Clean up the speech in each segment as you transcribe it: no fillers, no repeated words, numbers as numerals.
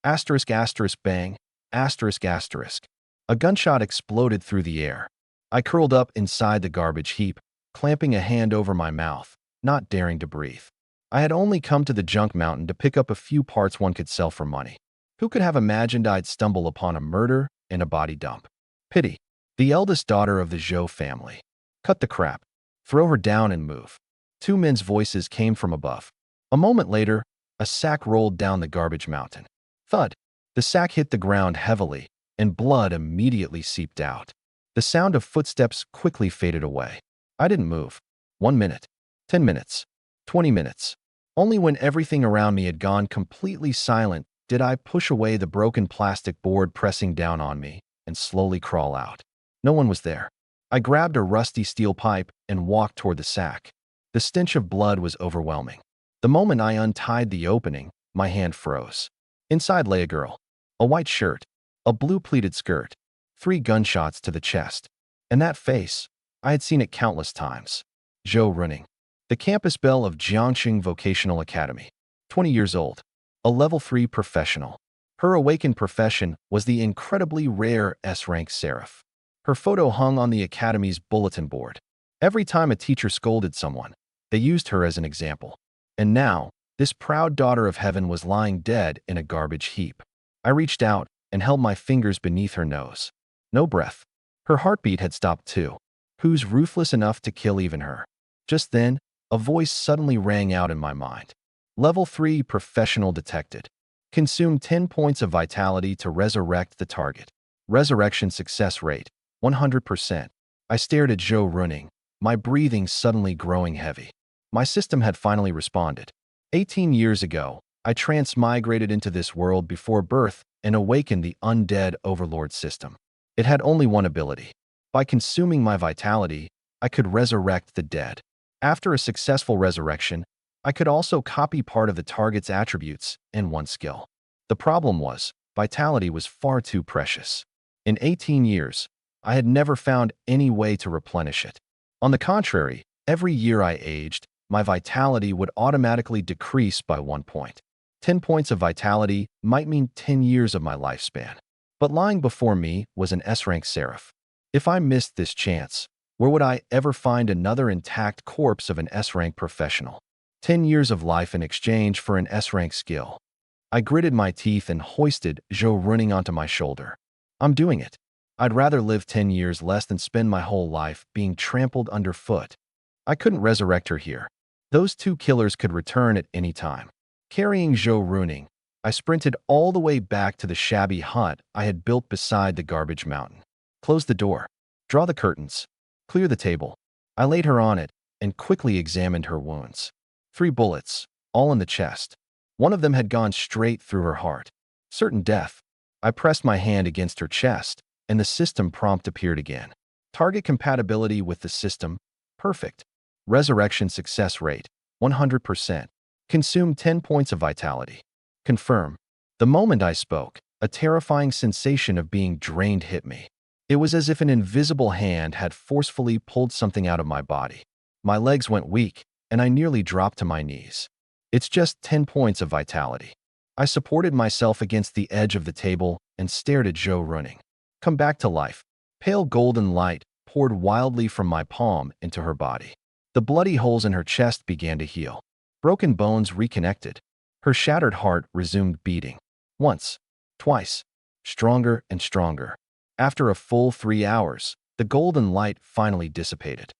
Asterisk asterisk bang. Asterisk asterisk. A gunshot exploded through the air. I curled up inside the garbage heap, clamping a hand over my mouth, not daring to breathe. I had only come to the junk mountain to pick up a few parts one could sell for money. Who could have imagined I'd stumble upon a murder and a body dump? Pity. The eldest daughter of the Zhou family. Cut the crap. Throw her down and move. Two men's voices came from above. A moment later, a sack rolled down the garbage mountain. Thud. The sack hit the ground heavily, and blood immediately seeped out. The sound of footsteps quickly faded away. I didn't move. 1 minute. 10 minutes. 20 minutes. Only when everything around me had gone completely silent did I push away the broken plastic board pressing down on me and slowly crawl out. No one was there. I grabbed a rusty steel pipe and walked toward the sack. The stench of blood was overwhelming. The moment I untied the opening, my hand froze. Inside lay a girl. A white shirt. A blue pleated skirt. 3 gunshots to the chest. And that face, I had seen it countless times. Zhou Running. The campus belle of Jiangxing Vocational Academy. 20 years old. A level 3 professional. Her awakened profession was the incredibly rare S-rank seraph. Her photo hung on the academy's bulletin board. Every time a teacher scolded someone, they used her as an example. And now, this proud daughter of heaven was lying dead in a garbage heap. I reached out and held my fingers beneath her nose. No breath. Her heartbeat had stopped too. Who's ruthless enough to kill even her? Just then, a voice suddenly rang out in my mind. Level 3 professional detected. Consume 10 points of vitality to resurrect the target. Resurrection success rate, 100%. I stared at Zhou Running, my breathing suddenly growing heavy. My system had finally responded. 18 years ago, I transmigrated into this world before birth and awakened the undead overlord system. It had only one ability. By consuming my vitality, I could resurrect the dead. After a successful resurrection, I could also copy part of the target's attributes in one skill. The problem was, vitality was far too precious. In 18 years, I had never found any way to replenish it. On the contrary, every year I aged, my vitality would automatically decrease by 1 point. 10 points of vitality might mean 10 years of my lifespan. But lying before me was an S-rank seraph. If I missed this chance, where would I ever find another intact corpse of an S-rank professional? 10 years of life in exchange for an S-rank skill. I gritted my teeth and hoisted Zhou Running onto my shoulder. I'm doing it. I'd rather live 10 years less than spend my whole life being trampled underfoot. I couldn't resurrect her here. Those 2 killers could return at any time. Carrying Zhou Running, I sprinted all the way back to the shabby hut I had built beside the garbage mountain. Close the door. Draw the curtains. Clear the table. I laid her on it and quickly examined her wounds. 3 bullets, all in the chest. One of them had gone straight through her heart. Certain death. I pressed my hand against her chest, and the system prompt appeared again. Target compatibility with the system, perfect. Resurrection success rate, 100%. Consume 10 points of vitality. Confirm. The moment I spoke, a terrifying sensation of being drained hit me. It was as if an invisible hand had forcefully pulled something out of my body. My legs went weak, and I nearly dropped to my knees. It's just 10 points of vitality. I supported myself against the edge of the table and stared at Zhou Running. Come back to life. Pale golden light poured wildly from my palm into her body. The bloody holes in her chest began to heal. Broken bones reconnected. Her shattered heart resumed beating. Once, twice, stronger and stronger. After a full 3 hours, the golden light finally dissipated.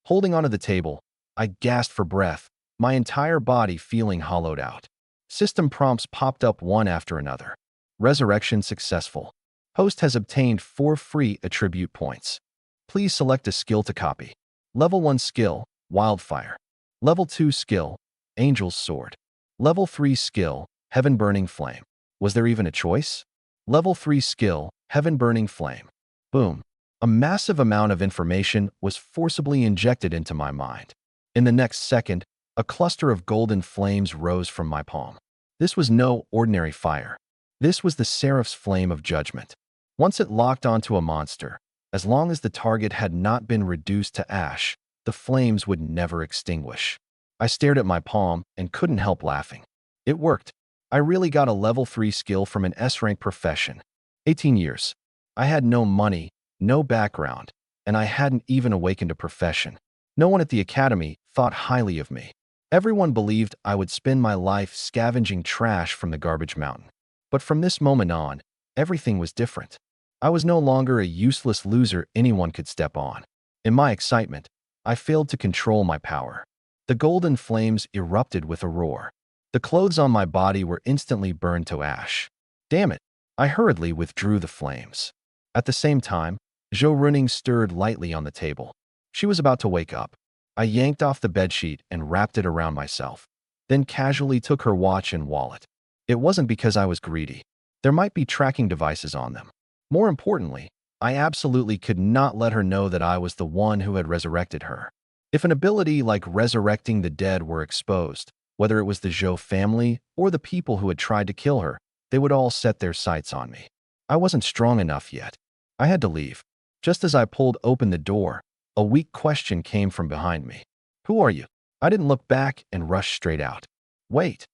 Holding onto the table, I gasped for breath, my entire body feeling hollowed out. System prompts popped up one after another. Resurrection successful. Host has obtained 4 free attribute points. Please select a skill to copy. Level 1 skill, Wildfire. Level 2 skill, Angel's Sword. Level 3 skill, Heaven Burning Flame. Was there even a choice? Level 3 skill, Heaven Burning Flame. Boom. A massive amount of information was forcibly injected into my mind. In the next second, a cluster of golden flames rose from my palm. This was no ordinary fire. This was the Seraph's flame of judgment. Once it locked onto a monster, as long as the target had not been reduced to ash, the flames would never extinguish. I stared at my palm and couldn't help laughing. It worked. I really got a level 3 skill from an S-rank profession. 18 years. I had no money, no background, and I hadn't even awakened a profession. No one at the academy thought highly of me. Everyone believed I would spend my life scavenging trash from the garbage mountain. But from this moment on, everything was different. I was no longer a useless loser anyone could step on. In my excitement, I failed to control my power. The golden flames erupted with a roar. The clothes on my body were instantly burned to ash. Damn it! I hurriedly withdrew the flames. At the same time, Zhou Runing stirred lightly on the table. She was about to wake up. I yanked off the bedsheet and wrapped it around myself, then casually took her watch and wallet. It wasn't because I was greedy. There might be tracking devices on them. More importantly, I absolutely could not let her know that I was the one who had resurrected her. If an ability like resurrecting the dead were exposed, whether it was the Zhou family or the people who had tried to kill her, they would all set their sights on me. I wasn't strong enough yet. I had to leave. Just as I pulled open the door, a weak question came from behind me. "Who are you?" I didn't look back and rushed straight out. "Wait."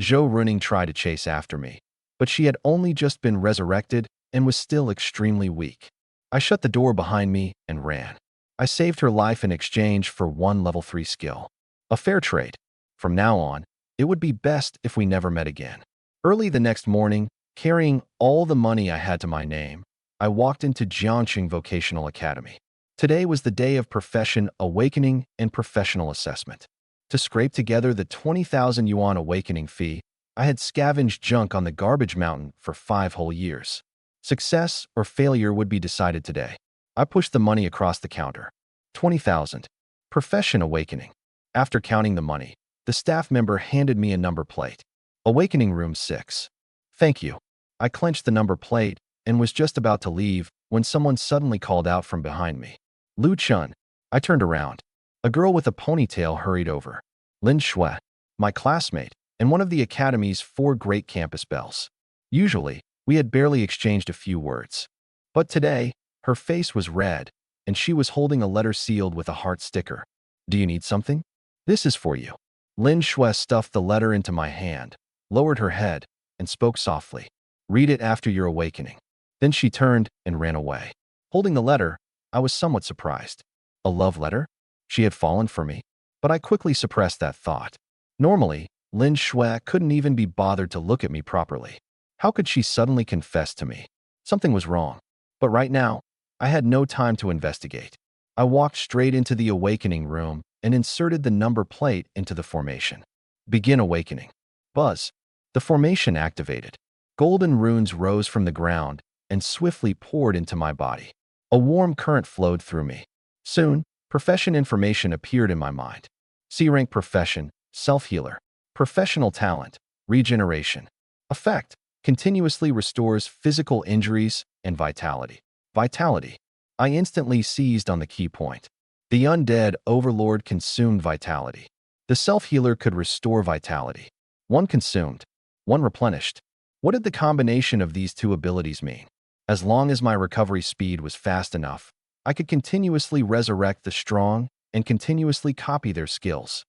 Zhou Runing tried to chase after me, but she had only just been resurrected and was still extremely weak. I shut the door behind me and ran. I saved her life in exchange for one level 3 skill. A fair trade. From now on, it would be best if we never met again. Early the next morning, carrying all the money I had to my name, I walked into Jiangqing Vocational Academy. Today was the day of profession awakening and professional assessment. To scrape together the 20,000 yuan awakening fee, I had scavenged junk on the garbage mountain for 5 whole years. Success or failure would be decided today. I pushed the money across the counter. 20,000. Profession awakening. After counting the money, the staff member handed me a number plate. Awakening Room 6. Thank you. I clenched the number plate and was just about to leave when someone suddenly called out from behind me. "Lu Chun." I turned around. A girl with a ponytail hurried over. Lin Shui, my classmate, and one of the academy's 4 great campus belles. Usually, we had barely exchanged a few words. But today, her face was red, and she was holding a letter sealed with a heart sticker. "Do you need something?" "This is for you." Lin Shui stuffed the letter into my hand, lowered her head, and spoke softly. "Read it after your awakening." Then she turned and ran away. Holding the letter, I was somewhat surprised. A love letter? She had fallen for me, but I quickly suppressed that thought. Normally, Lin Shui couldn't even be bothered to look at me properly. How could she suddenly confess to me? Something was wrong. But right now, I had no time to investigate. I walked straight into the awakening room and inserted the number plate into the formation. Begin awakening. Buzz. The formation activated. Golden runes rose from the ground and swiftly poured into my body. A warm current flowed through me. Soon, profession information appeared in my mind. C-rank profession, self-healer. Professional talent, regeneration. Effect, continuously restores physical injuries and vitality. Vitality. I instantly seized on the key point. The undead overlord consumed vitality. The self-healer could restore vitality. One consumed, one replenished. What did the combination of these two abilities mean? As long as my recovery speed was fast enough, I could continuously resurrect the strong and continuously copy their skills.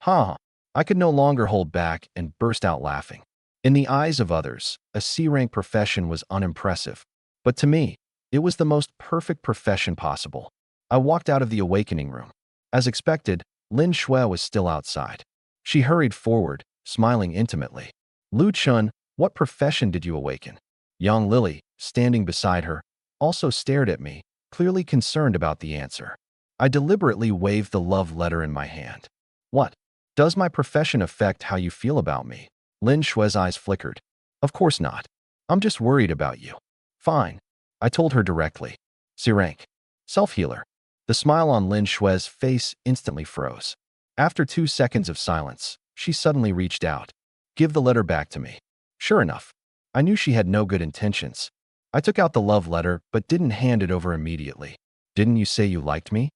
I could no longer hold back and burst out laughing. In the eyes of others, a C-rank profession was unimpressive. But to me, it was the most perfect profession possible. I walked out of the awakening room. As expected, Lin Shui was still outside. She hurried forward, smiling intimately. "Lu Chun, what profession did you awaken?" Young Lily, standing beside her, also stared at me, clearly concerned about the answer. I deliberately waved the love letter in my hand. "What? Does my profession affect how you feel about me?" Lin Shui's eyes flickered. "Of course not. I'm just worried about you." "Fine," I told her directly. C-rank. Self-healer. The smile on Lin Shui's face instantly froze. After 2 seconds of silence, she suddenly reached out. "Give the letter back to me." Sure enough, I knew she had no good intentions. I took out the love letter but didn't hand it over immediately. "Didn't you say you liked me?"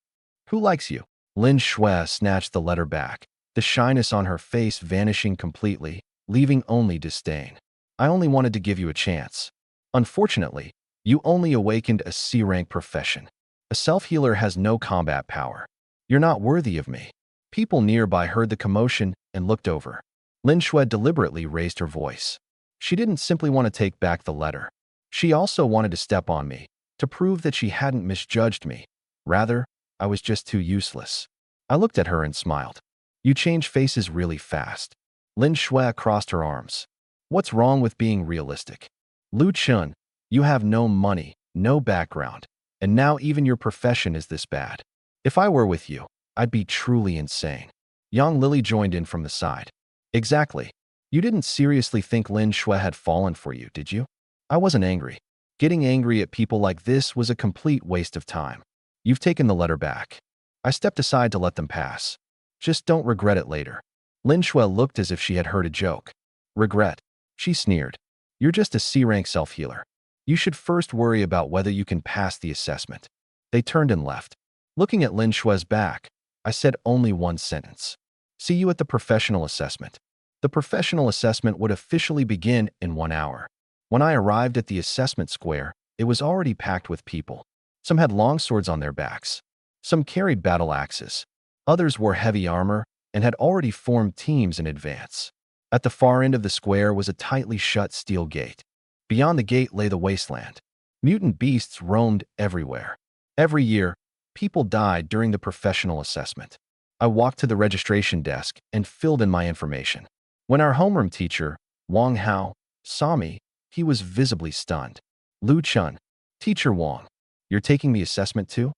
"Who likes you?" Lin Shui snatched the letter back, the shyness on her face vanishing completely, leaving only disdain. "I only wanted to give you a chance. Unfortunately, you only awakened a C-rank profession. A self-healer has no combat power. You're not worthy of me." People nearby heard the commotion and looked over. Lin Shui deliberately raised her voice. She didn't simply want to take back the letter. She also wanted to step on me, to prove that she hadn't misjudged me. Rather, I was just too useless. I looked at her and smiled. You change faces really fast. Lin Shui crossed her arms. What's wrong with being realistic? Lu Chun, you have no money, no background, and now even your profession is this bad. If I were with you, I'd be truly insane. Yang Lily joined in from the side. Exactly. You didn't seriously think Lin Shui had fallen for you, did you? I wasn't angry. Getting angry at people like this was a complete waste of time. You've taken the letter back. I stepped aside to let them pass. Just don't regret it later. Lin Shui looked as if she had heard a joke. Regret? She sneered. You're just a C-rank self-healer. You should first worry about whether you can pass the assessment. They turned and left. Looking at Lin Shui's back, I said only one sentence. See you at the professional assessment. The professional assessment would officially begin in 1 hour. When I arrived at the assessment square, it was already packed with people. Some had long swords on their backs. Some carried battle axes. Others wore heavy armor and had already formed teams in advance. At the far end of the square was a tightly shut steel gate. Beyond the gate lay the wasteland. Mutant beasts roamed everywhere. Every year, people died during the professional assessment. I walked to the registration desk and filled in my information. When our homeroom teacher, Wang Hao, saw me, he was visibly stunned. Lu Chun, Teacher Wang, you're taking the assessment too?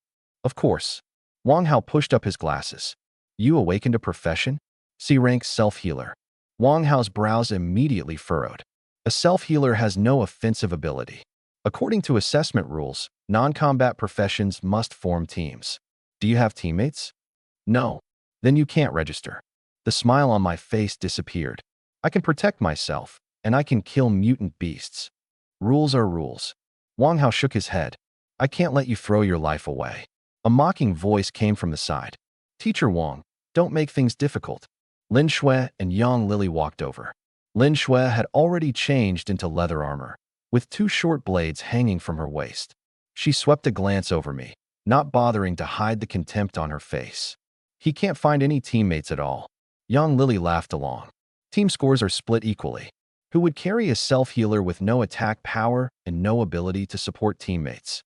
Of course. Wang Hao pushed up his glasses. You awakened a profession? C-rank self-healer. Wang Hao's brows immediately furrowed. A self-healer has no offensive ability. According to assessment rules, non-combat professions must form teams. Do you have teammates? No. Then you can't register. The smile on my face disappeared. I can protect myself, and I can kill mutant beasts. Rules are rules. Wang Hao shook his head. I can't let you throw your life away. A mocking voice came from the side. Teacher Wang, don't make things difficult. Lin Shui and Yang Lily walked over. Lin Shui had already changed into leather armor, with 2 short blades hanging from her waist. She swept a glance over me, not bothering to hide the contempt on her face. He can't find any teammates at all. Yang Lily laughed along. Team scores are split equally. Who would carry a self-healer with no attack power and no ability to support teammates?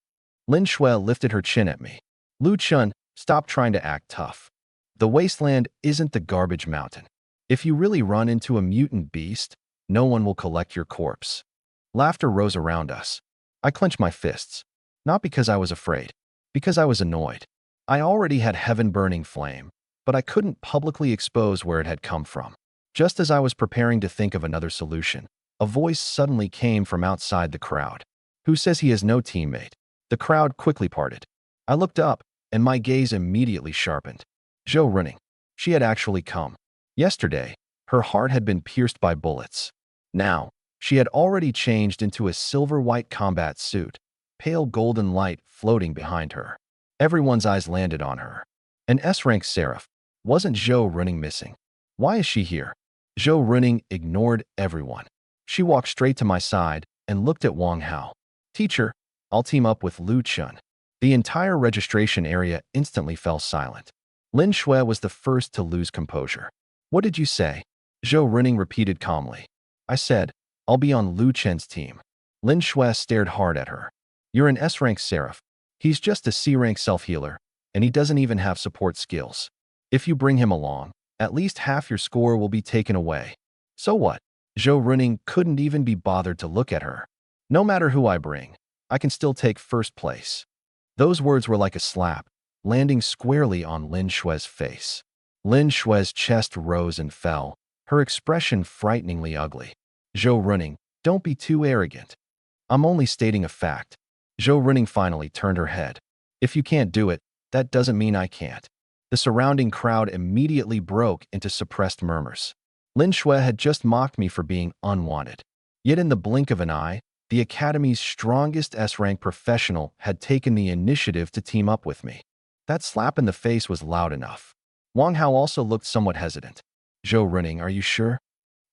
Lin Shui lifted her chin at me. Lu Chun, stop trying to act tough. The wasteland isn't the garbage mountain. If you really run into a mutant beast, no one will collect your corpse. Laughter rose around us. I clenched my fists. Not because I was afraid, because I was annoyed. I already had heaven-burning flame, but I couldn't publicly expose where it had come from. Just as I was preparing to think of another solution, a voice suddenly came from outside the crowd. Who says he has no teammate? The crowd quickly parted. I looked up, and my gaze immediately sharpened. Zhou Running. She had actually come. Yesterday, her heart had been pierced by bullets. Now, she had already changed into a silver-white combat suit, pale golden light floating behind her. Everyone's eyes landed on her. An S-rank seraph. Wasn't Zhou Running missing? Why is she here? Zhou Running ignored everyone. She walked straight to my side and looked at Wang Hao. Teacher, I'll team up with Lu Chun. The entire registration area instantly fell silent. Lin Shui was the first to lose composure. What did you say? Zhou Running repeated calmly. I said, I'll be on Lu Chen's team. Lin Shui stared hard at her. You're an S-rank seraph. He's just a C-rank self-healer, and he doesn't even have support skills. If you bring him along, at least half your score will be taken away. So what? Zhou Running couldn't even be bothered to look at her. No matter who I bring, I can still take first place. Those words were like a slap, landing squarely on Lin Shui's face. Lin Shui's chest rose and fell, her expression frighteningly ugly. Zhou Running, don't be too arrogant. I'm only stating a fact. Zhou Running finally turned her head. If you can't do it, that doesn't mean I can't. The surrounding crowd immediately broke into suppressed murmurs. Lin Shui had just mocked me for being unwanted. Yet in the blink of an eye, the Academy's strongest S-rank professional had taken the initiative to team up with me. That slap in the face was loud enough. Wang Hao also looked somewhat hesitant. Zhou Running, are you sure?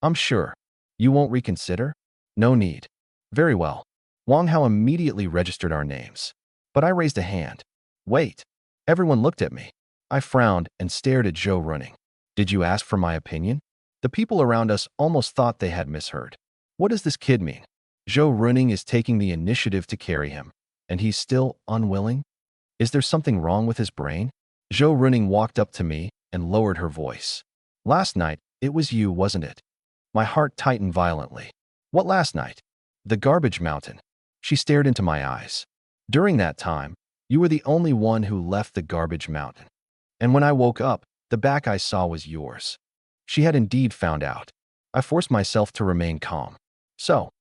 I'm sure. You won't reconsider? No need. Very well. Wang Hao immediately registered our names. But I raised a hand. Wait. Everyone looked at me. I frowned and stared at Zhou Running. Did you ask for my opinion? The people around us almost thought they had misheard. What does this kid mean? Zhou Runing is taking the initiative to carry him, and he's still unwilling? Is there something wrong with his brain? Zhou Runing walked up to me and lowered her voice. Last night, it was you, wasn't it? My heart tightened violently. What last night? The garbage mountain. She stared into my eyes. During that time, you were the only one who left the garbage mountain. And when I woke up, the back I saw was yours. She had indeed found out. I forced myself to remain calm. So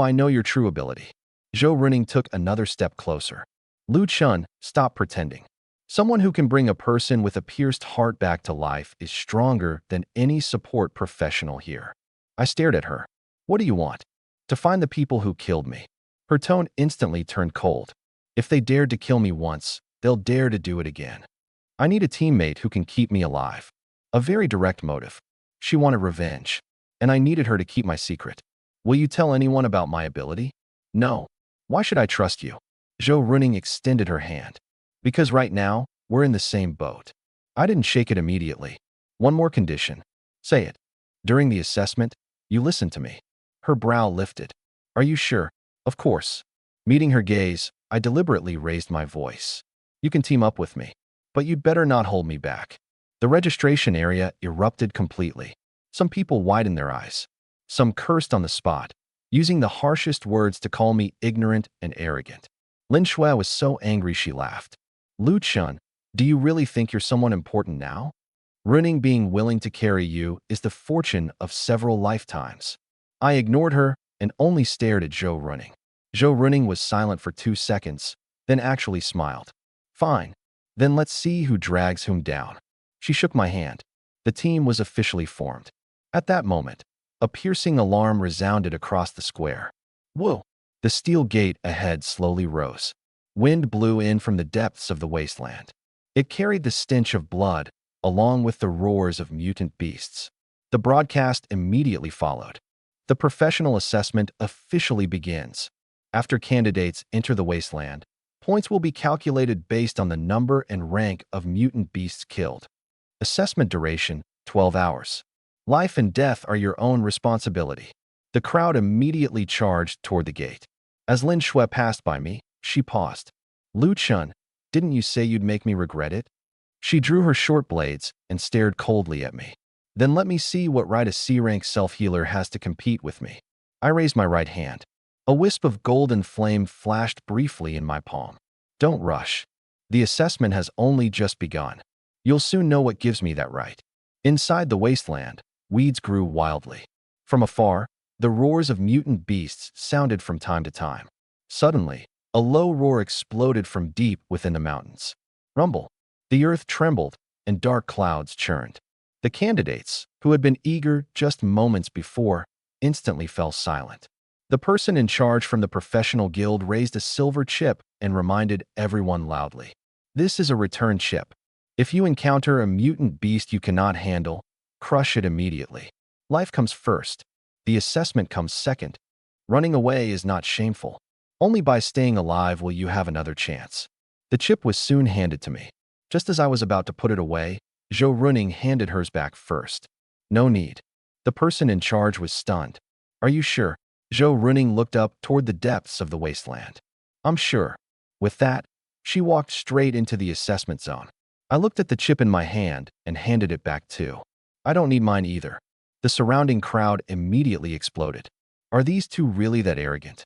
I know your true ability. Zhou Runing took another step closer. Lu Chun, stop pretending. Someone who can bring a person with a pierced heart back to life is stronger than any support professional here. I stared at her. What do you want? To find the people who killed me. Her tone instantly turned cold. If they dared to kill me once, they'll dare to do it again. I need a teammate who can keep me alive. A very direct motive. She wanted revenge, and I needed her to keep my secret. Will you tell anyone about my ability? No. Why should I trust you? Zhou Runing extended her hand. Because right now, we're in the same boat. I didn't shake it immediately. One more condition. Say it. During the assessment, you listened to me. Her brow lifted. Are you sure? Of course. Meeting her gaze, I deliberately raised my voice. You can team up with me, but you'd better not hold me back. The registration area erupted completely. Some people widened their eyes. Some cursed on the spot, using the harshest words to call me ignorant and arrogant. Lin Shui was so angry she laughed. Lu Chun, do you really think you're someone important now? Runing being willing to carry you is the fortune of several lifetimes. I ignored her and only stared at Zhou Runing. Zhou Runing was silent for 2 seconds, then actually smiled. Fine. Then let's see who drags whom down. She shook my hand. The team was officially formed. At that moment, a piercing alarm resounded across the square. Whoa! The steel gate ahead slowly rose. Wind blew in from the depths of the wasteland. It carried the stench of blood, along with the roars of mutant beasts. The broadcast immediately followed. The professional assessment officially begins. After candidates enter the wasteland, points will be calculated based on the number and rank of mutant beasts killed. Assessment duration, 12 hours. Life and death are your own responsibility. The crowd immediately charged toward the gate. As Lin Shui passed by me, she paused. Lu Chun, didn't you say you'd make me regret it? She drew her short blades and stared coldly at me. Then let me see what right a C-rank self-healer has to compete with me. I raised my right hand. A wisp of golden flame flashed briefly in my palm. Don't rush. The assessment has only just begun. You'll soon know what gives me that right. Inside the wasteland, weeds grew wildly. From afar, the roars of mutant beasts sounded from time to time. Suddenly, a low roar exploded from deep within the mountains. Rumble. The earth trembled, and dark clouds churned. The candidates, who had been eager just moments before, instantly fell silent. The person in charge from the professional guild raised a silver chip and reminded everyone loudly. This is a return chip. If you encounter a mutant beast you cannot handle, crush it immediately. Life comes first. The assessment comes second. Running away is not shameful. Only by staying alive will you have another chance. The chip was soon handed to me. Just as I was about to put it away, Zhou Runing handed hers back first. No need. The person in charge was stunned. Are you sure? Zhou Runing looked up toward the depths of the wasteland. I'm sure. With that, she walked straight into the assessment zone. I looked at the chip in my hand and handed it back too. I don't need mine either. The surrounding crowd immediately exploded. Are these two really that arrogant?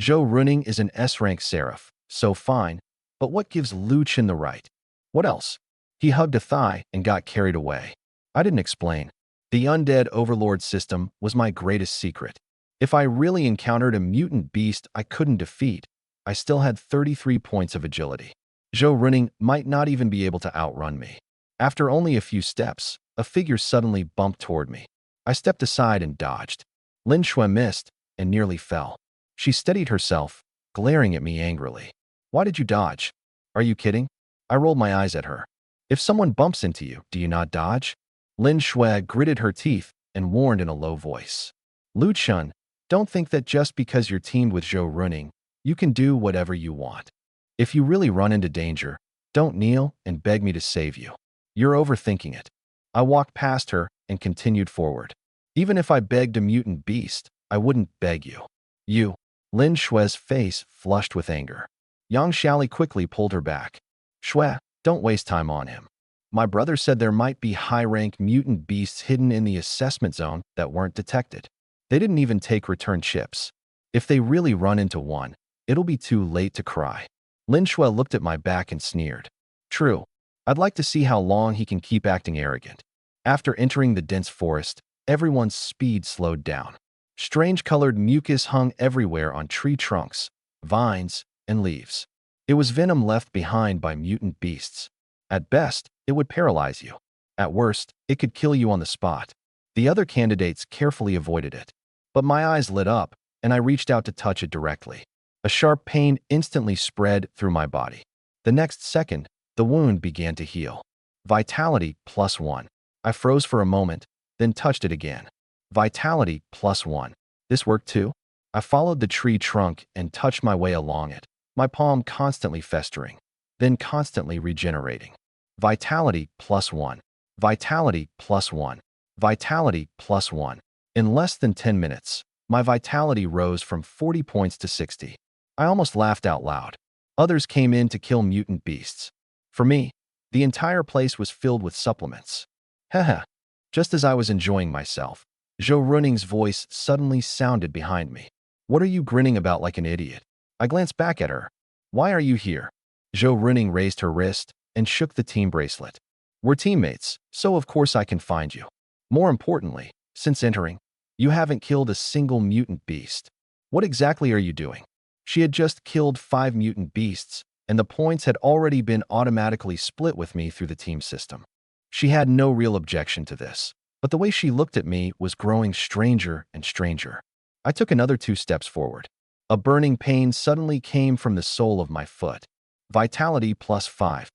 Zhou Runing is an S-rank seraph, so fine, but what gives Lu Chen the right? What else? He hugged a thigh and got carried away. I didn't explain. The undead overlord system was my greatest secret. If I really encountered a mutant beast I couldn't defeat, I still had 33 points of agility. Zhou Runing might not even be able to outrun me. After only a few steps, a figure suddenly bumped toward me. I stepped aside and dodged. Lin Shui missed and nearly fell. She steadied herself, glaring at me angrily. Why did you dodge? Are you kidding? I rolled my eyes at her. If someone bumps into you, do you not dodge? Lin Shui gritted her teeth and warned in a low voice. Lu Chun, don't think that just because you're teamed with Zhou Runing, you can do whatever you want. If you really run into danger, don't kneel and beg me to save you. You're overthinking it. I walked past her and continued forward. Even if I begged a mutant beast, I wouldn't beg you. You. Lin Shue's face flushed with anger. Yang Xiaoli quickly pulled her back. Shui, don't waste time on him. My brother said there might be high-rank mutant beasts hidden in the assessment zone that weren't detected. They didn't even take return chips. If they really run into one, it'll be too late to cry. Lin Shui looked at my back and sneered. True. I'd like to see how long he can keep acting arrogant. After entering the dense forest, everyone's speed slowed down. Strange-colored mucus hung everywhere on tree trunks, vines, and leaves. It was venom left behind by mutant beasts. At best, it would paralyze you. At worst, it could kill you on the spot. The other candidates carefully avoided it. But my eyes lit up, and I reached out to touch it directly. A sharp pain instantly spread through my body. The next second, the wound began to heal. Vitality +1. I froze for a moment, then touched it again. Vitality +1. This worked too? I followed the tree trunk and touched my way along it, my palm constantly festering, then constantly regenerating. Vitality +1. Vitality +1. Vitality +1. In less than 10 minutes, my vitality rose from 40 points to 60. I almost laughed out loud. Others came in to kill mutant beasts. For me, the entire place was filled with supplements. Haha. Just as I was enjoying myself, Zhou Runing's voice suddenly sounded behind me. What are you grinning about like an idiot? I glanced back at her. Why are you here? Zhou Runing raised her wrist and shook the team bracelet. We're teammates, so of course I can find you. More importantly, since entering, you haven't killed a single mutant beast. What exactly are you doing? She had just killed 5 mutant beasts, and the points had already been automatically split with me through the team system. She had no real objection to this, but the way she looked at me was growing stranger and stranger. I took another 2 steps forward. A burning pain suddenly came from the sole of my foot. Vitality +5.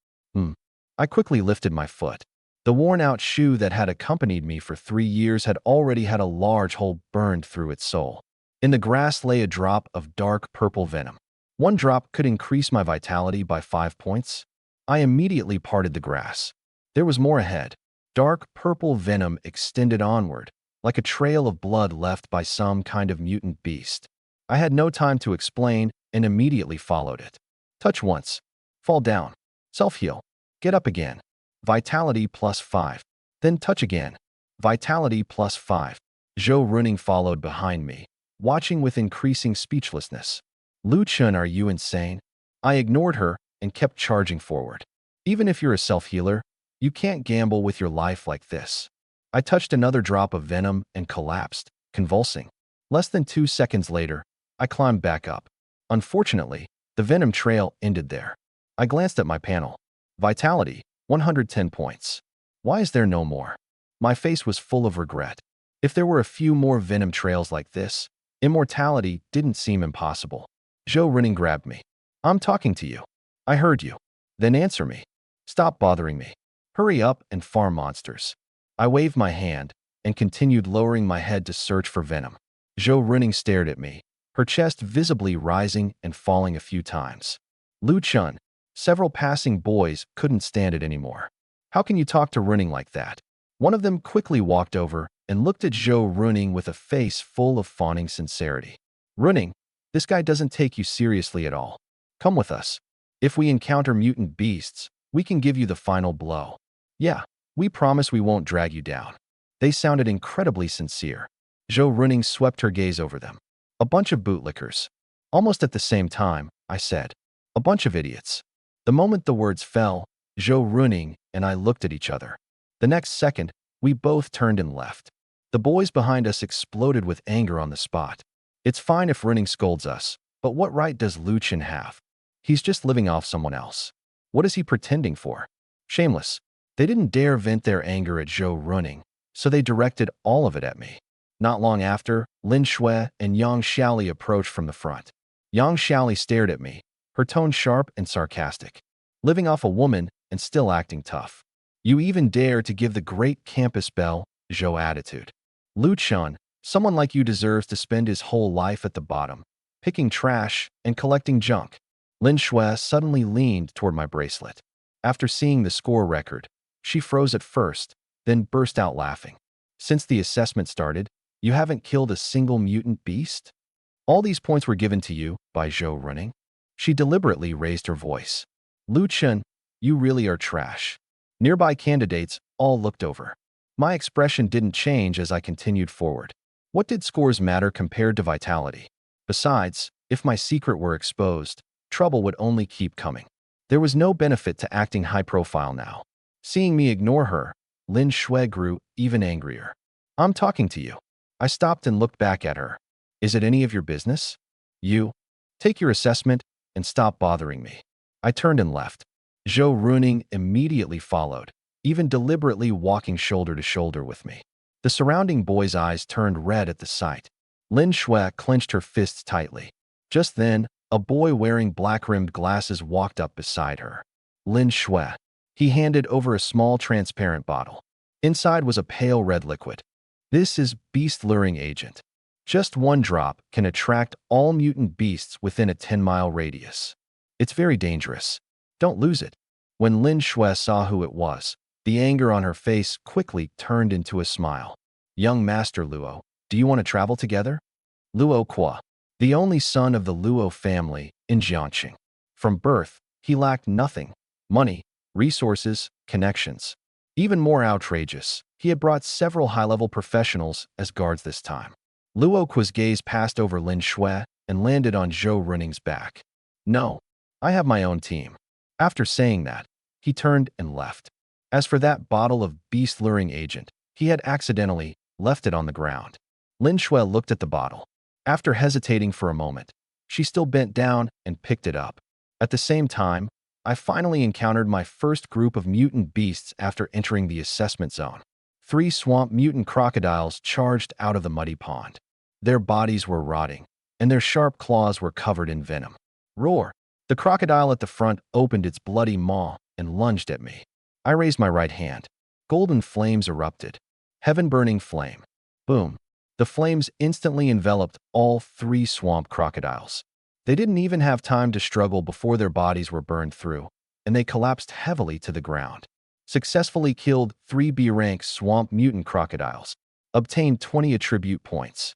I quickly lifted my foot. The worn-out shoe that had accompanied me for 3 years had already had a large hole burned through its sole. In the grass lay a drop of dark purple venom. 1 drop could increase my vitality by 5 points. I immediately parted the grass. There was more ahead. Dark purple venom extended onward, like a trail of blood left by some kind of mutant beast. I had no time to explain and immediately followed it. Touch once. Fall down. Self-heal. Get up again. Vitality +5. Then touch again. Vitality +5. Zhou Runing followed behind me, watching with increasing speechlessness. Lu Chun, are you insane? I ignored her and kept charging forward. Even if you're a self-healer, you can't gamble with your life like this. I touched another drop of venom and collapsed, convulsing. Less than 2 seconds later, I climbed back up. Unfortunately, the venom trail ended there. I glanced at my panel. Vitality, 110 points. Why is there no more? My face was full of regret. If there were a few more venom trails like this, immortality didn't seem impossible. Zhou Runing grabbed me. I'm talking to you. I heard you. Then answer me. Stop bothering me. Hurry up and farm monsters. I waved my hand and continued lowering my head to search for venom. Zhou Runing stared at me, her chest visibly rising and falling a few times. Lu Chun, several passing boys couldn't stand it anymore. How can you talk to Runing like that? One of them quickly walked over and looked at Zhou Runing with a face full of fawning sincerity. Runing, this guy doesn't take you seriously at all. Come with us. If we encounter mutant beasts, we can give you the final blow. Yeah, we promise we won't drag you down. They sounded incredibly sincere. Zhou Runing swept her gaze over them. A bunch of bootlickers. Almost at the same time, I said, a bunch of idiots. The moment the words fell, Zhou Runing and I looked at each other. The next second, we both turned and left. The boys behind us exploded with anger on the spot. It's fine if Runing scolds us, but what right does Lu Chen have? He's just living off someone else. What is he pretending for? Shameless. They didn't dare vent their anger at Zhou Runing, so they directed all of it at me. Not long after, Lin Shui and Yang Xiaoli approached from the front. Yang Xiaoli stared at me, her tone sharp and sarcastic. Living off a woman and still acting tough. You even dare to give the great campus belle, Zhou attitude. Lu Chun, someone like you deserves to spend his whole life at the bottom, picking trash and collecting junk. Lin Shui suddenly leaned toward my bracelet. After seeing the score record, she froze at first, then burst out laughing. Since the assessment started, You haven't killed a single mutant beast? All these points were given to you by Zhou Running. She deliberately raised her voice. Lu Chen, you really are trash. Nearby candidates all looked over. My expression didn't change as I continued forward. What did scores matter compared to vitality? Besides, if my secret were exposed, trouble would only keep coming. There was no benefit to acting high profile now. Seeing me ignore her, Lin Shui grew even angrier. I'm talking to you. I stopped and looked back at her. Is it any of your business? You. Take your assessment and stop bothering me. I turned and left. Zhou Runing immediately followed, even deliberately walking shoulder to shoulder with me. The surrounding boys' eyes turned red at the sight. Lin Shui clenched her fists tightly. Just then, a boy wearing black-rimmed glasses walked up beside her. Lin Shui. He handed over a small transparent bottle. Inside was a pale red liquid. This is Beast Luring Agent. Just one drop can attract all mutant beasts within a 10-mile radius. It's very dangerous. Don't lose it. When Lin Shui saw who it was, the anger on her face quickly turned into a smile. Young Master Luo, do you want to travel together? Luo Qua, the only son of the Luo family in Jiangxing. From birth, he lacked nothing: money, resources, connections. Even more outrageous, he had brought several high-level professionals as guards this time. Luo Qua's gaze passed over Lin Shui and landed on Zhou Runing's back. No, I have my own team. After saying that, he turned and left. As for that bottle of Beast Luring Agent, he had accidentally left it on the ground. Lin Shui looked at the bottle. After hesitating for a moment, she still bent down and picked it up. At the same time, I finally encountered my first group of mutant beasts after entering the assessment zone. 3 swamp mutant crocodiles charged out of the muddy pond. Their bodies were rotting, and their sharp claws were covered in venom. Roar! The crocodile at the front opened its bloody maw and lunged at me. I raised my right hand. Golden flames erupted. Heaven-burning flame. Boom. The flames instantly enveloped all 3 swamp crocodiles. They didn't even have time to struggle before their bodies were burned through, and they collapsed heavily to the ground. Successfully killed 3 B-rank swamp mutant crocodiles. Obtained 20 attribute points.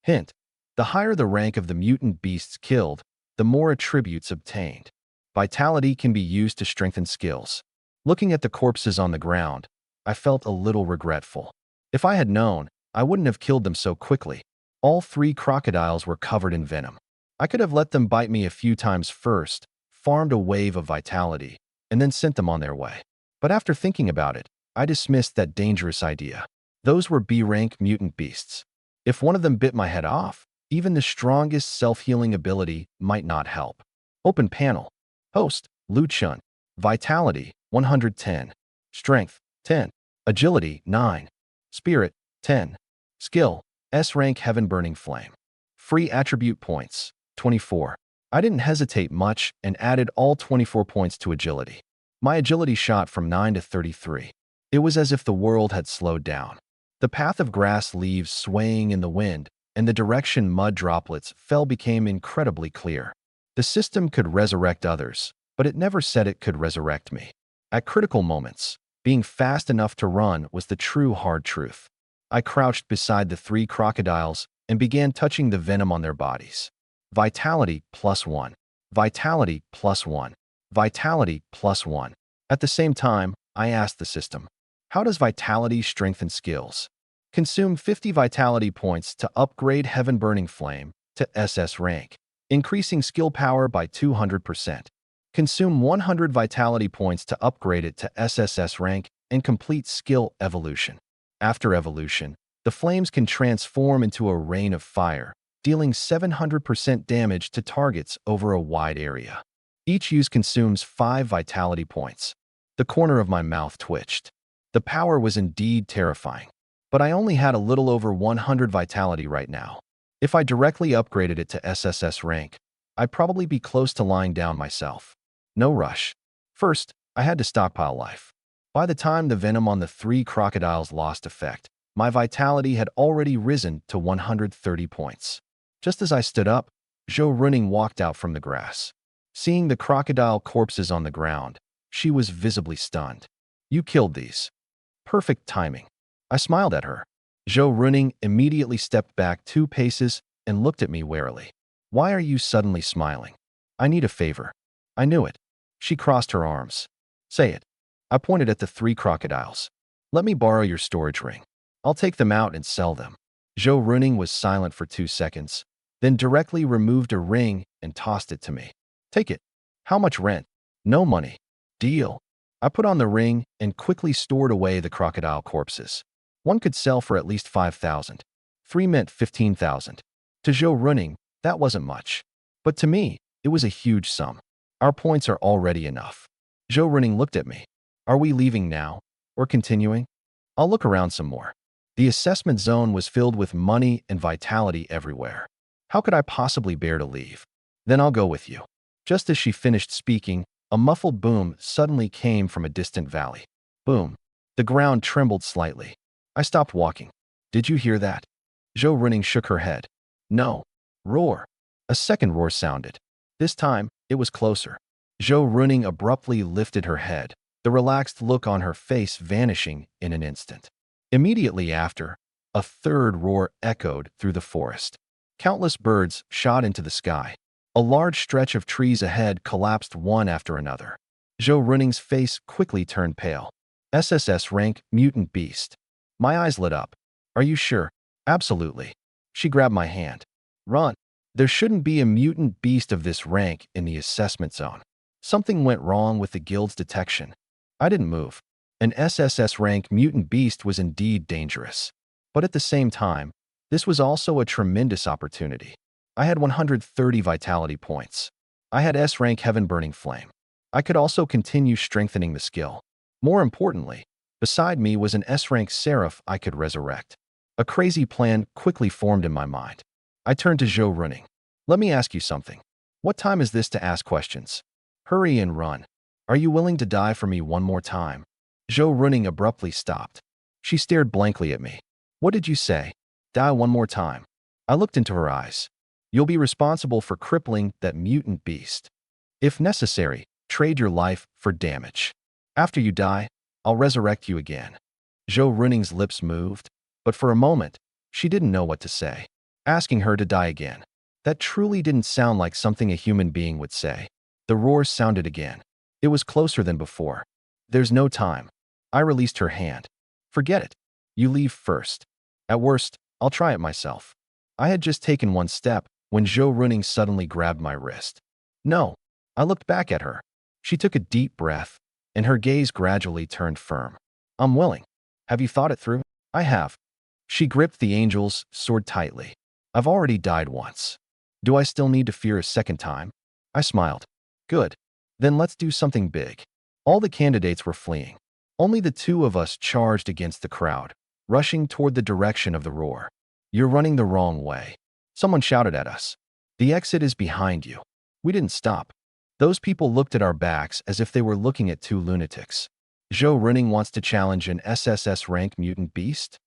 Hint: the higher the rank of the mutant beasts killed, the more attributes obtained. Vitality can be used to strengthen skills. Looking at the corpses on the ground, I felt a little regretful. If I had known, I wouldn't have killed them so quickly. All 3 crocodiles were covered in venom. I could have let them bite me a few times first, farmed a wave of vitality, and then sent them on their way. But after thinking about it, I dismissed that dangerous idea. Those were B-rank mutant beasts. If one of them bit my head off, even the strongest self-healing ability might not help. Open panel. Host, Lu Chun. Vitality, 110. Strength, 10. Agility, 9. Spirit, 10. Skill, S-rank Heaven-burning flame. Free attribute points, 24. I didn't hesitate much and added all 24 points to agility. My agility shot from 9 to 33. It was as if the world had slowed down. The path of grass leaves swaying in the wind and the direction mud droplets fell became incredibly clear. The system could resurrect others, but it never said it could resurrect me. At critical moments, being fast enough to run was the true hard truth. I crouched beside the 3 crocodiles and began touching the venom on their bodies. Vitality +1. Vitality +1. Vitality +1. At the same time, I asked the system, how does vitality strengthen skills? Consume 50 vitality points to upgrade Heaven-burning flame to SS rank, increasing skill power by 200%. Consume 100 vitality points to upgrade it to SSS rank and complete skill evolution. After evolution, the flames can transform into a rain of fire, dealing 700% damage to targets over a wide area. Each use consumes 5 vitality points. The corner of my mouth twitched. The power was indeed terrifying, but I only had a little over 100 vitality right now. If I directly upgraded it to SSS rank, I'd probably be close to lying down myself. No rush. First, I had to stockpile life. By the time the venom on the 3 crocodiles lost effect, my vitality had already risen to 130 points. Just as I stood up, Zhou Runing walked out from the grass. Seeing the crocodile corpses on the ground, she was visibly stunned. You killed these. Perfect timing. I smiled at her. Zhou Runing immediately stepped back 2 paces and looked at me warily. Why are you suddenly smiling? I need a favor. I knew it. She crossed her arms. Say it. I pointed at the 3 crocodiles. Let me borrow your storage ring. I'll take them out and sell them. Zhou Runing was silent for 2 seconds, then directly removed a ring and tossed it to me. Take it. How much rent? No money. Deal. I put on the ring and quickly stored away the crocodile corpses. One could sell for at least 5,000. 3 meant 15,000. To Zhou Runing, that wasn't much. But to me, it was a huge sum. Our points are already enough. Zhou Runing looked at me. Are we leaving now? Or continuing? I'll look around some more. The assessment zone was filled with money and vitality everywhere. How could I possibly bear to leave? Then I'll go with you. Just as she finished speaking, a muffled boom suddenly came from a distant valley. Boom. The ground trembled slightly. I stopped walking. Did you hear that? Zhou Runing shook her head. No. Roar. A second roar sounded. This time, it was closer. Zhou Runing abruptly lifted her head, the relaxed look on her face vanishing in an instant. Immediately after, a third roar echoed through the forest. Countless birds shot into the sky. A large stretch of trees ahead collapsed one after another. Zhou Runing's face quickly turned pale. SSS rank mutant beast. My eyes lit up. Are you sure? Absolutely. She grabbed my hand. Run. There shouldn't be a mutant beast of this rank in the assessment zone. Something went wrong with the guild's detection. I didn't move. An SSS rank mutant beast was indeed dangerous. But at the same time, this was also a tremendous opportunity. I had 130 vitality points. I had S rank Heaven Burning Flame. I could also continue strengthening the skill. More importantly, beside me was an S rank Seraph I could resurrect. A crazy plan quickly formed in my mind. I turned to Zhou Runing. Let me ask you something. What time is this to ask questions? Hurry and run. Are you willing to die for me one more time? Zhou Runing abruptly stopped. She stared blankly at me. What did you say? Die one more time. I looked into her eyes. You'll be responsible for crippling that mutant beast. If necessary, trade your life for damage. After you die, I'll resurrect you again. Zhou Runing's lips moved, but for a moment, she didn't know what to say. Asking her to die again. That truly didn't sound like something a human being would say. The roar sounded again. It was closer than before. There's no time. I released her hand. Forget it. You leave first. At worst, I'll try it myself. I had just taken one step when Zhou Runing suddenly grabbed my wrist. No. I looked back at her. She took a deep breath, and her gaze gradually turned firm. I'm willing. Have you thought it through? I have. She gripped the angel's sword tightly. I've already died once. Do I still need to fear a second time? I smiled. Good. Then let's do something big. All the candidates were fleeing. Only the two of us charged against the crowd, rushing toward the direction of the roar. You're running the wrong way. Someone shouted at us. The exit is behind you. We didn't stop. Those people looked at our backs as if they were looking at two lunatics. Zhou Runing wants to challenge an SSS rank mutant beast?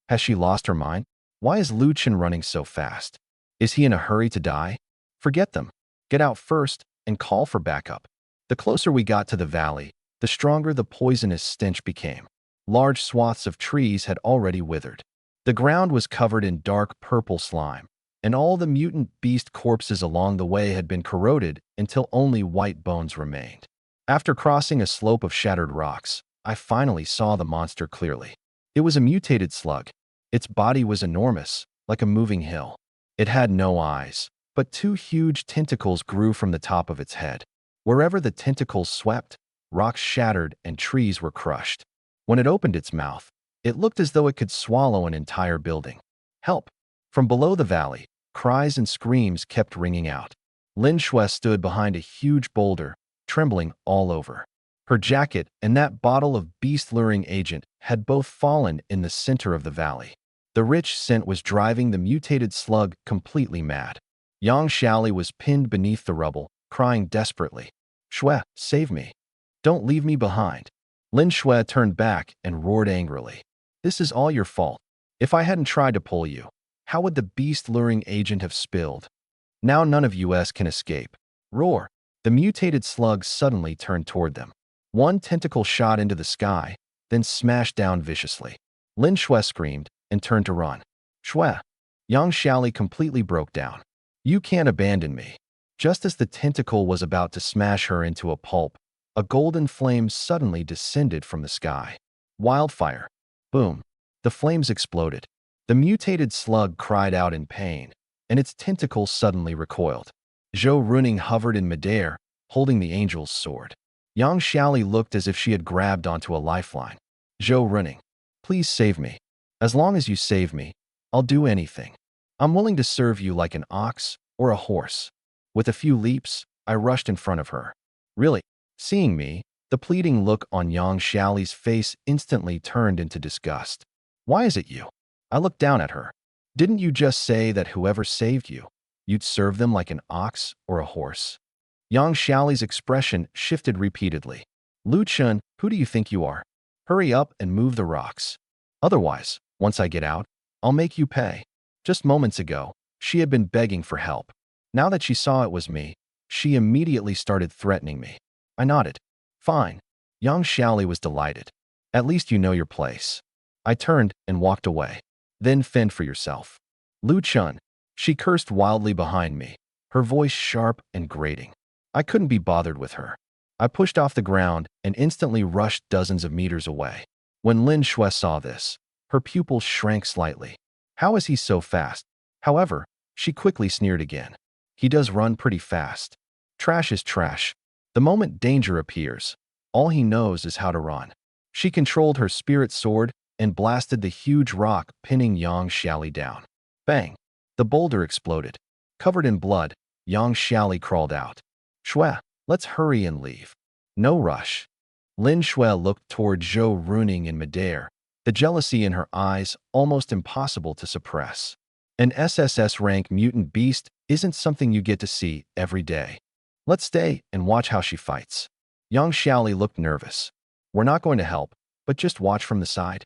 Has she lost her mind? Why is Lu Chen running so fast? Is he in a hurry to die? Forget them. Get out first and call for backup. The closer we got to the valley, the stronger the poisonous stench became. Large swaths of trees had already withered. The ground was covered in dark purple slime, and all the mutant beast corpses along the way had been corroded until only white bones remained. After crossing a slope of shattered rocks, I finally saw the monster clearly. It was a mutated slug. Its body was enormous, like a moving hill. It had no eyes, but two huge tentacles grew from the top of its head. Wherever the tentacles swept, rocks shattered and trees were crushed. When it opened its mouth, it looked as though it could swallow an entire building. Help! From below the valley, cries and screams kept ringing out. Lin Shui stood behind a huge boulder, trembling all over. Her jacket and that bottle of beast-luring agent had both fallen in the center of the valley. The rich scent was driving the mutated slug completely mad. Yang Shaoli was pinned beneath the rubble, crying desperately. Shui, save me. Don't leave me behind. Lin Shui turned back and roared angrily. This is all your fault. If I hadn't tried to pull you, how would the beast-luring agent have spilled? Now none of us can escape. Roar. The mutated slug suddenly turned toward them. One tentacle shot into the sky, then smashed down viciously. Lin Shui screamed, and turned to run. Shwe. Yang Xiaoli completely broke down. You can't abandon me. Just as the tentacle was about to smash her into a pulp, a golden flame suddenly descended from the sky. Wildfire. Boom. The flames exploded. The mutated slug cried out in pain, and its tentacles suddenly recoiled. Zhou Runing hovered in midair, holding the angel's sword. Yang Xiaoli looked as if she had grabbed onto a lifeline. Zhou Runing, please save me. As long as you save me, I'll do anything. I'm willing to serve you like an ox or a horse. With a few leaps, I rushed in front of her. Really? Seeing me, the pleading look on Yang Xiaoli's face instantly turned into disgust. Why is it you? I looked down at her. Didn't you just say that whoever saved you, you'd serve them like an ox or a horse? Yang Xiaoli's expression shifted repeatedly. Lu Chun, who do you think you are? Hurry up and move the rocks. Otherwise, once I get out, I'll make you pay. Just moments ago, she had been begging for help. Now that she saw it was me, she immediately started threatening me. I nodded. Fine. Yang Xiaoli was delighted. At least you know your place. I turned and walked away. Then fend for yourself. Lu Chun. She cursed wildly behind me, her voice sharp and grating. I couldn't be bothered with her. I pushed off the ground and instantly rushed dozens of meters away. When Lin Shui saw this, her pupils shrank slightly. How is he so fast? However, she quickly sneered again. He does run pretty fast. Trash is trash. The moment danger appears, all he knows is how to run. She controlled her spirit sword and blasted the huge rock, pinning Yang Xiaoli down. Bang! The boulder exploded. Covered in blood, Yang Xiaoli crawled out. Shui, let's hurry and leave. No rush. Lin Shui looked toward Zhou Runing in midair, the jealousy in her eyes almost impossible to suppress. An SSS rank mutant beast isn't something you get to see every day. Let's stay and watch how she fights. Yang Xiaoli looked nervous. We're not going to help, but just watch from the side.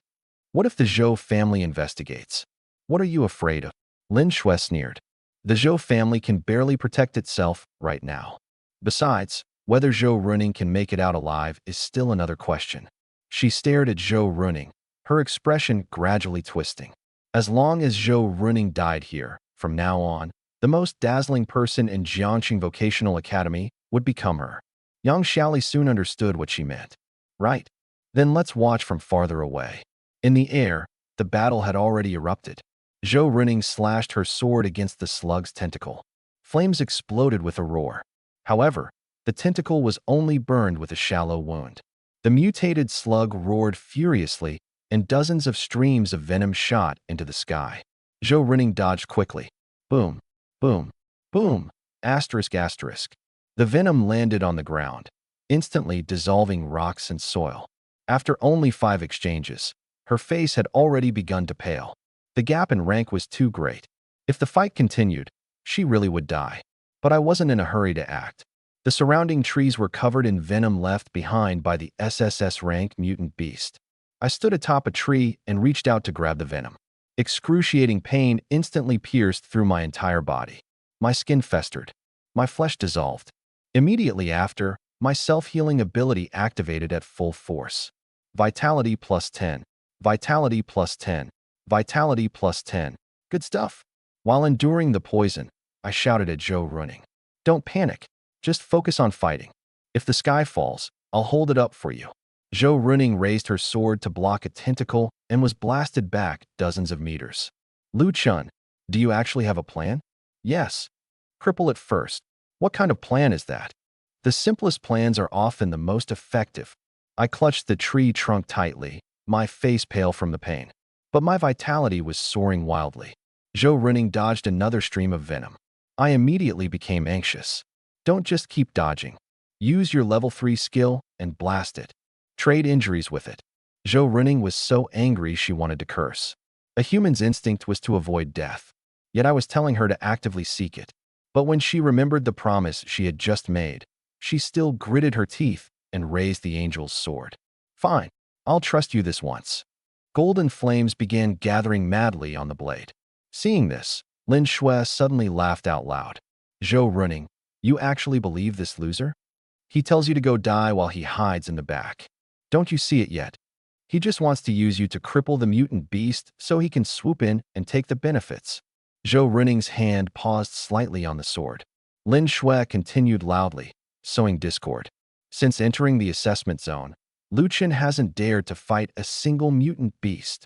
What if the Zhou family investigates? What are you afraid of? Lin Shui sneered. The Zhou family can barely protect itself right now. Besides, whether Zhou Runing can make it out alive is still another question. She stared at Zhou Runing, her expression gradually twisting. As long as Zhou Runing died here, from now on, the most dazzling person in Jiangqing Vocational Academy would become her. Yang Xiaoli soon understood what she meant. Right. Then let's watch from farther away. In the air, the battle had already erupted. Zhou Runing slashed her sword against the slug's tentacle. Flames exploded with a roar. However, the tentacle was only burned with a shallow wound. The mutated slug roared furiously, and dozens of streams of venom shot into the sky. Zhou Runing dodged quickly. Boom, boom, boom, asterisk asterisk. The venom landed on the ground, instantly dissolving rocks and soil. After only 5 exchanges, her face had already begun to pale. The gap in rank was too great. If the fight continued, she really would die. But I wasn't in a hurry to act. The surrounding trees were covered in venom left behind by the SSS rank mutant beast. I stood atop a tree and reached out to grab the venom. Excruciating pain instantly pierced through my entire body. My skin festered. My flesh dissolved. Immediately after, my self-healing ability activated at full force. Vitality plus 10. Vitality plus 10. Vitality plus 10. Good stuff. While enduring the poison, I shouted at Zhou Runing. Don't panic. Just focus on fighting. If the sky falls, I'll hold it up for you. Zhou Runing raised her sword to block a tentacle and was blasted back dozens of meters. Lu Chun, do you actually have a plan? Yes. Cripple it first. What kind of plan is that? The simplest plans are often the most effective. I clutched the tree trunk tightly, my face pale from the pain. But my vitality was soaring wildly. Zhou Runing dodged another stream of venom. I immediately became anxious. Don't just keep dodging. Use your level 3 skill and blast it. Trade injuries with it. Zhou Runing was so angry she wanted to curse. A human's instinct was to avoid death. Yet I was telling her to actively seek it. But when she remembered the promise she had just made, she still gritted her teeth and raised the angel's sword. Fine, I'll trust you this once. Golden flames began gathering madly on the blade. Seeing this, Lin Shui suddenly laughed out loud. Zhou Runing, you actually believe this loser? He tells you to go die while he hides in the back. Don't you see it yet? He just wants to use you to cripple the mutant beast so he can swoop in and take the benefits. Zhou Running's hand paused slightly on the sword. Lin Shui continued loudly, sowing discord. Since entering the assessment zone, Lu Chen hasn't dared to fight a single mutant beast.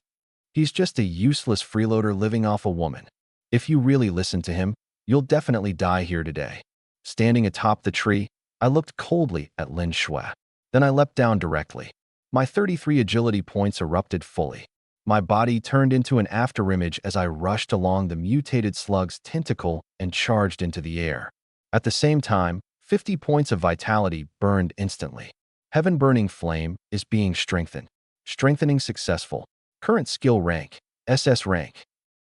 He's just a useless freeloader living off a woman. If you really listen to him, you'll definitely die here today. Standing atop the tree, I looked coldly at Lin Shui. Then I leapt down directly. My 33 agility points erupted fully. My body turned into an afterimage as I rushed along the mutated slug's tentacle and charged into the air. At the same time, 50 points of vitality burned instantly. Heaven-burning flame is being strengthened. Strengthening successful. Current skill rank, SS rank.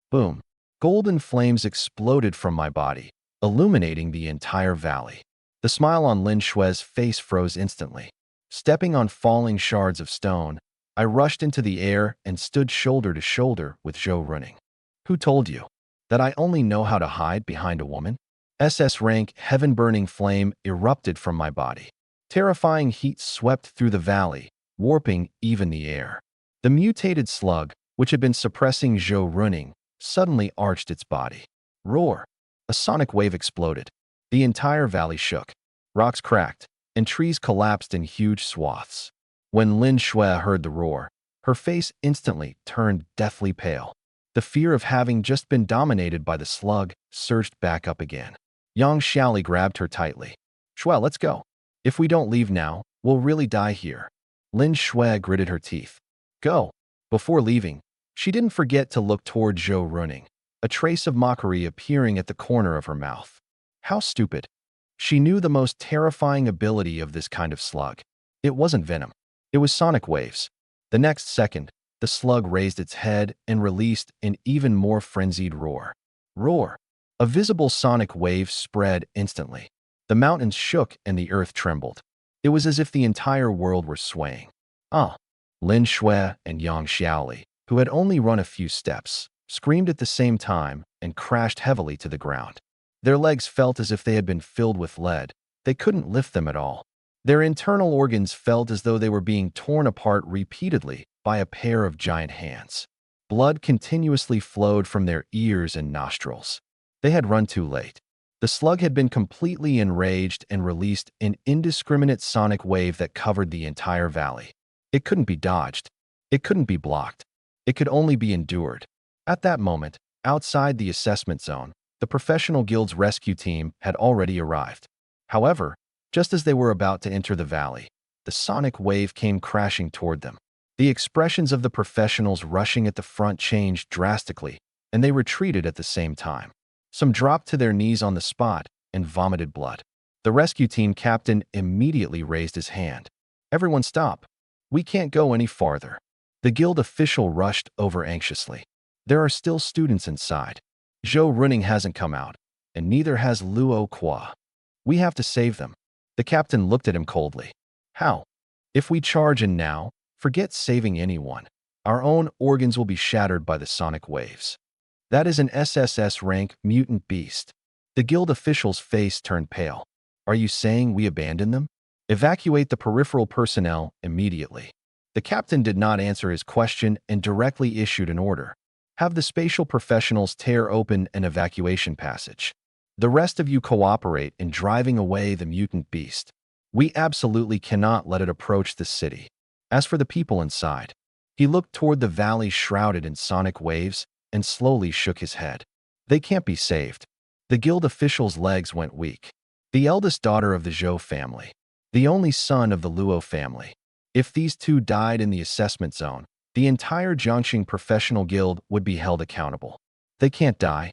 Boom. Golden flames exploded from my body, illuminating the entire valley. The smile on Lin Shui's face froze instantly. Stepping on falling shards of stone, I rushed into the air and stood shoulder to shoulder with Zhou Running. Who told you that I only know how to hide behind a woman? SS rank heaven-burning flame erupted from my body. Terrifying heat swept through the valley, warping even the air. The mutated slug, which had been suppressing Zhou Running, suddenly arched its body. Roar! A sonic wave exploded. The entire valley shook. Rocks cracked, and trees collapsed in huge swaths. When Lin Shui heard the roar, her face instantly turned deathly pale. The fear of having just been dominated by the slug surged back up again. Yang Xiaoli grabbed her tightly. Shui, let's go. If we don't leave now, we'll really die here. Lin Shui gritted her teeth. Go. Before leaving, she didn't forget to look toward Zhou Running, a trace of mockery appearing at the corner of her mouth. How stupid. She knew the most terrifying ability of this kind of slug. It wasn't venom. It was sonic waves. The next second, the slug raised its head and released an even more frenzied roar. Roar! A visible sonic wave spread instantly. The mountains shook and the earth trembled. It was as if the entire world were swaying. Ah! Lin Shui and Yang Xiaoli, who had only run a few steps, screamed at the same time and crashed heavily to the ground. Their legs felt as if they had been filled with lead. They couldn't lift them at all. Their internal organs felt as though they were being torn apart repeatedly by a pair of giant hands. Blood continuously flowed from their ears and nostrils. They had run too late. The slug had been completely enraged and released an indiscriminate sonic wave that covered the entire valley. It couldn't be dodged. It couldn't be blocked. It could only be endured. At that moment, outside the assessment zone, the professional guild's rescue team had already arrived. However, just as they were about to enter the valley, the sonic wave came crashing toward them. The expressions of the professionals rushing at the front changed drastically, and they retreated at the same time. Some dropped to their knees on the spot and vomited blood. The rescue team captain immediately raised his hand. Everyone stop. We can't go any farther. The guild official rushed over anxiously. There are still students inside. Zhou Running hasn't come out, and neither has Luo Qua. We have to save them. The captain looked at him coldly. How? If we charge in now, forget saving anyone. Our own organs will be shattered by the sonic waves. That is an SSS rank mutant beast. The guild official's face turned pale. Are you saying we abandon them? Evacuate the peripheral personnel immediately. The captain did not answer his question and directly issued an order. Have the spatial professionals tear open an evacuation passage. The rest of you cooperate in driving away the mutant beast. We absolutely cannot let it approach the city. As for the people inside, he looked toward the valley shrouded in sonic waves and slowly shook his head. They can't be saved. The guild official's legs went weak. The eldest daughter of the Zhou family. The only son of the Luo family. If these two died in the assessment zone, the entire Jiangxing Professional Guild would be held accountable. They can't die.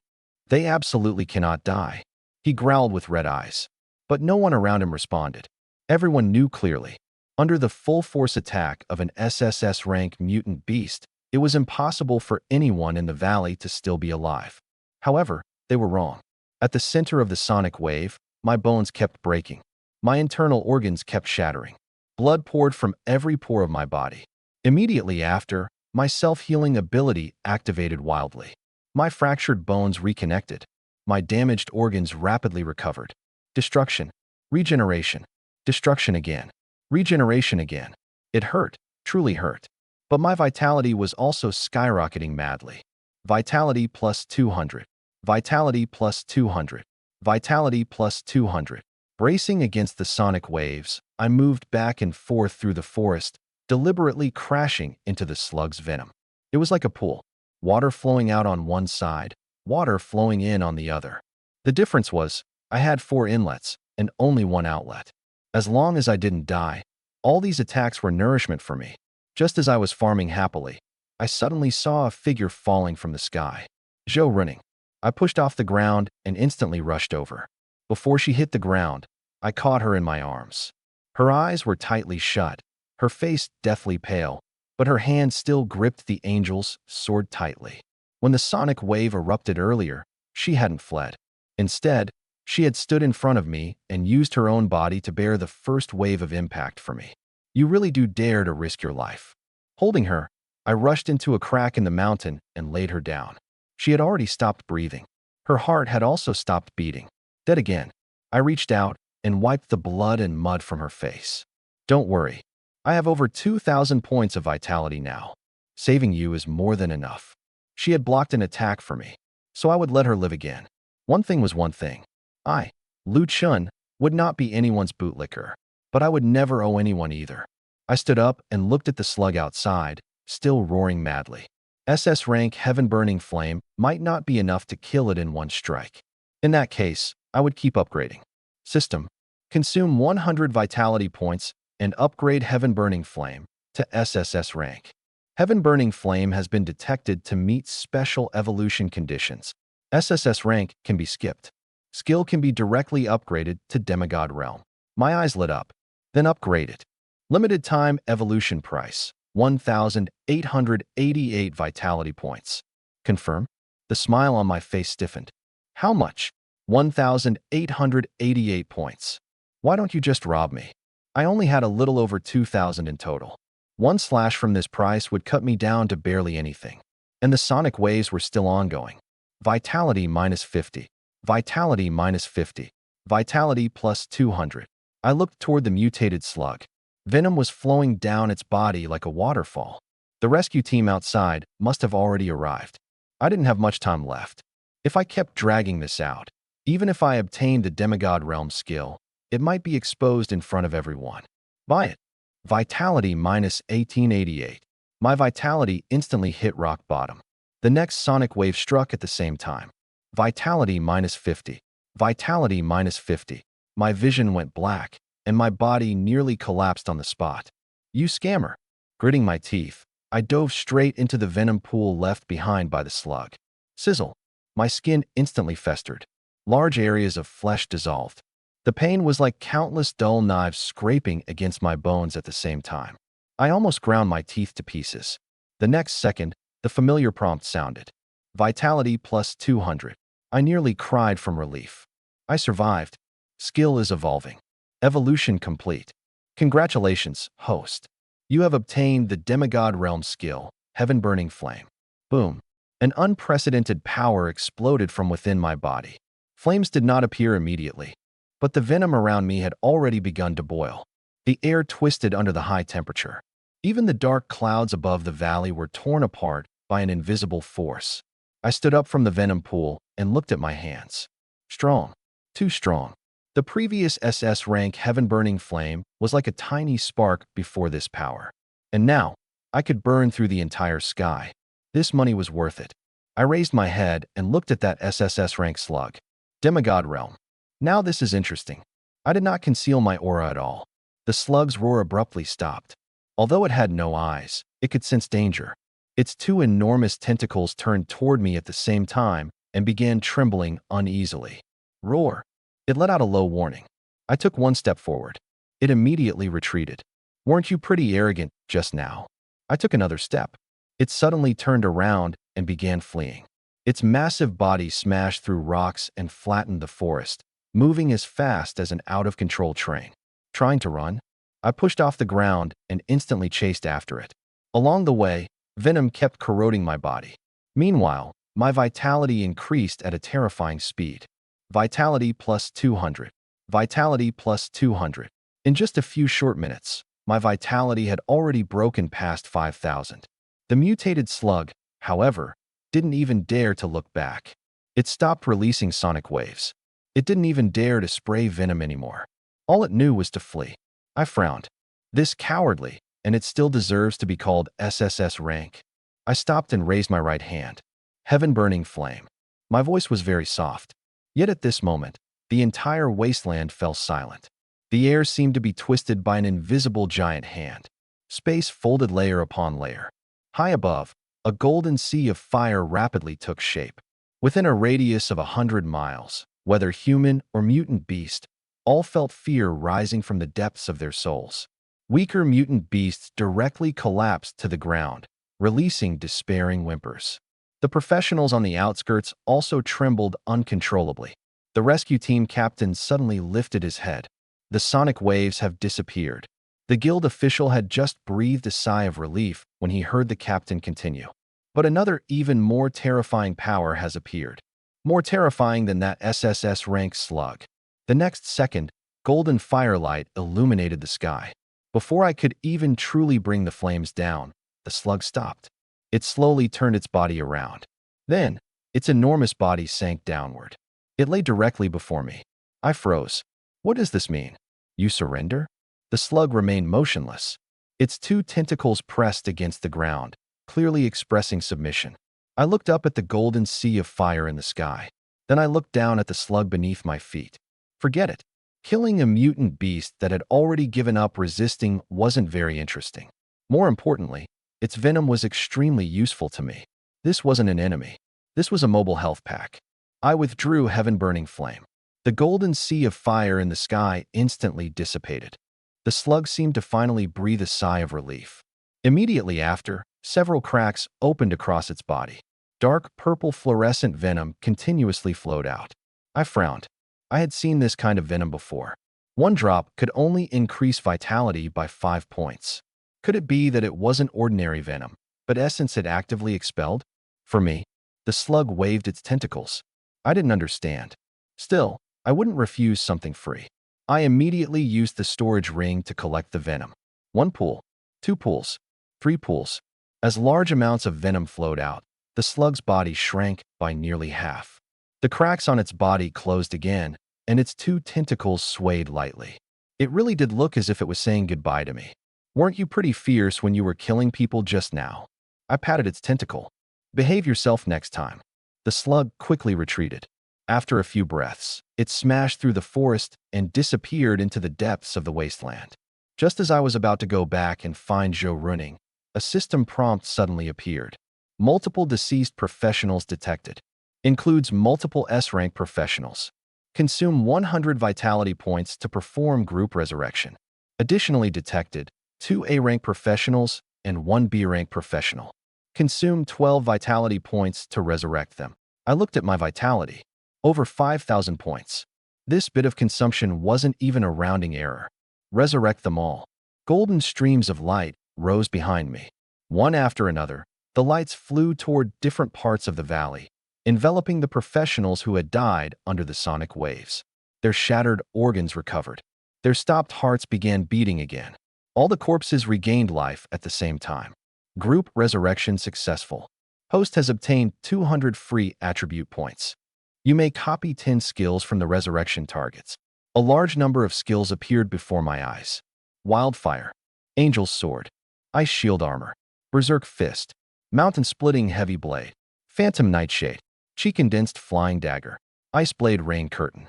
They absolutely cannot die. He growled with red eyes. But no one around him responded. Everyone knew clearly. Under the full-force attack of an SSS-rank mutant beast, it was impossible for anyone in the valley to still be alive. However, they were wrong. At the center of the sonic wave, my bones kept breaking. My internal organs kept shattering. Blood poured from every pore of my body. Immediately after, my self-healing ability activated wildly. My fractured bones reconnected. My damaged organs rapidly recovered. Destruction. Regeneration. Destruction again. Regeneration again. It hurt, truly hurt. But my vitality was also skyrocketing madly. Vitality plus 200. Vitality plus 200. Vitality plus 200. Bracing against the sonic waves, I moved back and forth through the forest, deliberately crashing into the slug's venom. It was like a pool. Water flowing out on one side, water flowing in on the other. The difference was, I had 4 inlets and only 1 outlet. As long as I didn't die, all these attacks were nourishment for me. Just as I was farming happily, I suddenly saw a figure falling from the sky. Zhou running. I pushed off the ground and instantly rushed over. Before she hit the ground, I caught her in my arms. Her eyes were tightly shut, her face deathly pale, but her hand still gripped the angel's sword tightly. When the sonic wave erupted earlier, she hadn't fled. Instead, she had stood in front of me and used her own body to bear the first wave of impact for me. You really do dare to risk your life. Holding her, I rushed into a crack in the mountain and laid her down. She had already stopped breathing. Her heart had also stopped beating. Dead again. I reached out and wiped the blood and mud from her face. Don't worry. I have over 2,000 points of vitality now. Saving you is more than enough. She had blocked an attack for me, so I would let her live again. One thing was one thing. I, Lu Chun, would not be anyone's bootlicker, but I would never owe anyone either. I stood up and looked at the slug outside, still roaring madly. SS rank Heaven Burning Flame might not be enough to kill it in one strike. In that case, I would keep upgrading. System. Consume 100 vitality points and upgrade Heaven Burning Flame to SSS rank. Heaven Burning Flame has been detected to meet special evolution conditions. SSS rank can be skipped. Skill can be directly upgraded to Demigod Realm. My eyes lit up. Then upgrade it. Limited time evolution price. 1,888 vitality points. Confirm? The smile on my face stiffened. How much? 1,888 points. Why don't you just rob me? I only had a little over 2,000 in total. One slash from this price would cut me down to barely anything. And the sonic waves were still ongoing. Vitality minus 50. Vitality minus 50. Vitality plus 200. I looked toward the mutated slug. Venom was flowing down its body like a waterfall. The rescue team outside must have already arrived. I didn't have much time left. If I kept dragging this out, even if I obtained the Demigod Realm skill, it might be exposed in front of everyone. Buy it. Vitality minus 1888. My vitality instantly hit rock bottom. The next sonic wave struck at the same time. Vitality minus 50. Vitality minus 50. My vision went black, and my body nearly collapsed on the spot. You scammer. Gritting my teeth, I dove straight into the venom pool left behind by the slug. Sizzle. My skin instantly festered. Large areas of flesh dissolved. The pain was like countless dull knives scraping against my bones at the same time. I almost ground my teeth to pieces. The next second, the familiar prompt sounded. Vitality plus 200. I nearly cried from relief. I survived. Skill is evolving. Evolution complete. Congratulations, host. You have obtained the Demigod Realm skill, Heaven Burning Flame. Boom. An unprecedented power exploded from within my body. Flames did not appear immediately, but the venom around me had already begun to boil. The air twisted under the high temperature. Even the dark clouds above the valley were torn apart by an invisible force. I stood up from the venom pool and looked at my hands. Strong. Too strong. The previous SS rank Heaven Burning Flame was like a tiny spark before this power. And now, I could burn through the entire sky. This money was worth it. I raised my head and looked at that SSS rank slug. Demigod Realm. Now this is interesting. I did not conceal my aura at all. The slug's roar abruptly stopped. Although it had no eyes, it could sense danger. Its 2 enormous tentacles turned toward me at the same time and began trembling uneasily. Roar. It let out a low warning. I took 1 step forward. It immediately retreated. Weren't you pretty arrogant just now? I took another step. It suddenly turned around and began fleeing. Its massive body smashed through rocks and flattened the forest, moving as fast as an out-of-control train. Trying to run, I pushed off the ground and instantly chased after it. Along the way, venom kept corroding my body. Meanwhile, my vitality increased at a terrifying speed. Vitality plus 200. Vitality plus 200. In just a few short minutes, My vitality had already broken past 5,000. The mutated slug, however, didn't even dare to look back. It stopped releasing sonic waves. It didn't even dare to spray venom anymore. All it knew was to flee. I frowned. This cowardly, and it still deserves to be called SSS rank. I stopped and raised my right hand. Heaven-burning flame. My voice was very soft. Yet at this moment, the entire wasteland fell silent. The air seemed to be twisted by an invisible giant hand. Space folded layer upon layer. High above, a golden sea of fire rapidly took shape. Within a radius of 100 miles, whether human or mutant beast, all felt fear rising from the depths of their souls. Weaker mutant beasts directly collapsed to the ground, releasing despairing whimpers. The professionals on the outskirts also trembled uncontrollably. The rescue team captain suddenly lifted his head. The sonic waves have disappeared. The guild official had just breathed a sigh of relief when he heard the captain continue. But another even more terrifying power has appeared. More terrifying than that SSS rank slug. The next second, golden firelight illuminated the sky. Before I could even truly bring the flames down, the slug stopped. It slowly turned its body around. Then, its enormous body sank downward. It lay directly before me. I froze. What does this mean? You surrender? The slug remained motionless. Its two tentacles pressed against the ground, clearly expressing submission. I looked up at the golden sea of fire in the sky. Then I looked down at the slug beneath my feet. Forget it. Killing a mutant beast that had already given up resisting wasn't very interesting. More importantly, its venom was extremely useful to me. This wasn't an enemy. This was a mobile health pack. I withdrew heaven-burning flame. The golden sea of fire in the sky instantly dissipated. The slug seemed to finally breathe a sigh of relief. Immediately after, several cracks opened across its body. Dark purple fluorescent venom continuously flowed out. I frowned. I had seen this kind of venom before. One drop could only increase vitality by 5 points. Could it be that it wasn't ordinary venom, but essence had actively expelled? For me, the slug waved its tentacles. I didn't understand. Still, I wouldn't refuse something free. I immediately used the storage ring to collect the venom. 1 pool, 2 pools, 3 pools. As large amounts of venom flowed out, the slug's body shrank by nearly half. The cracks on its body closed again, and its 2 tentacles swayed lightly. It really did look as if it was saying goodbye to me. Weren't you pretty fierce when you were killing people just now? I patted its tentacle. Behave yourself next time. The slug quickly retreated. After a few breaths, it smashed through the forest and disappeared into the depths of the wasteland. Just as I was about to go back and find Zhou Running, a system prompt suddenly appeared. Multiple deceased professionals detected. Includes multiple S-rank professionals. Consume 100 vitality points to perform group resurrection. Additionally detected, 2 A-rank professionals and 1 B-rank professional. Consume 12 vitality points to resurrect them. I looked at my vitality. Over 5,000 points. This bit of consumption wasn't even a rounding error. Resurrect them all. Golden streams of light rose behind me. One after another, the lights flew toward different parts of the valley, enveloping the professionals who had died under the sonic waves. Their shattered organs recovered. Their stopped hearts began beating again. All the corpses regained life at the same time. Group resurrection successful. Host has obtained 200 free attribute points. You may copy 10 skills from the resurrection targets. A large number of skills appeared before my eyes. Wildfire, Angel's Sword, Ice Shield Armor, Berserk Fist, Mountain-Splitting Heavy Blade, Phantom Nightshade, Chi-Condensed Flying Dagger, Ice Blade Rain Curtain,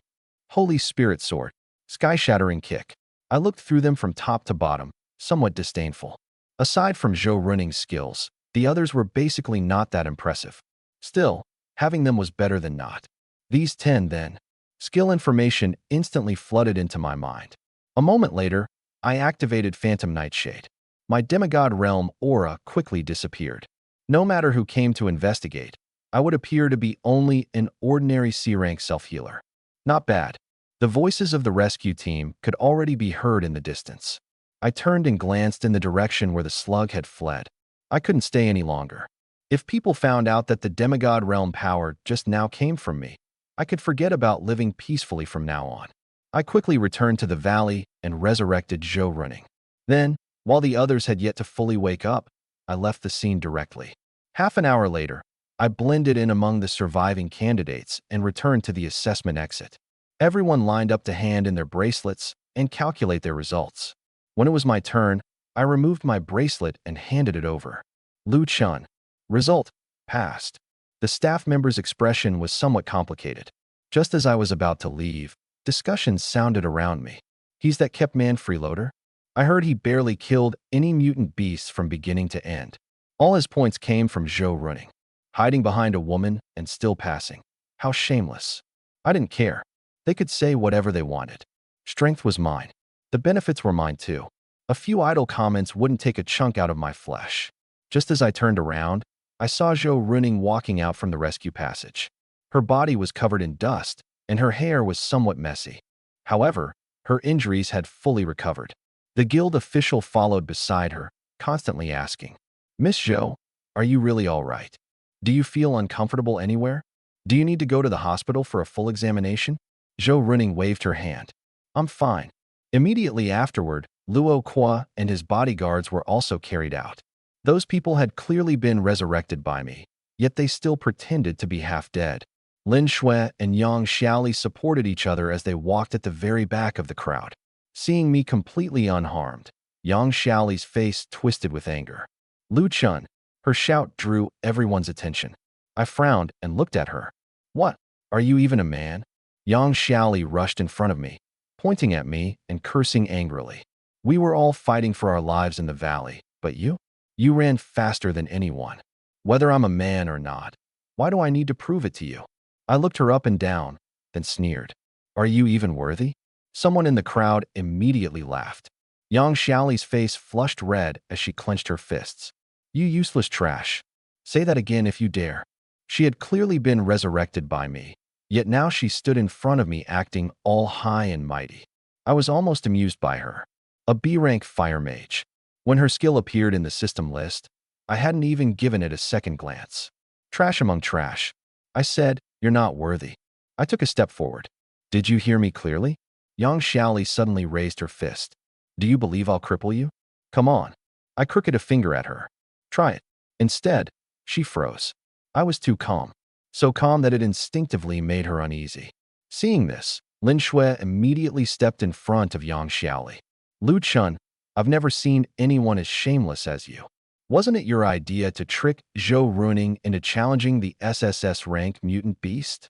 Holy Spirit Sword, Sky-Shattering Kick. I looked through them from top to bottom, somewhat disdainful. Aside from Zhou Running's skills, the others were basically not that impressive. Still, having them was better than not. These 10, then. Skill information instantly flooded into my mind. A moment later, I activated Phantom Nightshade. My demigod realm aura quickly disappeared. No matter who came to investigate, I would appear to be only an ordinary C-rank self-healer. Not bad. The voices of the rescue team could already be heard in the distance. I turned and glanced in the direction where the slug had fled. I couldn't stay any longer. If people found out that the demigod realm power just now came from me, I could forget about living peacefully from now on. I quickly returned to the valley and resurrected Zhou Running. Then, While the others had yet to fully wake up, I left the scene directly. Half an hour later, I blended in among the surviving candidates and returned to the assessment exit. Everyone lined up to hand in their bracelets and calculate their results. When it was my turn, I removed my bracelet and handed it over. Lu Chun. Result: passed. The staff member's expression was somewhat complicated. Just as I was about to leave, discussions sounded around me. He's that kept man freeloader? I heard he barely killed any mutant beasts from beginning to end. All his points came from Zhou Running. Hiding behind a woman and still passing. How shameless. I didn't care. They could say whatever they wanted. Strength was mine. The benefits were mine too. A few idle comments wouldn't take a chunk out of my flesh. Just as I turned around, I saw Zhou Running walking out from the rescue passage. Her body was covered in dust, and her hair was somewhat messy. However, her injuries had fully recovered. The guild official followed beside her, constantly asking, "Miss Zhou, are you really all right? Do you feel uncomfortable anywhere? Do you need to go to the hospital for a full examination?" Zhou Running waved her hand. "I'm fine." Immediately afterward, Luo Qua and his bodyguards were also carried out. Those people had clearly been resurrected by me, yet they still pretended to be half dead. Lin Shui and Yang Xiaoli supported each other as they walked at the very back of the crowd. Seeing me completely unharmed, Yang Xiaoli's face twisted with anger. Lu Chun, her shout drew everyone's attention. I frowned and looked at her. "What? Are you even a man?" Yang Xiaoli rushed in front of me, pointing at me and cursing angrily. "We were all fighting for our lives in the valley, but you? You ran faster than anyone. Whether I'm a man or not, why do I need to prove it to you?" I looked her up and down, then sneered. "Are you even worthy?" Someone in the crowd immediately laughed. Yang Xiaoli's face flushed red as she clenched her fists. "You useless trash. Say that again if you dare." She had clearly been resurrected by me, yet now she stood in front of me acting all high and mighty. I was almost amused by her. A B-rank fire mage. When her skill appeared in the system list, I hadn't even given it a second glance. Trash among trash. I said, "You're not worthy." I took a step forward. "Did you hear me clearly?" Yang Xiaoli suddenly raised her fist. "Do you believe I'll cripple you? Come on." I crooked a finger at her. "Try it." Instead, she froze. I was too calm. So calm that it instinctively made her uneasy. Seeing this, Lin Shui immediately stepped in front of Yang Xiaoli. "Lu Chun, I've never seen anyone as shameless as you. Wasn't it your idea to trick Zhou Running into challenging the SSS rank mutant beast?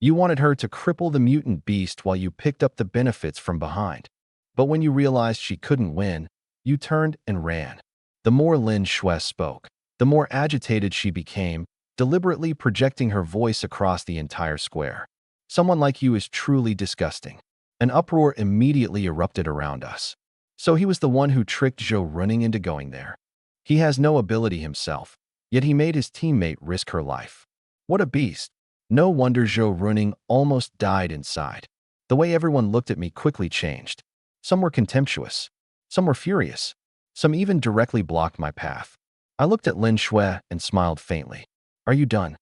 You wanted her to cripple the mutant beast while you picked up the benefits from behind. But when you realized she couldn't win, you turned and ran." The more Lin Shui spoke, the more agitated she became, deliberately projecting her voice across the entire square. "Someone like you is truly disgusting." An uproar immediately erupted around us. So he was the one who tricked Zhou Running into going there. He has no ability himself, yet he made his teammate risk her life. What a beast. No wonder Zhou Running almost died inside. The way everyone looked at me quickly changed. Some were contemptuous. Some were furious. Some even directly blocked my path. I looked at Lin Shui and smiled faintly. "Are you done?"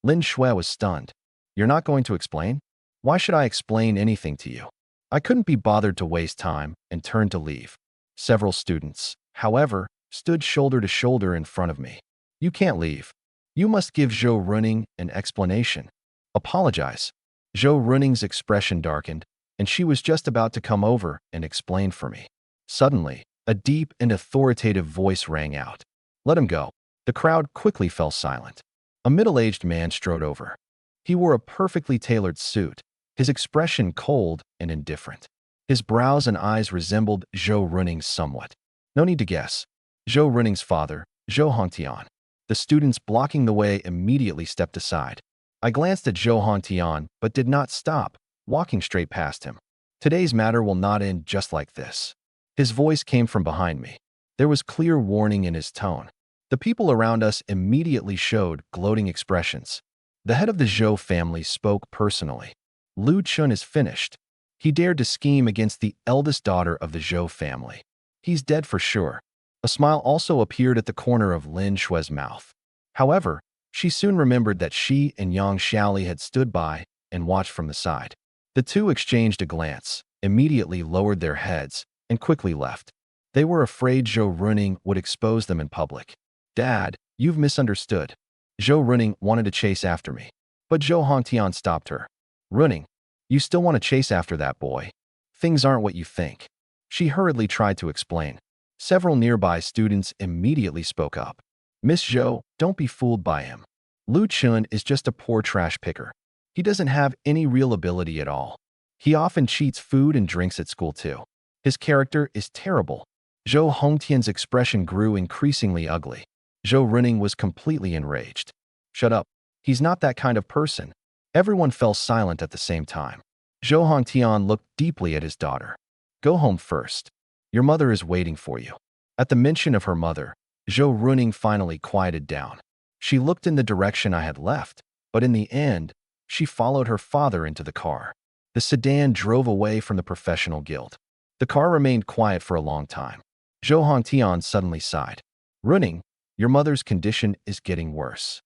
Lin Shui was stunned. "You're not going to explain?" "Why should I explain anything to you?" I couldn't be bothered to waste time and turned to leave. Several students, however, stood shoulder to shoulder in front of me. "You can't leave. You must give Zhou Running an explanation. Apologize." Zhou Running's expression darkened, and she was just about to come over and explain for me. Suddenly, a deep and authoritative voice rang out. "Let him go." The crowd quickly fell silent. A middle-aged man strode over. He wore a perfectly tailored suit, his expression cold and indifferent. His brows and eyes resembled Zhou Running's somewhat. No need to guess. Zhou Running's father, Zhou Hongtian. The students blocking the way immediately stepped aside. I glanced at Zhou Hongtian, but did not stop, walking straight past him. Today's matter will not end just like this. His voice came from behind me. There was clear warning in his tone. The people around us immediately showed gloating expressions. The head of the Zhou family spoke personally. "Lu Chun is finished. He dared to scheme against the eldest daughter of the Zhou family. He's dead for sure." A smile also appeared at the corner of Lin Shui's mouth. However, she soon remembered that she and Yang Xiaoli had stood by and watched from the side. The two exchanged a glance, immediately lowered their heads, and quickly left. They were afraid Zhou Runing would expose them in public. Dad, you've misunderstood. Zhou Runing wanted to chase after me. But Zhou Hongtian stopped her. Runing, you still want to chase after that boy? Things aren't what you think. She hurriedly tried to explain. Several nearby students immediately spoke up. Miss Zhou, don't be fooled by him. Lu Chun is just a poor trash picker. He doesn't have any real ability at all. He often cheats food and drinks at school too. His character is terrible. Zhou Hongtian's expression grew increasingly ugly. Zhou Runing was completely enraged. Shut up. He's not that kind of person. Everyone fell silent at the same time. Zhou Hongtian looked deeply at his daughter. Go home first. Your mother is waiting for you. At the mention of her mother, Zhou Runing finally quieted down. She looked in the direction I had left, but in the end, she followed her father into the car. The sedan drove away from the professional guild. The car remained quiet for a long time. Zhou Hongtian suddenly sighed. Runing, your mother's condition is getting worse.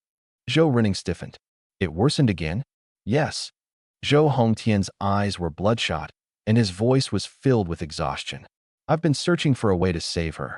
Zhou Runing stiffened. It worsened again? Yes. Zhou Hongtian's eyes were bloodshot, and his voice was filled with exhaustion. I've been searching for a way to save her.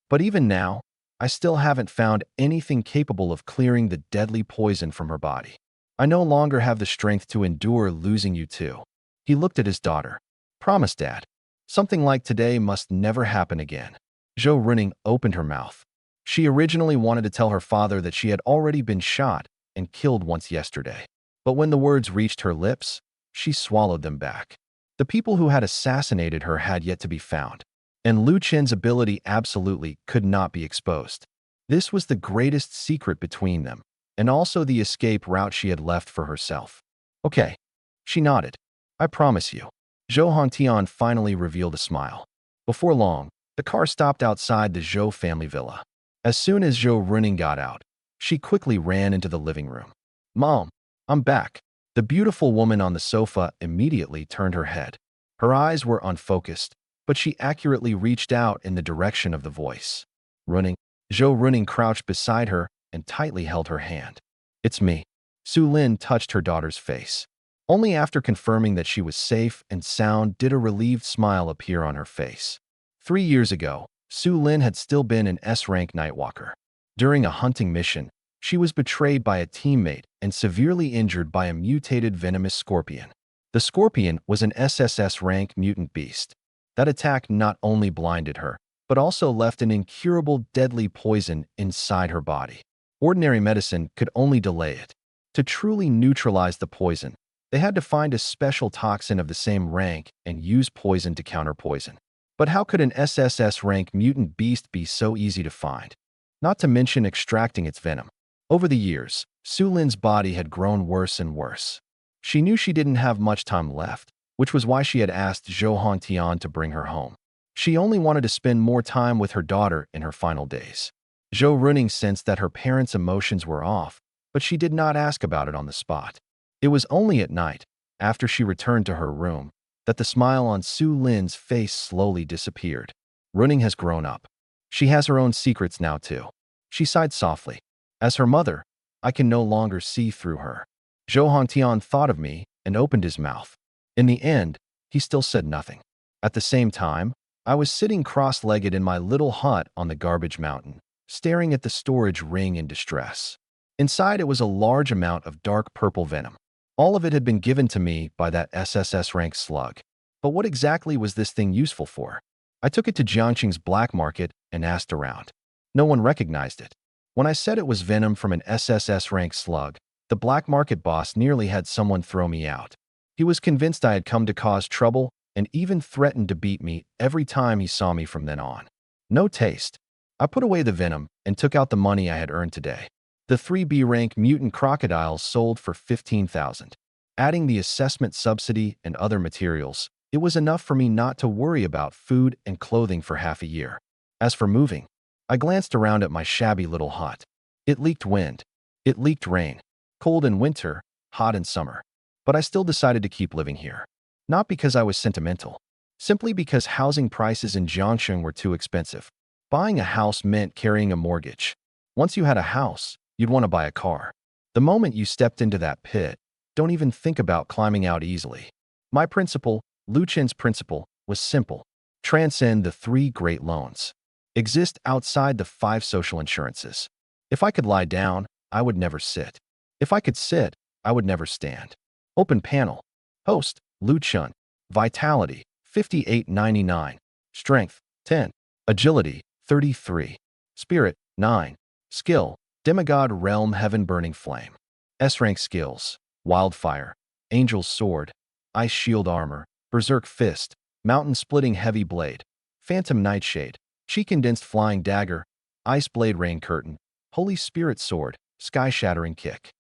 But even now, I still haven't found anything capable of clearing the deadly poison from her body. I no longer have the strength to endure losing you too. He looked at his daughter. Promise, Dad. Something like today must never happen again. Zhou Runing opened her mouth. She originally wanted to tell her father that she had already been shot and killed once yesterday. But when the words reached her lips, she swallowed them back. The people who had assassinated her had yet to be found, and Lu Chen's ability absolutely could not be exposed. This was the greatest secret between them, and also the escape route she had left for herself. Okay. She nodded. I promise you. Zhou Hongtian finally revealed a smile. Before long, the car stopped outside the Zhou family villa. As soon as Zhou Runing got out, she quickly ran into the living room. Mom, I'm back. The beautiful woman on the sofa immediately turned her head. Her eyes were unfocused, but she accurately reached out in the direction of the voice. Runing. Zhou Runing crouched beside her and tightly held her hand. It's me. Su Lin touched her daughter's face. Only after confirming that she was safe and sound did a relieved smile appear on her face. 3 years ago, Su Lin had still been an S-rank Nightwalker. During a hunting mission, she was betrayed by a teammate and severely injured by a mutated venomous scorpion. The scorpion was an SSS-rank mutant beast. That attack not only blinded her, but also left an incurable deadly poison inside her body. Ordinary medicine could only delay it. To truly neutralize the poison, they had to find a special toxin of the same rank and use poison to counter poison. But how could an SSS-rank mutant beast be so easy to find? Not to mention extracting its venom. Over the years, Su Lin's body had grown worse and worse. She knew she didn't have much time left, which was why she had asked Zhou Hongtian to bring her home. She only wanted to spend more time with her daughter in her final days. Zhou Runing sensed that her parents' emotions were off, but she did not ask about it on the spot. It was only at night, after she returned to her room, that the smile on Su Lin's face slowly disappeared. Runing has grown up. She has her own secrets now too. She sighed softly. As her mother, I can no longer see through her. Zhou Hongtian thought of me and opened his mouth. In the end, he still said nothing. At the same time, I was sitting cross-legged in my little hut on the garbage mountain, staring at the storage ring in distress. Inside it was a large amount of dark purple venom. All of it had been given to me by that SSS-rank slug. But what exactly was this thing useful for? I took it to Jiangqing's black market and asked around. No one recognized it. When I said it was venom from an SSS-rank slug, the black market boss nearly had someone throw me out. He was convinced I had come to cause trouble and even threatened to beat me every time he saw me from then on. No taste. I put away the venom and took out the money I had earned today. The 3B rank mutant crocodiles sold for 15,000. Adding the assessment subsidy and other materials, it was enough for me not to worry about food and clothing for half a year. As for moving, I glanced around at my shabby little hut. It leaked wind. It leaked rain. Cold in winter, hot in summer. But I still decided to keep living here. Not because I was sentimental. Simply because housing prices in Jiangxing were too expensive. Buying a house meant carrying a mortgage. Once you had a house, you'd want to buy a car. The moment you stepped into that pit, don't even think about climbing out easily. My principle, Lu Chen's principle, was simple. transcend the 3 great loans, exist outside the 5 social insurances. If I could lie down, I would never sit. If I could sit, I would never stand. Open panel. Host, Lu Chun. Vitality, 5899. Strength, 10. Agility, 33. Spirit, 9. Skill, Demigod Realm Heaven Burning Flame. S-rank skills, Wildfire, Angel's Sword, Ice Shield Armor, Berserk Fist, Mountain Splitting Heavy Blade, Phantom Nightshade, Chi Condensed Flying Dagger, Ice Blade Rain Curtain, Holy Spirit Sword, Sky Shattering Kick.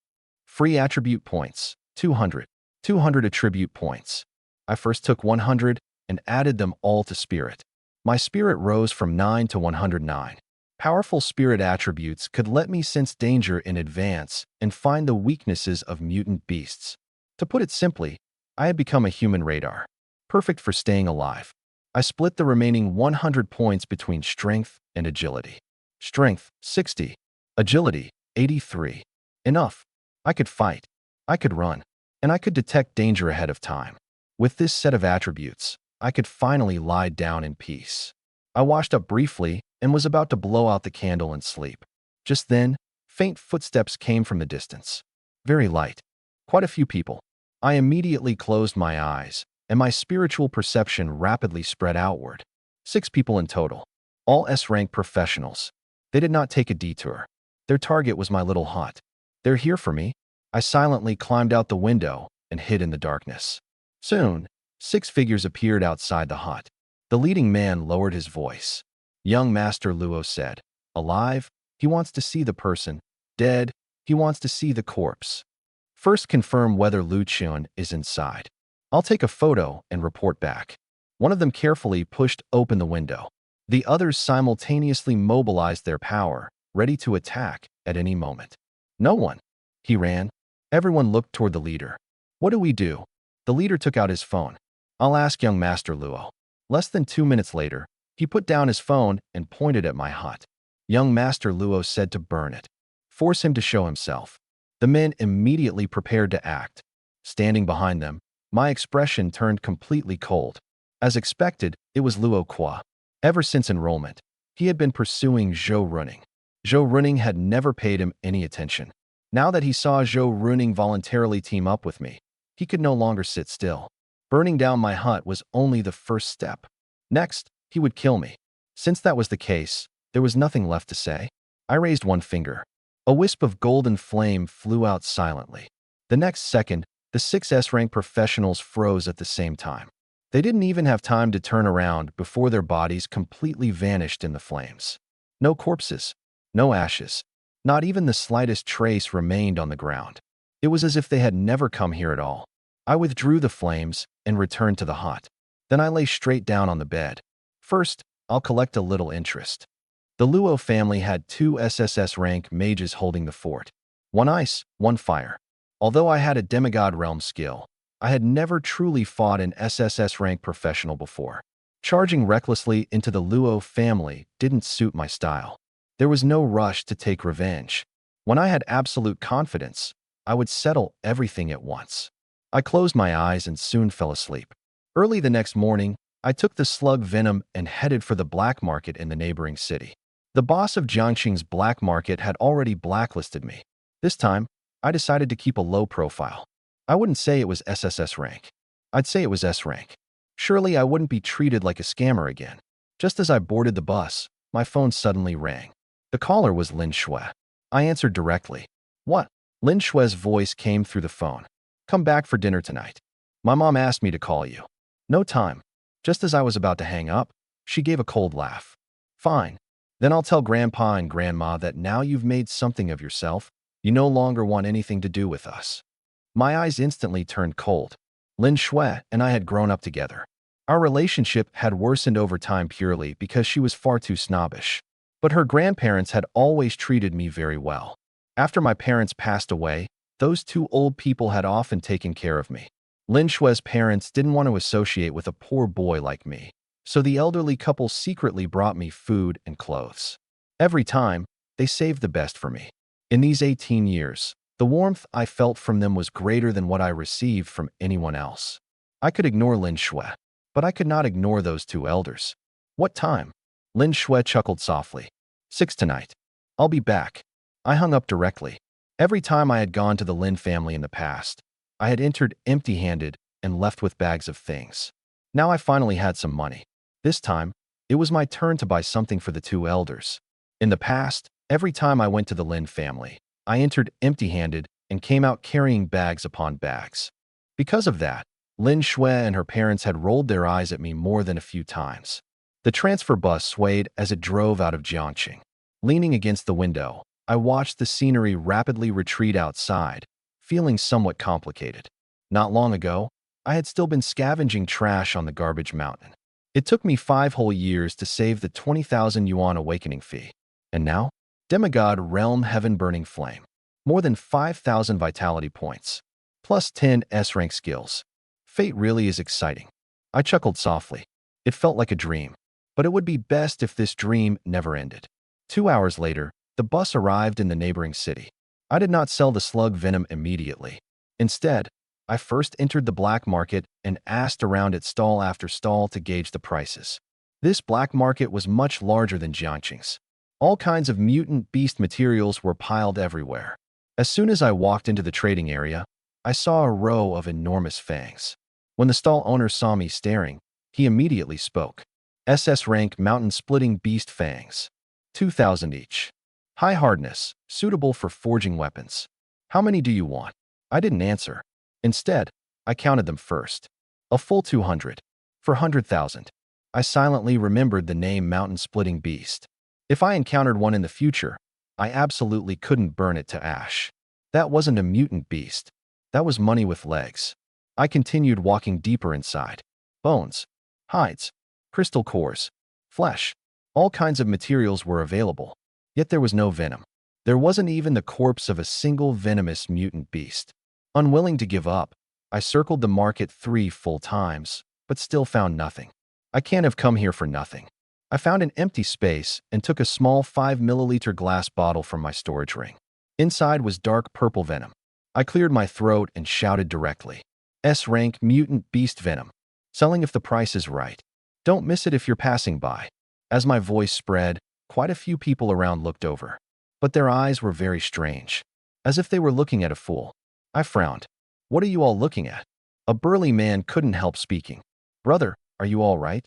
Free attribute points, 200. 200 attribute points. I first took 100 and added them all to Spirit. My Spirit rose from 9 to 109. Powerful Spirit attributes could let me sense danger in advance and find the weaknesses of mutant beasts. To put it simply, I had become a human radar, perfect for staying alive. I split the remaining 100 points between Strength and Agility. Strength, 60. Agility, 83. Enough. I could fight, I could run, and I could detect danger ahead of time. With this set of attributes, I could finally lie down in peace. I washed up briefly and was about to blow out the candle and sleep. Just then, faint footsteps came from the distance. Very light. Quite a few people. I immediately closed my eyes, and my spiritual perception rapidly spread outward. 6 people in total. All S-rank professionals. They did not take a detour. Their target was my little hut. They're here for me. I silently climbed out the window and hid in the darkness. Soon, 6 figures appeared outside the hut. The leading man lowered his voice. Young Master Luo said, "Alive, he wants to see the person. Dead, he wants to see the corpse. First confirm whether Lu Chun is inside. I'll take a photo and report back." One of them carefully pushed open the window. The others simultaneously mobilized their power, ready to attack at any moment. No one. He ran. Everyone looked toward the leader. What do we do? The leader took out his phone. I'll ask young Master Luo. Less than 2 minutes later, he put down his phone and pointed at my hut. Young Master Luo said to burn it. Force him to show himself. The men immediately prepared to act. Standing behind them, my expression turned completely cold. As expected, it was Luo Qua. Ever since enrollment, he had been pursuing Zhou Runing. Zhou Runing had never paid him any attention. Now that he saw Zhou Runing voluntarily team up with me, he could no longer sit still. Burning down my hut was only the first step. Next, he would kill me. Since that was the case, there was nothing left to say. I raised one finger. A wisp of golden flame flew out silently. The next second, the 6 S-rank professionals froze at the same time. They didn't even have time to turn around before their bodies completely vanished in the flames. No corpses, no ashes, not even the slightest trace remained on the ground. It was as if they had never come here at all. I withdrew the flames and returned to the hut. Then I lay straight down on the bed. First, I'll collect a little interest. The Luo family had 2 SSS rank mages holding the fort. 1 ice, 1 fire. Although I had a demigod realm skill, I had never truly fought an SSS rank professional before. Charging recklessly into the Luo family didn't suit my style. There was no rush to take revenge. When I had absolute confidence, I would settle everything at once. I closed my eyes and soon fell asleep. Early the next morning, I took the slug venom and headed for the black market in the neighboring city. The boss of Jiangxing's black market had already blacklisted me. This time, I decided to keep a low profile. I wouldn't say it was SSS rank. I'd say it was S rank. Surely I wouldn't be treated like a scammer again. Just as I boarded the bus, my phone suddenly rang. The caller was Lin Shui. I answered directly. "What?" Lin Shui's voice came through the phone. "Come back for dinner tonight. My mom asked me to call you." "No time." Just as I was about to hang up, she gave a cold laugh. "Fine. Then I'll tell Grandpa and Grandma that now you've made something of yourself, you no longer want anything to do with us." My eyes instantly turned cold. Lin Shui and I had grown up together. Our relationship had worsened over time purely because she was far too snobbish. But her grandparents had always treated me very well. After my parents passed away, those 2 old people had often taken care of me. Lin Shui's parents didn't want to associate with a poor boy like me, so the elderly couple secretly brought me food and clothes. Every time, they saved the best for me. In these 18 years, the warmth I felt from them was greater than what I received from anyone else. I could ignore Lin Shui. But I could not ignore those two elders. What time? Lin Shui chuckled softly. 6 tonight. I'll be back. I hung up directly. Every time I had gone to the Lin family in the past, I had entered empty-handed and left with bags of things. Now I finally had some money. This time, it was my turn to buy something for the two elders. In the past, every time I went to the Lin family, I entered empty-handed and came out carrying bags upon bags. Because of that, Lin Shui and her parents had rolled their eyes at me more than a few times. The transfer bus swayed as it drove out of Jiangqing. Leaning against the window, I watched the scenery rapidly retreat outside, feeling somewhat complicated. Not long ago, I had still been scavenging trash on the garbage mountain. It took me 5 whole years to save the 20,000 yuan awakening fee. And now, Demigod Realm Heaven Burning Flame. More than 5,000 vitality points. Plus 10 S-rank skills. Fate really is exciting. I chuckled softly. It felt like a dream. But it would be best if this dream never ended. 2 hours later, the bus arrived in the neighboring city. I did not sell the slug venom immediately. Instead, I first entered the black market and asked around at stall after stall to gauge the prices. This black market was much larger than Jiangqing's. All kinds of mutant beast materials were piled everywhere. As soon as I walked into the trading area, I saw a row of enormous fangs. When the stall owner saw me staring, he immediately spoke. SS rank mountain-splitting beast fangs. 2,000 each. High hardness, suitable for forging weapons. How many do you want? I didn't answer. Instead, I counted them first. A full 200. For 100,000. I silently remembered the name mountain-splitting beast. If I encountered one in the future, I absolutely couldn't burn it to ash. That wasn't a mutant beast. That was money with legs. I continued walking deeper inside. Bones, hides, crystal cores, flesh. All kinds of materials were available. Yet there was no venom. There wasn't even the corpse of a single venomous mutant beast. Unwilling to give up, I circled the market 3 full times, but still found nothing. I can't have come here for nothing. I found an empty space and took a small 5 milliliter glass bottle from my storage ring. Inside was dark purple venom. I cleared my throat and shouted directly. S-rank mutant beast venom. Selling if the price is right. Don't miss it if you're passing by. As my voice spread, quite a few people around looked over. But their eyes were very strange, as if they were looking at a fool. I frowned. What are you all looking at? A burly man couldn't help speaking. Brother, are you all right?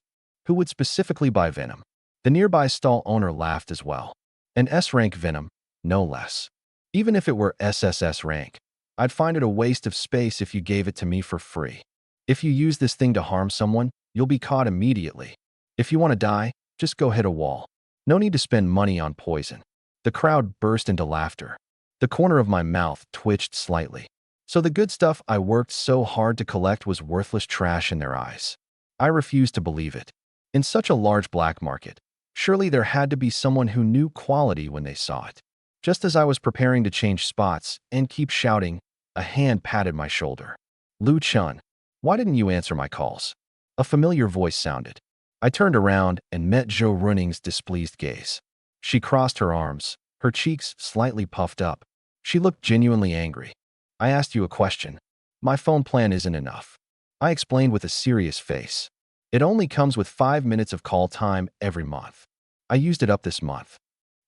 Who would specifically buy venom? The nearby stall owner laughed as well. An S-rank venom, no less. Even if it were SSS rank, I'd find it a waste of space if you gave it to me for free. If you use this thing to harm someone, you'll be caught immediately. If you want to die, just go hit a wall. No need to spend money on poison. The crowd burst into laughter. The corner of my mouth twitched slightly. So the good stuff I worked so hard to collect was worthless trash in their eyes. I refused to believe it. In such a large black market, surely there had to be someone who knew quality when they saw it. Just as I was preparing to change spots and keep shouting, a hand patted my shoulder. Lu Chun, why didn't you answer my calls? A familiar voice sounded. I turned around and met Zhou Running's displeased gaze. She crossed her arms, her cheeks slightly puffed up. She looked genuinely angry. I asked you a question. My phone plan isn't enough. I explained with a serious face. It only comes with 5 minutes of call time every month. I used it up this month.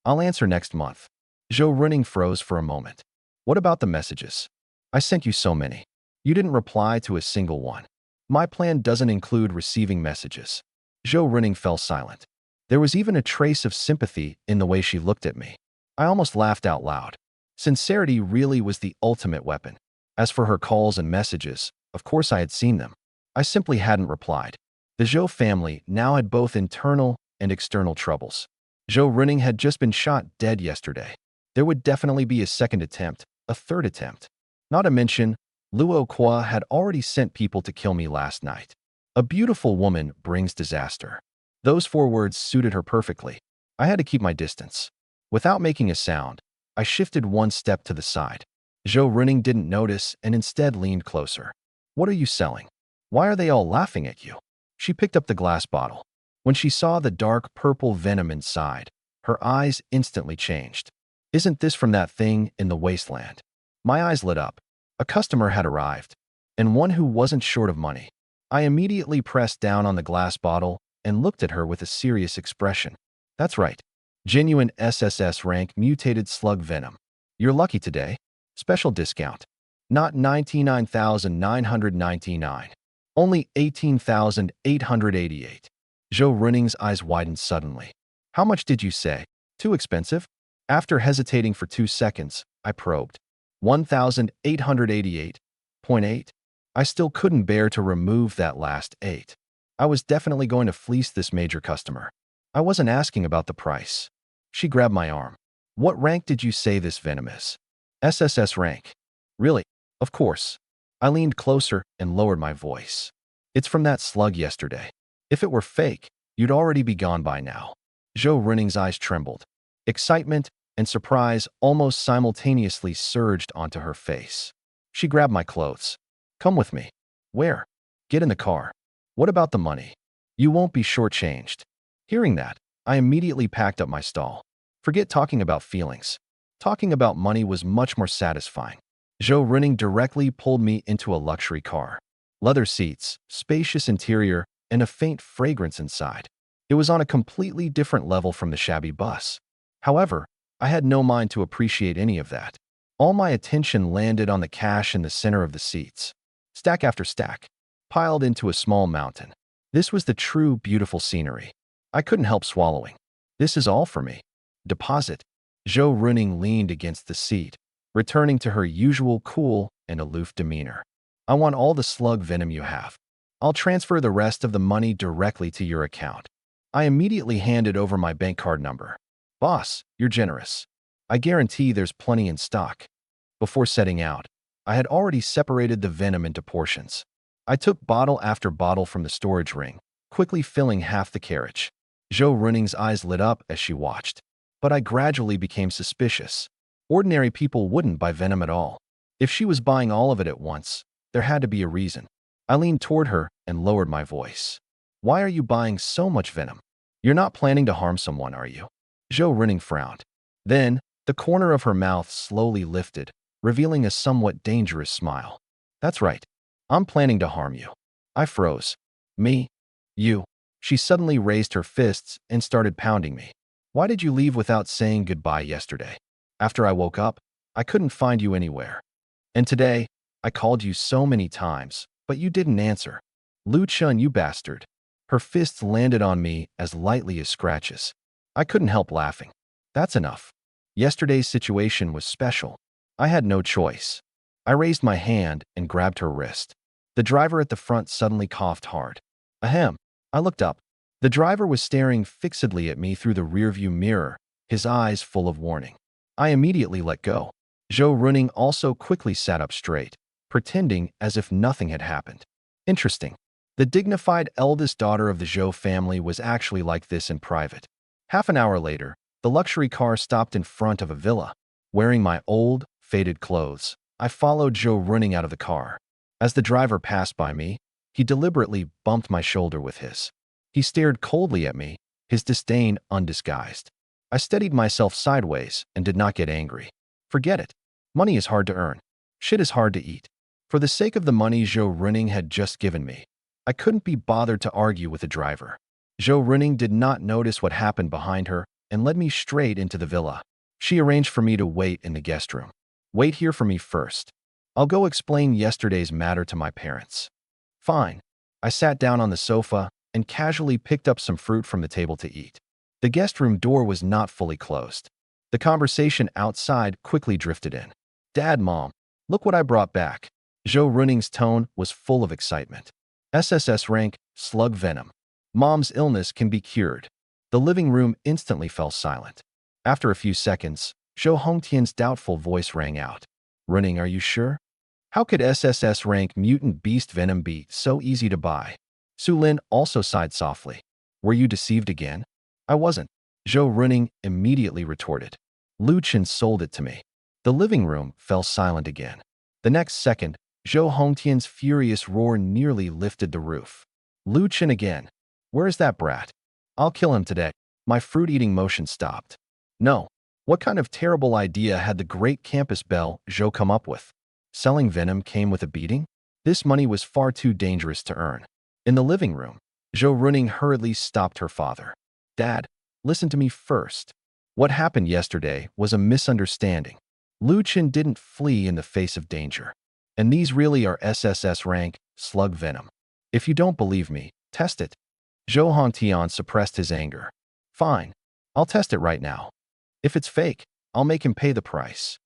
I'll answer next month. Zhou Running froze for a moment. What about the messages? I sent you so many. You didn't reply to a single one. My plan doesn't include receiving messages. Zhou Running fell silent. There was even a trace of sympathy in the way she looked at me. I almost laughed out loud. Sincerity really was the ultimate weapon. As for her calls and messages, of course I had seen them. I simply hadn't replied. The Zhou family now had both internal and external troubles. Zhou Running had just been shot dead yesterday. There would definitely be a second attempt, a third attempt. Not to mention, Luo Qua had already sent people to kill me last night. A beautiful woman brings disaster. Those 4 words suited her perfectly. I had to keep my distance. Without making a sound, I shifted 1 step to the side. Zhou Running didn't notice and instead leaned closer. What are you selling? Why are they all laughing at you? She picked up the glass bottle. When she saw the dark purple venom inside, her eyes instantly changed. Isn't this from that thing in the wasteland? My eyes lit up. A customer had arrived, and one who wasn't short of money. I immediately pressed down on the glass bottle and looked at her with a serious expression. That's right. Genuine SSS rank mutated slug venom. You're lucky today. Special discount. Not 99,999. Only 18,888. Zhou Running's eyes widened suddenly. How much did you say? Too expensive? After hesitating for 2 seconds, I probed. 1,888.8. I still couldn't bear to remove that last 8. I was definitely going to fleece this major customer. I wasn't asking about the price. She grabbed my arm. What rank did you say this venom is? SSS rank. Really? Of course. I leaned closer and lowered my voice. It's from that slug yesterday. If it were fake, you'd already be gone by now. Zhou Running's eyes trembled. Excitement and surprise almost simultaneously surged onto her face. She grabbed my clothes. Come with me. Where? Get in the car. What about the money? You won't be shortchanged. Hearing that, I immediately packed up my stall. Forget talking about feelings. Talking about money was much more satisfying. Zhou Running directly pulled me into a luxury car. Leather seats, spacious interior, and a faint fragrance inside. It was on a completely different level from the shabby bus. However, I had no mind to appreciate any of that. All my attention landed on the cash in the center of the seats. Stack after stack, piled into a small mountain. This was the true, beautiful scenery. I couldn't help swallowing. This is all for me. Deposit. Zhou Running leaned against the seat, returning to her usual cool and aloof demeanor. I want all the slug venom you have. I'll transfer the rest of the money directly to your account. I immediately handed over my bank card number. Boss, you're generous. I guarantee there's plenty in stock. Before setting out, I had already separated the venom into portions. I took bottle after bottle from the storage ring, quickly filling half the carriage. Zhou Running's eyes lit up as she watched. But I gradually became suspicious. Ordinary people wouldn't buy venom at all. If she was buying all of it at once, there had to be a reason. I leaned toward her and lowered my voice. Why are you buying so much venom? You're not planning to harm someone, are you? Zhou Running frowned. Then, the corner of her mouth slowly lifted, revealing a somewhat dangerous smile. That's right. I'm planning to harm you. I froze. Me? You? She suddenly raised her fists and started pounding me. Why did you leave without saying goodbye yesterday? After I woke up, I couldn't find you anywhere. And today, I called you so many times, but you didn't answer. Lu Chun, you bastard. Her fists landed on me as lightly as scratches. I couldn't help laughing. That's enough. Yesterday's situation was special. I had no choice. I raised my hand and grabbed her wrist. The driver at the front suddenly coughed hard. Ahem. I looked up. The driver was staring fixedly at me through the rearview mirror, his eyes full of warning. I immediately let go. Zhou Running also quickly sat up straight, pretending as if nothing had happened. Interesting. The dignified eldest daughter of the Zhou family was actually like this in private. Half an hour later, the luxury car stopped in front of a villa. Wearing my old, faded clothes, I followed Zhou Running out of the car. As the driver passed by me, he deliberately bumped my shoulder with his. He stared coldly at me, his disdain undisguised. I steadied myself sideways and did not get angry. Forget it. Money is hard to earn. Shit is hard to eat. For the sake of the money Zhou Running had just given me, I couldn't be bothered to argue with the driver. Zhou Running did not notice what happened behind her and led me straight into the villa. She arranged for me to wait in the guest room. Wait here for me first. I'll go explain yesterday's matter to my parents. Fine. I sat down on the sofa and casually picked up some fruit from the table to eat. The guest room door was not fully closed. The conversation outside quickly drifted in. Dad, Mom, look what I brought back. Zhou Running's tone was full of excitement. SSS rank, slug venom. Mom's illness can be cured. The living room instantly fell silent. After a few seconds, Zhou Hongtian's doubtful voice rang out. Running, are you sure? How could SSS rank mutant beast venom be so easy to buy? Su Lin also sighed softly. Were you deceived again? I wasn't. Zhou Running immediately retorted. Lu Chen sold it to me. The living room fell silent again. The next second, Zhou Hongtian's furious roar nearly lifted the roof. Lu Chen again. Where's that brat? I'll kill him today. My fruit-eating motion stopped. No. What kind of terrible idea had the great campus belle Zhou come up with? Selling venom came with a beating? This money was far too dangerous to earn. In the living room, Zhou Running hurriedly stopped her father. Dad, listen to me first. What happened yesterday was a misunderstanding. Lu Chen didn't flee in the face of danger. And these really are SSS rank slug venom. If you don't believe me, test it. Zhou Hongtian suppressed his anger. Fine, I'll test it right now. If it's fake, I'll make him pay the price.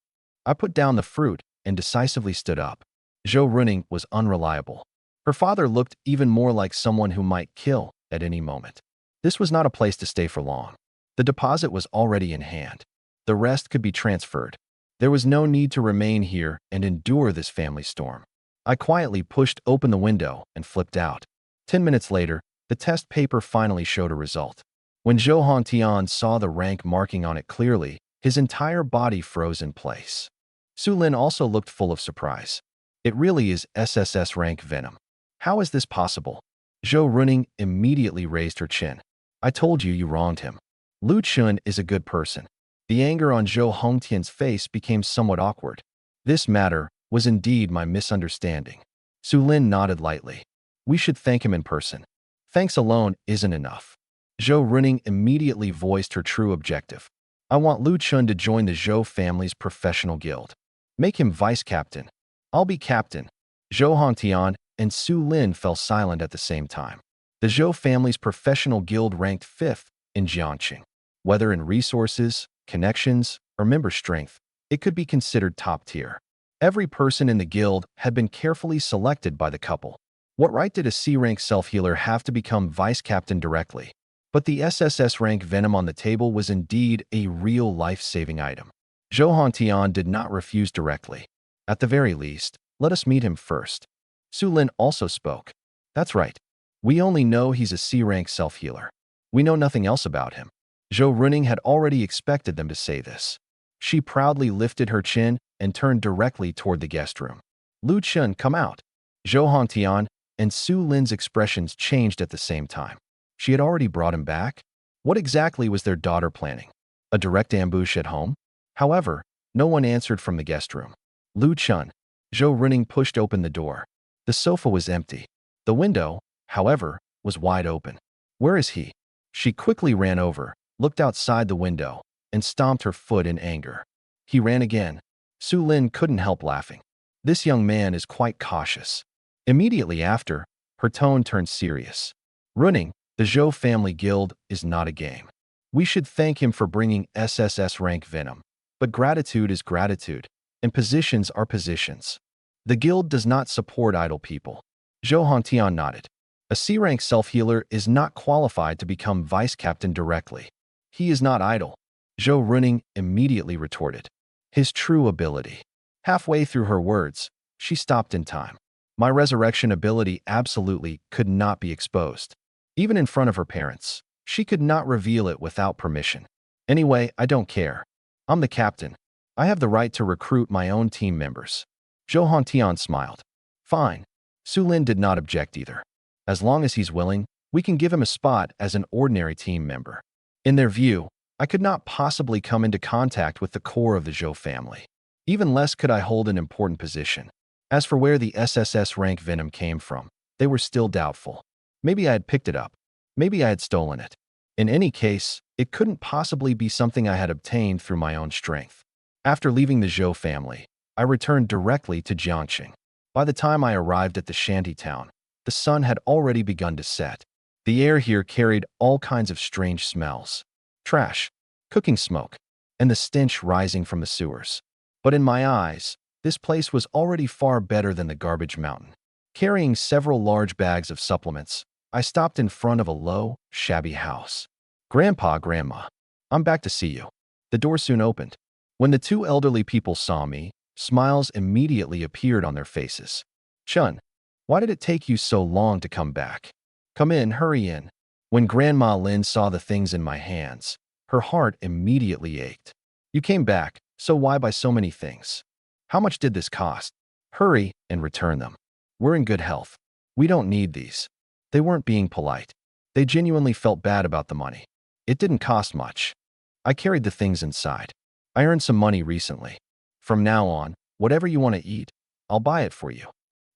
I put down the fruit and decisively stood up. Zhou Running was unreliable. Her father looked even more like someone who might kill at any moment. This was not a place to stay for long. The deposit was already in hand. The rest could be transferred. There was no need to remain here and endure this family storm. I quietly pushed open the window and flipped out. 10 minutes later, the test paper finally showed a result. When Zhou Hongtian saw the rank marking on it clearly, his entire body froze in place. Su Lin also looked full of surprise. It really is SSS rank venom. How is this possible? Zhou Running immediately raised her chin. I told you you wronged him. Lu Chun is a good person. The anger on Zhou Hongtian's face became somewhat awkward. This matter was indeed my misunderstanding. Su Lin nodded lightly. We should thank him in person. Thanks alone isn't enough. Zhou Running immediately voiced her true objective. I want Lu Chun to join the Zhou family's professional guild. Make him vice captain. I'll be captain. Zhou Hongtian and Su Lin fell silent at the same time. The Zhou family's professional guild ranked 5th in Jiangqing. Whether in resources, connections, or member strength, it could be considered top tier. Every person in the guild had been carefully selected by the couple. What right did a C-rank self-healer have to become vice captain directly? But the SSS rank venom on the table was indeed a real life-saving item. Zhou Hongtian did not refuse directly. At the very least, let us meet him first. Su Lin also spoke. That's right. We only know he's a C-rank self-healer. We know nothing else about him. Zhou Running had already expected them to say this. She proudly lifted her chin and turned directly toward the guest room. Lu Chun, come out. Zhou Hongtian and Su Lin's expressions changed at the same time. She had already brought him back? What exactly was their daughter planning? A direct ambush at home? However, no one answered from the guest room. Lu Chun. Zhou Running pushed open the door. The sofa was empty. The window, however, was wide open. Where is he? She quickly ran over, looked outside the window, and stomped her foot in anger. He ran again. Su Lin couldn't help laughing. This young man is quite cautious. Immediately after, her tone turned serious. Running, the Zhou family guild is not a game. We should thank him for bringing SSS rank venom. But gratitude is gratitude, and positions are positions. The guild does not support idle people. Zhou Hongtian nodded. A C-rank self-healer is not qualified to become vice captain directly. He is not idle. Zhou Running immediately retorted. His true ability. Halfway through her words, she stopped in time. My resurrection ability absolutely could not be exposed. Even in front of her parents, she could not reveal it without permission. Anyway, I don't care. I'm the captain. I have the right to recruit my own team members. Zhou Hongtian smiled. Fine. Su Lin did not object either. As long as he's willing, we can give him a spot as an ordinary team member. In their view, I could not possibly come into contact with the core of the Zhou family. Even less could I hold an important position. As for where the SSS rank venom came from, they were still doubtful. Maybe I had picked it up. Maybe I had stolen it. In any case, it couldn't possibly be something I had obtained through my own strength. After leaving the Zhou family, I returned directly to Jiangqing. By the time I arrived at the shanty town, the sun had already begun to set. The air here carried all kinds of strange smells. Trash, cooking smoke, and the stench rising from the sewers. But in my eyes, this place was already far better than the garbage mountain. Carrying several large bags of supplements, I stopped in front of a low, shabby house. Grandpa, Grandma, I'm back to see you. The door soon opened. When the two elderly people saw me, smiles immediately appeared on their faces. Chun, why did it take you so long to come back? Come in, hurry in. When Grandma Lin saw the things in my hands, her heart immediately ached. You came back, so why buy so many things? How much did this cost? Hurry and return them. We're in good health. We don't need these. They weren't being polite. They genuinely felt bad about the money. It didn't cost much. I carried the things inside. I earned some money recently. From now on, whatever you want to eat, I'll buy it for you.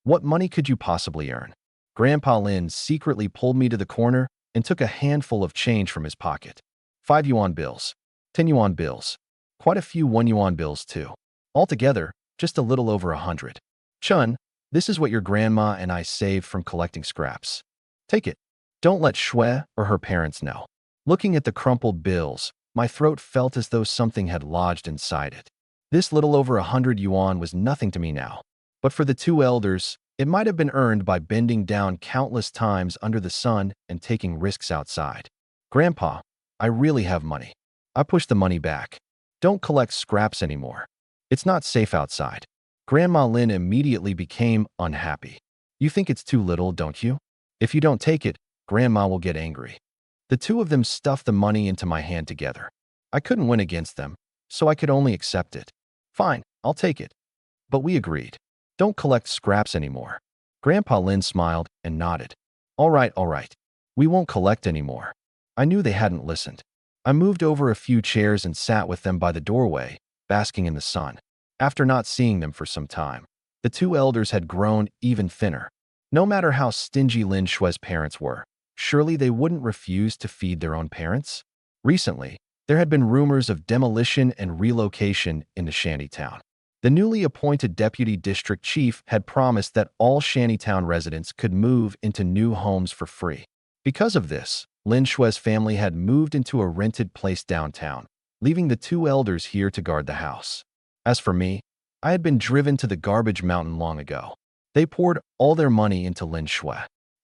What money could you possibly earn? Grandpa Lin secretly pulled me to the corner and took a handful of change from his pocket. 5 yuan bills, 10 yuan bills, quite a few 1 yuan bills too. Altogether, just a little over 100. Chun, this is what your grandma and I saved from collecting scraps. Take it. Don't let Shui or her parents know. Looking at the crumpled bills, my throat felt as though something had lodged inside it. This little over 100 yuan was nothing to me now. But for the two elders, it might have been earned by bending down countless times under the sun and taking risks outside. Grandpa, I really have money. I pushed the money back. Don't collect scraps anymore. It's not safe outside. Grandma Lin immediately became unhappy. You think it's too little, don't you? If you don't take it, Grandma will get angry. The two of them stuffed the money into my hand together. I couldn't win against them, so I could only accept it. Fine, I'll take it. But we agreed. Don't collect scraps anymore. Grandpa Lin smiled and nodded. All right. We won't collect anymore. I knew they hadn't listened. I moved over a few chairs and sat with them by the doorway, basking in the sun. After not seeing them for some time, the two elders had grown even thinner. No matter how stingy Lin Shui's parents were, surely they wouldn't refuse to feed their own parents? Recently, there had been rumors of demolition and relocation in the shantytown. The newly appointed deputy district chief had promised that all shantytown residents could move into new homes for free. Because of this, Lin Shui's family had moved into a rented place downtown, leaving the two elders here to guard the house. As for me, I had been driven to the garbage mountain long ago. They poured all their money into Lin Shui,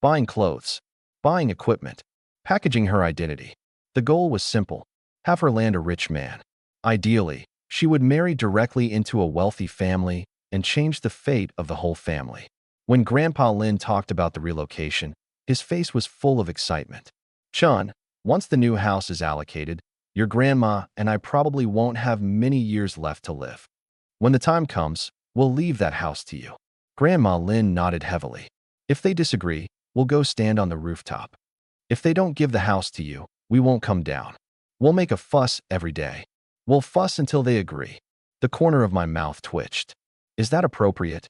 buying clothes, buying equipment, packaging her identity. The goal was simple: have her land a rich man. Ideally, she would marry directly into a wealthy family and change the fate of the whole family. When Grandpa Lin talked about the relocation, his face was full of excitement. Chun, once the new house is allocated, your grandma and I probably won't have many years left to live. When the time comes, we'll leave that house to you. Grandma Lin nodded heavily. If they disagree, we'll go stand on the rooftop. If they don't give the house to you, we won't come down. We'll make a fuss every day. We'll fuss until they agree. The corner of my mouth twitched. Is that appropriate?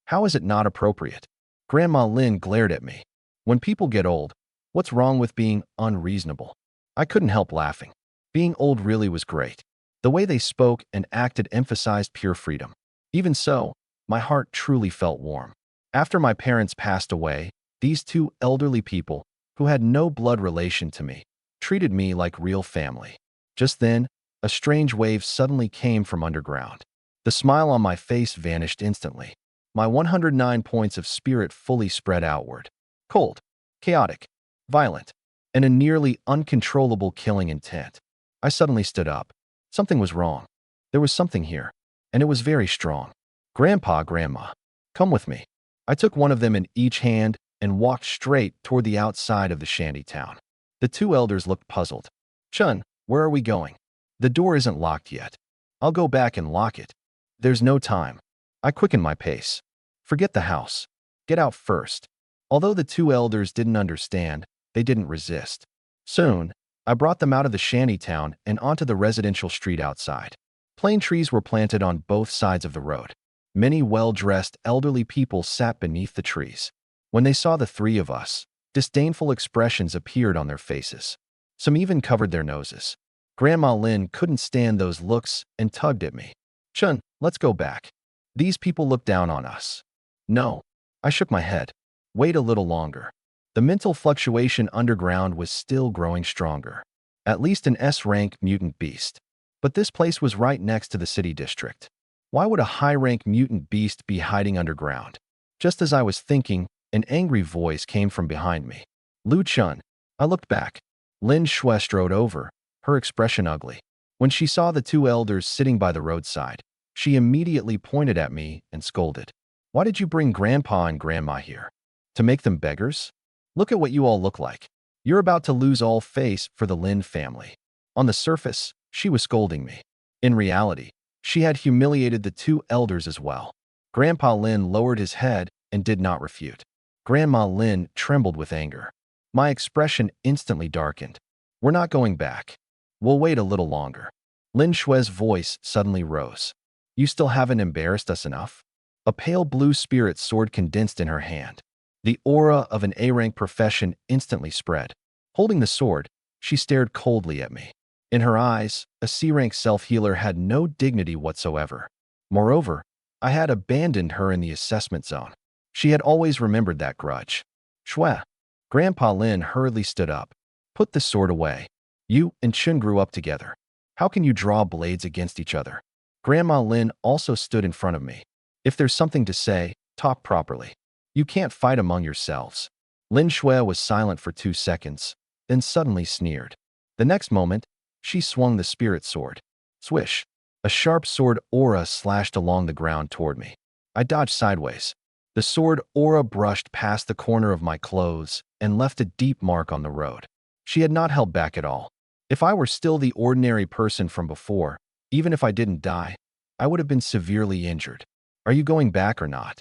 How is it not appropriate? Grandma Lin glared at me. When people get old, what's wrong with being unreasonable? I couldn't help laughing. Being old really was great. The way they spoke and acted emphasized pure freedom. Even so, my heart truly felt warm. After my parents passed away, these two elderly people, who had no blood relation to me, treated me like real family. Just then, a strange wave suddenly came from underground. The smile on my face vanished instantly. My 109 points of spirit fully spread outward. Cold, chaotic, violent, and a nearly uncontrollable killing intent. I suddenly stood up. Something was wrong. There was something here, and it was very strong. Grandpa, Grandma, come with me. I took one of them in each hand and walked straight toward the outside of the shantytown. The two elders looked puzzled. Chun, where are we going? The door isn't locked yet. I'll go back and lock it. There's no time. I quickened my pace. Forget the house. Get out first. Although the two elders didn't understand, they didn't resist. Soon, I brought them out of the shantytown and onto the residential street outside. Plane trees were planted on both sides of the road. Many well-dressed elderly people sat beneath the trees. When they saw the three of us, disdainful expressions appeared on their faces. Some even covered their noses. Grandma Lin couldn't stand those looks and tugged at me. Chun, let's go back. These people look down on us. No. I shook my head. Wait a little longer. The mental fluctuation underground was still growing stronger. At least an S-rank mutant beast. But this place was right next to the city district. Why would a high-rank mutant beast be hiding underground? Just as I was thinking, an angry voice came from behind me. Lu Chun. I looked back. Lin Shui strode over, her expression ugly. When she saw the two elders sitting by the roadside, she immediately pointed at me and scolded. Why did you bring Grandpa and Grandma here? To make them beggars? Look at what you all look like. You're about to lose all face for the Lin family. On the surface, she was scolding me. In reality, she had humiliated the two elders as well. Grandpa Lin lowered his head and did not refute. Grandma Lin trembled with anger. My expression instantly darkened. We're not going back. We'll wait a little longer. Lin Shui's voice suddenly rose. You still haven't embarrassed us enough? A pale blue spirit sword condensed in her hand. The aura of an A-rank profession instantly spread. Holding the sword, she stared coldly at me. In her eyes, a C-rank self-healer had no dignity whatsoever. Moreover, I had abandoned her in the assessment zone. She had always remembered that grudge. Shwe. Grandpa Lin hurriedly stood up. Put the sword away. You and Chun grew up together. How can you draw blades against each other? Grandma Lin also stood in front of me. If there's something to say, talk properly. You can't fight among yourselves. Lin Shue was silent for 2 seconds, then suddenly sneered. The next moment, she swung the spirit sword. Swish! A sharp sword aura slashed along the ground toward me. I dodged sideways. The sword aura brushed past the corner of my clothes and left a deep mark on the road. She had not held back at all. If I were still the ordinary person from before, even if I didn't die, I would have been severely injured. Are you going back or not?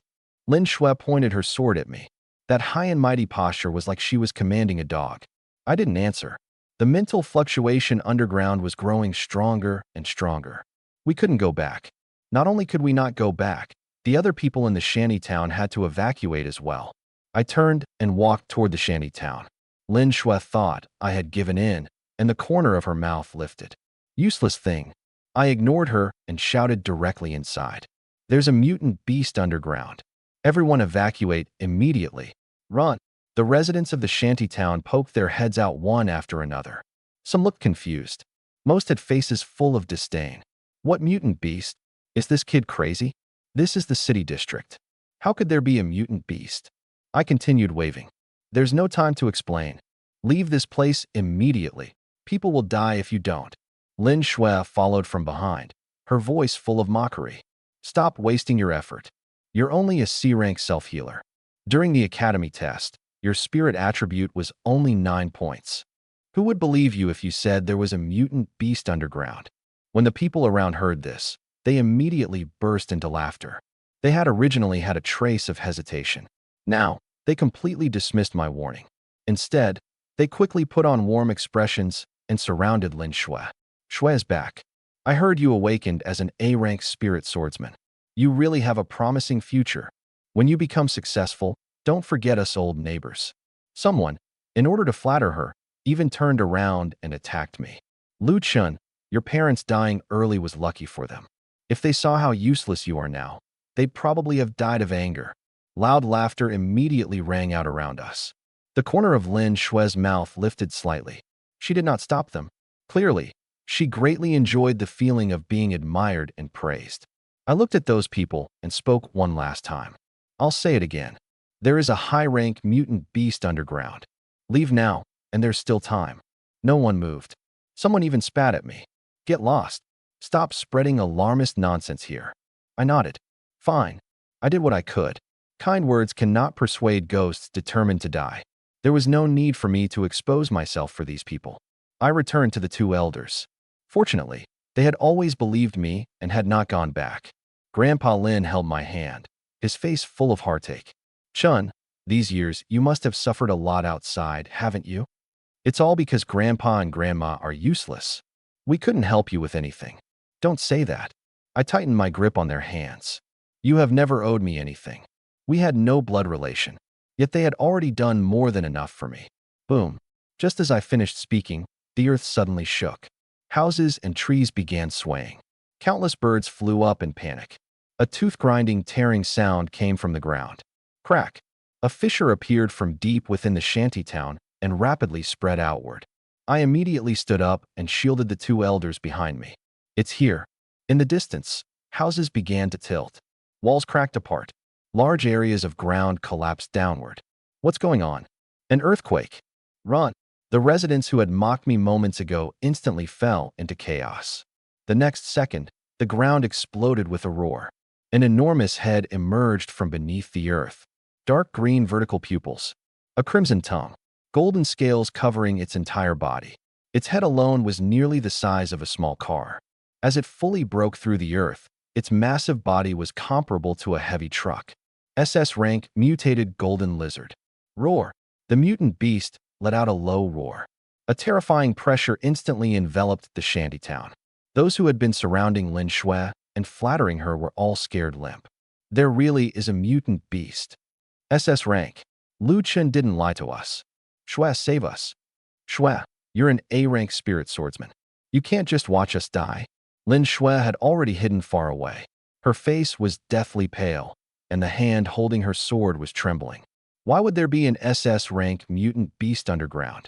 Lin Shue pointed her sword at me. That high and mighty posture was like she was commanding a dog. I didn't answer. The mental fluctuation underground was growing stronger and stronger. We couldn't go back. Not only could we not go back, the other people in the shantytown had to evacuate as well. I turned and walked toward the shantytown. Lin Shue thought I had given in, and the corner of her mouth lifted. Useless thing. I ignored her and shouted directly inside. There's a mutant beast underground. Everyone evacuate immediately. Run. The residents of the shantytown poked their heads out one after another. Some looked confused. Most had faces full of disdain. What mutant beast? Is this kid crazy? This is the city district. How could there be a mutant beast? I continued waving. There's no time to explain. Leave this place immediately. People will die if you don't. Lin Shue followed from behind, her voice full of mockery. Stop wasting your effort. You're only a C-rank self-healer. During the academy test, your spirit attribute was only 9 points. Who would believe you if you said there was a mutant beast underground? When the people around heard this, they immediately burst into laughter. They had originally had a trace of hesitation. Now, they completely dismissed my warning. Instead, they quickly put on warm expressions and surrounded Lin Shue. Shue's back. I heard you awakened as an A-rank spirit swordsman. You really have a promising future. When you become successful, don't forget us old neighbors. Someone, in order to flatter her, even turned around and attacked me. Lu Chun, your parents dying early was lucky for them. If they saw how useless you are now, they'd probably have died of anger. Loud laughter immediately rang out around us. The corner of Lin Shue's mouth lifted slightly. She did not stop them. Clearly, she greatly enjoyed the feeling of being admired and praised. I looked at those people and spoke one last time. I'll say it again. There is a high-rank mutant beast underground. Leave now, and there's still time. No one moved. Someone even spat at me. Get lost. Stop spreading alarmist nonsense here. I nodded. Fine. I did what I could. Kind words cannot persuade ghosts determined to die. There was no need for me to expose myself for these people. I returned to the 2 elders. Fortunately, they had always believed me and had not gone back. Grandpa Lin held my hand, his face full of heartache. Chun, these years you must have suffered a lot outside, haven't you? It's all because Grandpa and Grandma are useless. We couldn't help you with anything. Don't say that. I tightened my grip on their hands. You have never owed me anything. We had no blood relation, yet they had already done more than enough for me. Boom. Just as I finished speaking, the earth suddenly shook. Houses and trees began swaying. Countless birds flew up in panic. A tooth-grinding, tearing sound came from the ground. Crack! A fissure appeared from deep within the shantytown and rapidly spread outward. I immediately stood up and shielded the 2 elders behind me. It's here. In the distance, houses began to tilt. Walls cracked apart. Large areas of ground collapsed downward. What's going on? An earthquake. Run! The residents who had mocked me moments ago instantly fell into chaos. The next second, the ground exploded with a roar. An enormous head emerged from beneath the earth. Dark green vertical pupils. A crimson tongue. Golden scales covering its entire body. Its head alone was nearly the size of a small car. As it fully broke through the earth, its massive body was comparable to a heavy truck. SS rank mutated golden lizard. Roar. The mutant beast let out a low roar. A terrifying pressure instantly enveloped the shantytown. Those who had been surrounding Lin Shue and flattering her were all scared limp. There really is a mutant beast. SS rank. Lu Chen didn't lie to us. Shui, save us. Shui, you're an A-rank spirit swordsman. You can't just watch us die. Lin Shui had already hidden far away. Her face was deathly pale, and the hand holding her sword was trembling. Why would there be an SS-rank mutant beast underground?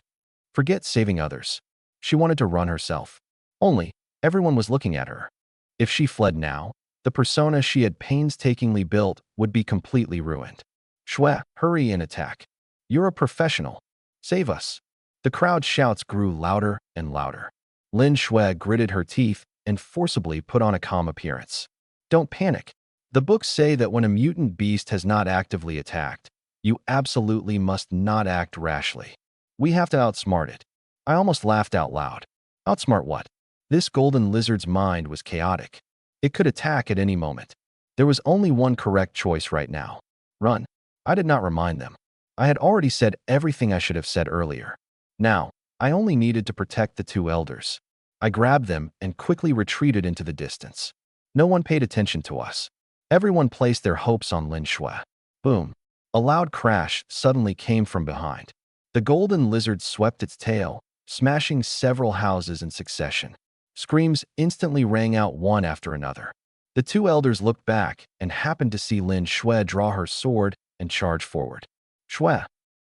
Forget saving others. She wanted to run herself. Only, everyone was looking at her. If she fled now, the persona she had painstakingly built would be completely ruined. Shui, hurry and attack. You're a professional. Save us. The crowd's shouts grew louder and louder. Lin Shui gritted her teeth and forcibly put on a calm appearance. Don't panic. The books say that when a mutant beast has not actively attacked, you absolutely must not act rashly. We have to outsmart it. I almost laughed out loud. Outsmart what? This golden lizard's mind was chaotic. It could attack at any moment. There was only one correct choice right now. Run. I did not remind them. I had already said everything I should have said earlier. Now, I only needed to protect the two elders. I grabbed them and quickly retreated into the distance. No one paid attention to us. Everyone placed their hopes on Lin Shui. Boom. A loud crash suddenly came from behind. The golden lizard swept its tail, smashing several houses in succession. Screams instantly rang out one after another. The two elders looked back and happened to see Lin Shui draw her sword and charge forward. Shui.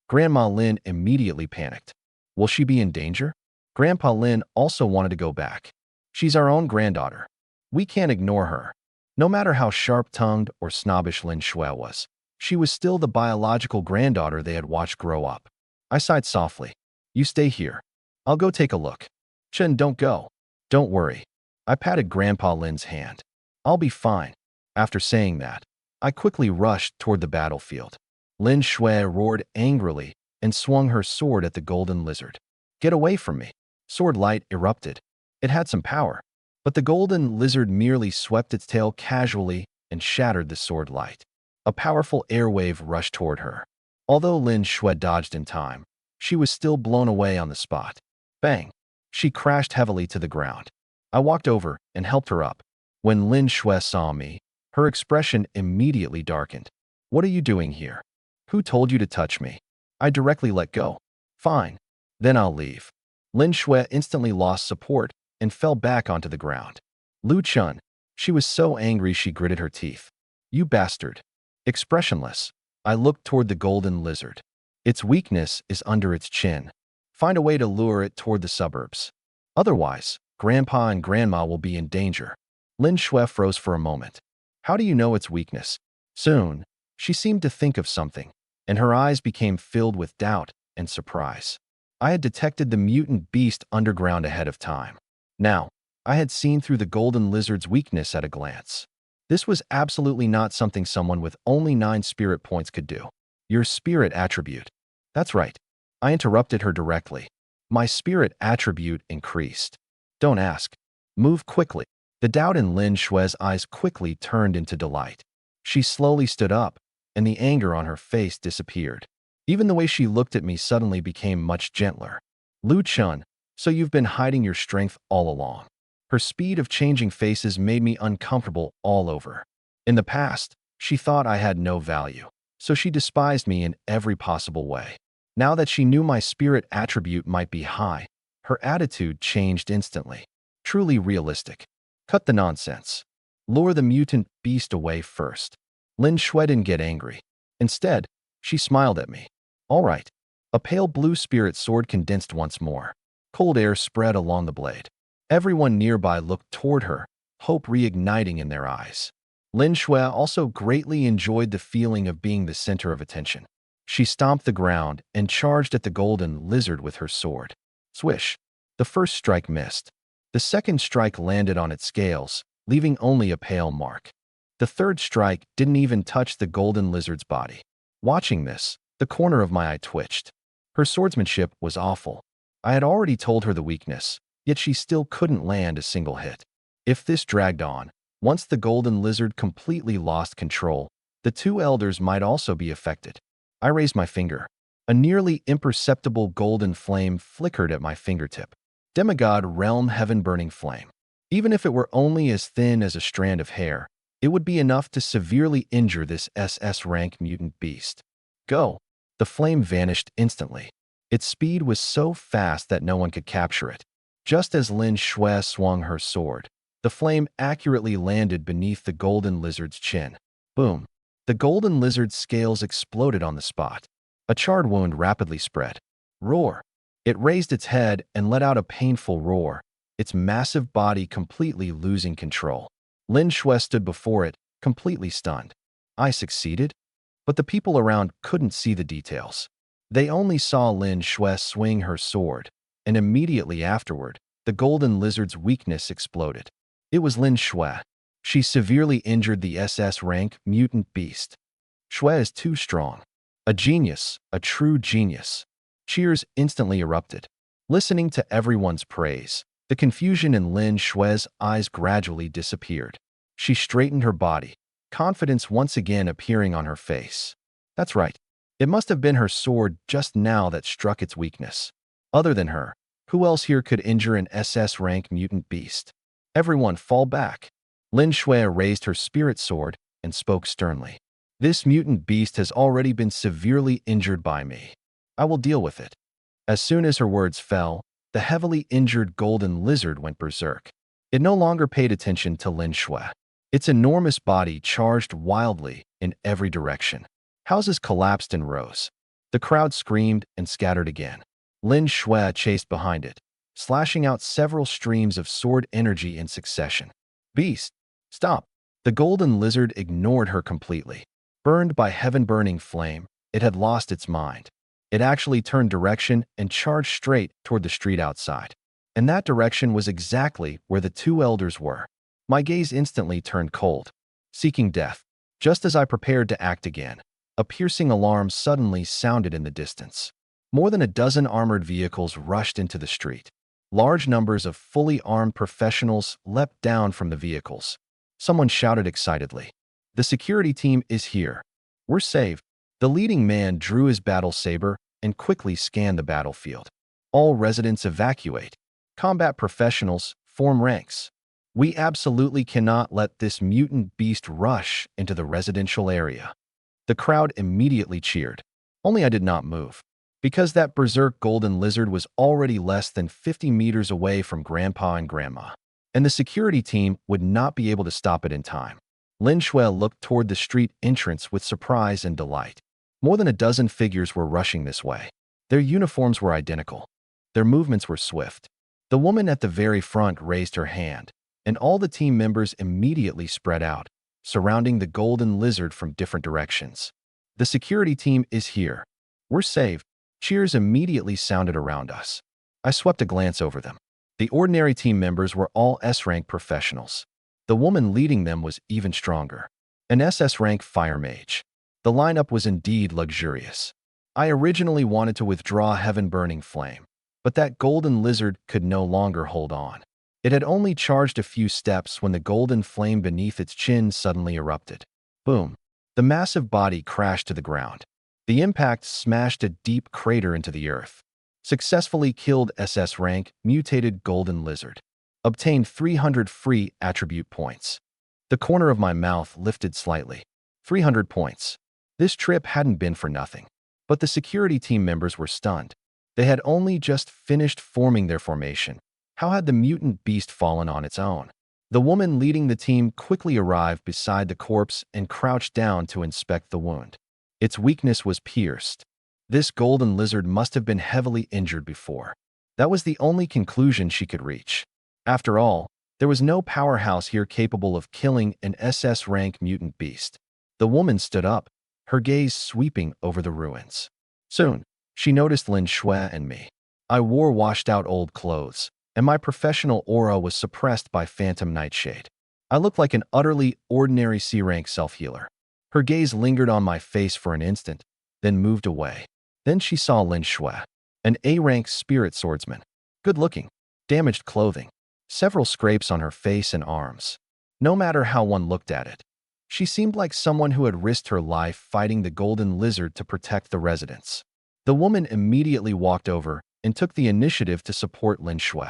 Grandma Lin immediately panicked. Will she be in danger? Grandpa Lin also wanted to go back. She's our own granddaughter. We can't ignore her. No matter how sharp-tongued or snobbish Lin Shui was, she was still the biological granddaughter they had watched grow up. I sighed softly. You stay here. I'll go take a look. Chen, don't go. Don't worry. I patted Grandpa Lin's hand. I'll be fine. After saying that, I quickly rushed toward the battlefield. Lin Shui roared angrily and swung her sword at the golden lizard. Get away from me. Sword light erupted. It had some power, but the golden lizard merely swept its tail casually and shattered the sword light. A powerful airwave rushed toward her. Although Lin Shui dodged in time, she was still blown away on the spot. Bang! She crashed heavily to the ground. I walked over and helped her up. When Lin Shui saw me, her expression immediately darkened. What are you doing here? Who told you to touch me? I directly let go. Fine. Then I'll leave. Lin Shui instantly lost support and fell back onto the ground. Lu Chun. She was so angry she gritted her teeth. You bastard. Expressionless, I looked toward the golden lizard. Its weakness is under its chin. Find a way to lure it toward the suburbs. Otherwise, Grandpa and Grandma will be in danger. Lin Shui froze for a moment. How do you know its weakness? Soon, she seemed to think of something, and her eyes became filled with doubt and surprise. I had detected the mutant beast underground ahead of time. Now, I had seen through the golden lizard's weakness at a glance. This was absolutely not something someone with only 9 spirit points could do. Your spirit attribute. That's right. I interrupted her directly. My spirit attribute increased. Don't ask. Move quickly. The doubt in Lin Shui's eyes quickly turned into delight. She slowly stood up, and the anger on her face disappeared. Even the way she looked at me suddenly became much gentler. Lu Chun, so you've been hiding your strength all along. Her speed of changing faces made me uncomfortable all over. In the past, she thought I had no value, so she despised me in every possible way. Now that she knew my spirit attribute might be high, her attitude changed instantly. Truly realistic. Cut the nonsense. Lure the mutant beast away first. Lin Shui didn't get angry. Instead, she smiled at me. All right. A pale blue spirit sword condensed once more. Cold air spread along the blade. Everyone nearby looked toward her, hope reigniting in their eyes. Lin Shui also greatly enjoyed the feeling of being the center of attention. She stomped the ground and charged at the golden lizard with her sword. Swish! The first strike missed. The second strike landed on its scales, leaving only a pale mark. The third strike didn't even touch the golden lizard's body. Watching this, the corner of my eye twitched. Her swordsmanship was awful. I had already told her the weakness, yet she still couldn't land a single hit. If this dragged on, once the golden lizard completely lost control, the two elders might also be affected. I raised my finger. A nearly imperceptible golden flame flickered at my fingertip. Demigod realm heaven-burning flame. Even if it were only as thin as a strand of hair, it would be enough to severely injure this SS rank mutant beast. Go. The flame vanished instantly. Its speed was so fast that no one could capture it. Just as Lin Shui swung her sword, the flame accurately landed beneath the golden lizard's chin. Boom! The golden lizard's scales exploded on the spot. A charred wound rapidly spread. Roar! It raised its head and let out a painful roar, its massive body completely losing control. Lin Shui stood before it, completely stunned. I succeeded? But the people around couldn't see the details. They only saw Lin Shui swing her sword, and immediately afterward, the golden lizard's weakness exploded. It was Lin Shui. She severely injured the SS rank mutant beast. Shui is too strong. A genius, a true genius. Cheers instantly erupted. Listening to everyone's praise, the confusion in Lin Shui's eyes gradually disappeared. She straightened her body, confidence once again appearing on her face. That's right. It must have been her sword just now that struck its weakness. Other than her, who else here could injure an SS rank mutant beast? Everyone fall back. Lin Shui raised her spirit sword and spoke sternly. This mutant beast has already been severely injured by me. I will deal with it. As soon as her words fell, the heavily injured golden lizard went berserk. It no longer paid attention to Lin Shui. Its enormous body charged wildly in every direction. Houses collapsed and rose. The crowd screamed and scattered again. Lin Shui chased behind it, slashing out several streams of sword energy in succession. Beast, stop! The golden lizard ignored her completely. Burned by heaven-burning flame, it had lost its mind. It actually turned direction and charged straight toward the street outside. And that direction was exactly where the two elders were. My gaze instantly turned cold, seeking death. Just as I prepared to act again, a piercing alarm suddenly sounded in the distance. More than a dozen armored vehicles rushed into the street. Large numbers of fully armed professionals leapt down from the vehicles. Someone shouted excitedly, "The security team is here. We're saved." The leading man drew his battle saber and quickly scanned the battlefield. All residents evacuate. Combat professionals form ranks. We absolutely cannot let this mutant beast rush into the residential area. The crowd immediately cheered. Only I did not move, because that berserk golden lizard was already less than 50 meters away from Grandpa and Grandma, and the security team would not be able to stop it in time. Lin Shui looked toward the street entrance with surprise and delight. More than a dozen figures were rushing this way. Their uniforms were identical. Their movements were swift. The woman at the very front raised her hand, and all the team members immediately spread out, surrounding the golden lizard from different directions. The security team is here. We're saved. Cheers immediately sounded around us. I swept a glance over them. The ordinary team members were all S-rank professionals. The woman leading them was even stronger. An SS-rank fire mage. The lineup was indeed luxurious. I originally wanted to withdraw heaven-burning flame, but that golden lizard could no longer hold on. It had only charged a few steps when the golden flame beneath its chin suddenly erupted. Boom! The massive body crashed to the ground. The impact smashed a deep crater into the earth. Successfully killed SS rank mutated golden lizard. Obtained 300 free attribute points. The corner of my mouth lifted slightly. 300 points. This trip hadn't been for nothing. But the security team members were stunned. They had only just finished forming their formation. How had the mutant beast fallen on its own? The woman leading the team quickly arrived beside the corpse and crouched down to inspect the wound. Its weakness was pierced. This golden lizard must have been heavily injured before. That was the only conclusion she could reach. After all, there was no powerhouse here capable of killing an SS rank mutant beast. The woman stood up, her gaze sweeping over the ruins. Soon, she noticed Lin Shui and me. I wore washed-out old clothes, and my professional aura was suppressed by phantom nightshade. I looked like an utterly ordinary C-rank self-healer. Her gaze lingered on my face for an instant, then moved away. Then she saw Lin Shui, an A-rank spirit swordsman. Good-looking, damaged clothing, several scrapes on her face and arms. No matter how one looked at it, she seemed like someone who had risked her life fighting the golden lizard to protect the residents. The woman immediately walked over and took the initiative to support Lin Shui.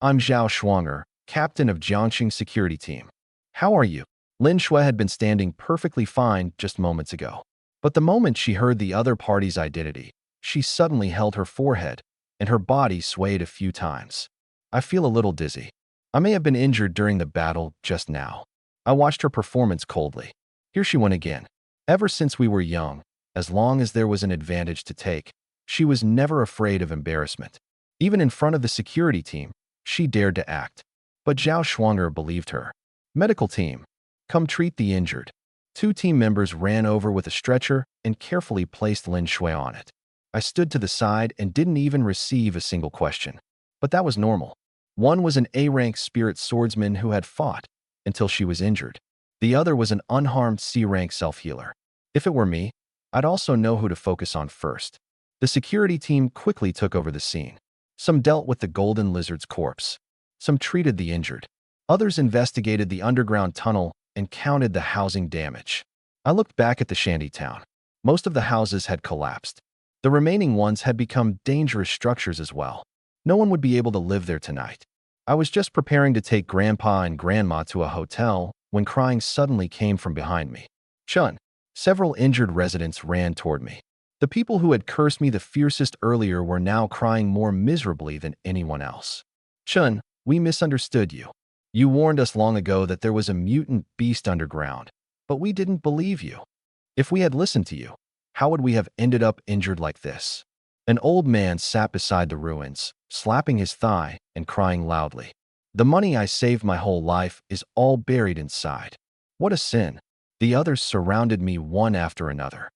"I'm Zhao Shuanger, captain of Jiangxing security team. How are you?" Lin Shui had been standing perfectly fine just moments ago. But the moment she heard the other party's identity, she suddenly held her forehead, and her body swayed a few times. I feel a little dizzy. I may have been injured during the battle just now. I watched her performance coldly. Here she went again. Ever since we were young, as long as there was an advantage to take, she was never afraid of embarrassment. Even in front of the security team, she dared to act. But Zhao Shuang'er believed her. Medical team, come treat the injured. Two team members ran over with a stretcher and carefully placed Lin Shui on it. I stood to the side and didn't even receive a single question. But that was normal. One was an A-rank spirit swordsman who had fought until she was injured. The other was an unharmed C-rank self-healer. If it were me, I'd also know who to focus on first. The security team quickly took over the scene. Some dealt with the golden lizard's corpse. Some treated the injured. Others investigated the underground tunnel and counted the housing damage. I looked back at the shanty town. Most of the houses had collapsed. The remaining ones had become dangerous structures as well. No one would be able to live there tonight. I was just preparing to take Grandpa and Grandma to a hotel when crying suddenly came from behind me. Chun. Several injured residents ran toward me. The people who had cursed me the fiercest earlier were now crying more miserably than anyone else. Chun, we misunderstood you. You warned us long ago that there was a mutant beast underground, but we didn't believe you. If we had listened to you, how would we have ended up injured like this? An old man sat beside the ruins, slapping his thigh and crying loudly. The money I saved my whole life is all buried inside. What a sin. The others surrounded me one after another.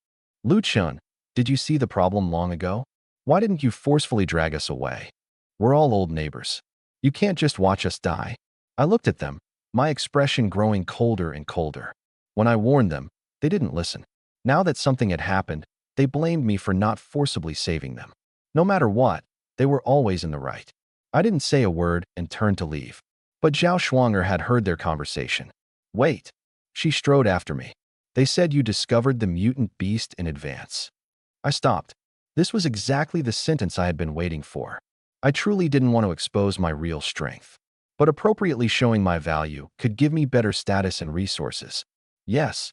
Lu Chun, did you see the problem long ago? Why didn't you forcefully drag us away? We're all old neighbors. You can't just watch us die. I looked at them, my expression growing colder and colder. When I warned them, they didn't listen. Now that something had happened, they blamed me for not forcibly saving them. No matter what, they were always in the right. I didn't say a word and turned to leave. But Zhao Shuang'er had heard their conversation. Wait. She strode after me. They said you discovered the mutant beast in advance. I stopped. This was exactly the sentence I had been waiting for. I truly didn't want to expose my real strength. But appropriately showing my value could give me better status and resources. Yes.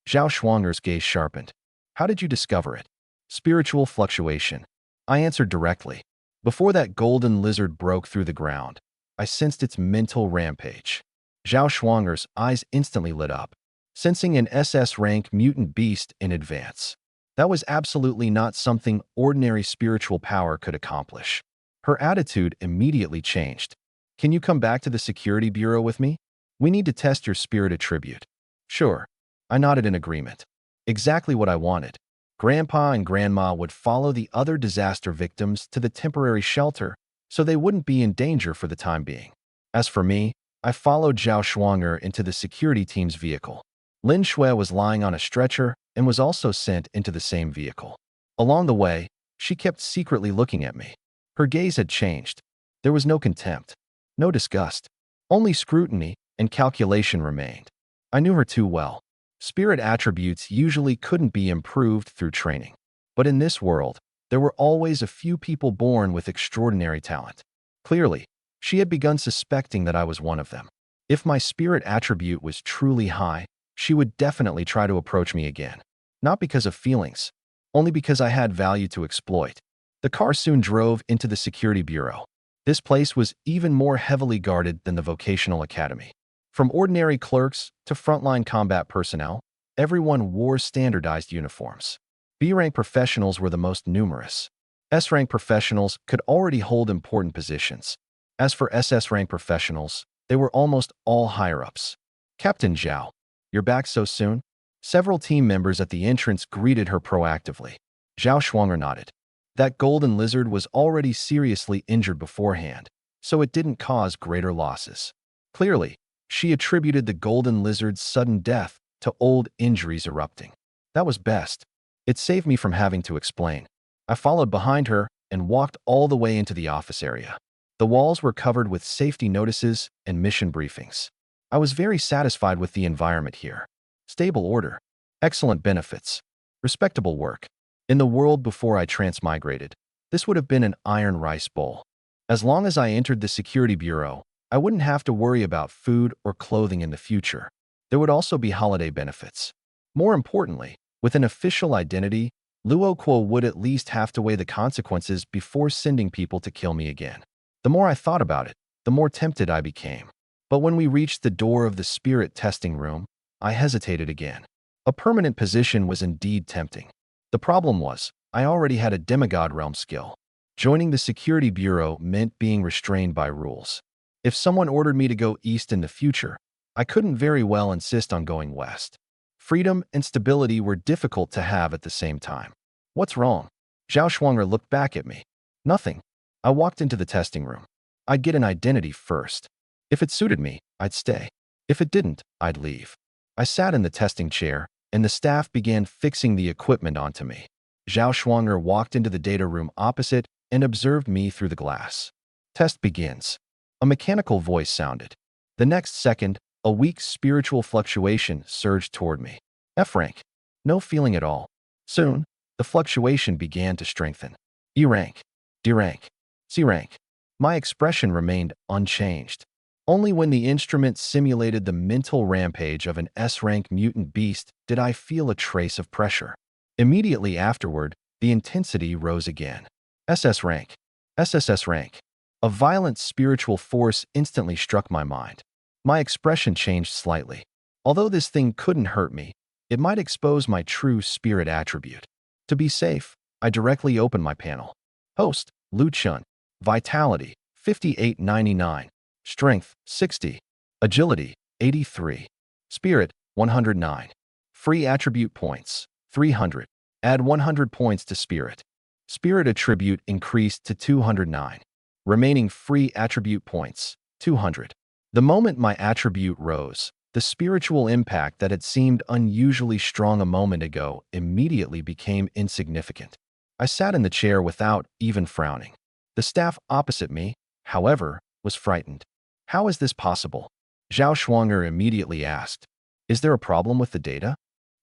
Zhao Shuang'er's gaze sharpened. How did you discover it? Spiritual fluctuation. I answered directly. Before that golden lizard broke through the ground, I sensed its mental rampage. Zhao Shuang'er's eyes instantly lit up, sensing an SS-rank mutant beast in advance. That was absolutely not something ordinary spiritual power could accomplish. Her attitude immediately changed. Can you come back to the security bureau with me? We need to test your spirit attribute. Sure. I nodded in agreement. Exactly what I wanted. Grandpa and Grandma would follow the other disaster victims to the temporary shelter so they wouldn't be in danger for the time being. As for me, I followed Zhao Shuang'er into the security team's vehicle. Lin Shui was lying on a stretcher and was also sent into the same vehicle. Along the way, she kept secretly looking at me. Her gaze had changed. There was no contempt, no disgust. Only scrutiny and calculation remained. I knew her too well. Spirit attributes usually couldn't be improved through training. But in this world, there were always a few people born with extraordinary talent. Clearly, she had begun suspecting that I was one of them. If my spirit attribute was truly high, she would definitely try to approach me again. Not because of feelings, only because I had value to exploit. The car soon drove into the security bureau. This place was even more heavily guarded than the vocational academy. From ordinary clerks to frontline combat personnel, everyone wore standardized uniforms. B-rank professionals were the most numerous. S-rank professionals could already hold important positions. As for SS-rank professionals, they were almost all higher-ups. Captain Zhao, you're back so soon? Several team members at the entrance greeted her proactively. Zhao Shuang'er nodded. That golden lizard was already seriously injured beforehand, so it didn't cause greater losses. Clearly, she attributed the golden lizard's sudden death to old injuries erupting. That was best. It saved me from having to explain. I followed behind her and walked all the way into the office area. The walls were covered with safety notices and mission briefings. I was very satisfied with the environment here. Stable order, excellent benefits, respectable work. In the world before I transmigrated, this would have been an iron rice bowl. As long as I entered the security bureau, I wouldn't have to worry about food or clothing in the future. There would also be holiday benefits. More importantly, With an official identity, Luo Kuo would at least have to weigh the consequences before sending people to kill me again. The more I thought about it, the more tempted I became. But when we reached the door of the spirit testing room, I hesitated again. A permanent position was indeed tempting. The problem was, I already had a demigod realm skill. Joining the security bureau meant being restrained by rules. If someone ordered me to go east in the future, I couldn't very well insist on going west. Freedom and stability were difficult to have at the same time. What's wrong? Zhao Shuanger looked back at me. Nothing. I walked into the testing room. I'd get an identity first. If it suited me, I'd stay. If it didn't, I'd leave. I sat in the testing chair, and the staff began fixing the equipment onto me. Zhao Shuanger walked into the data room opposite and observed me through the glass. Test begins. A mechanical voice sounded. The next second, a weak spiritual fluctuation surged toward me. F rank. No feeling at all. Soon, the fluctuation began to strengthen. E rank. D rank. C rank. My expression remained unchanged. Only when the instrument simulated the mental rampage of an S-rank mutant beast did I feel a trace of pressure. Immediately afterward, the intensity rose again. SS rank. SSS rank. A violent spiritual force instantly struck my mind. My expression changed slightly. Although this thing couldn't hurt me, it might expose my true spirit attribute. To be safe, I directly opened my panel. Host, Lu Chun. Vitality, 5899. Strength, 60. Agility, 83. Spirit, 109. Free attribute points, 300. Add 100 points to Spirit. Spirit attribute increased to 209. Remaining free attribute points, 200. The moment my attribute rose, the spiritual impact that had seemed unusually strong a moment ago immediately became insignificant. I sat in the chair without even frowning. The staff opposite me, however, was frightened. How is this possible? Zhao Shuanger immediately asked. Is there a problem with the data?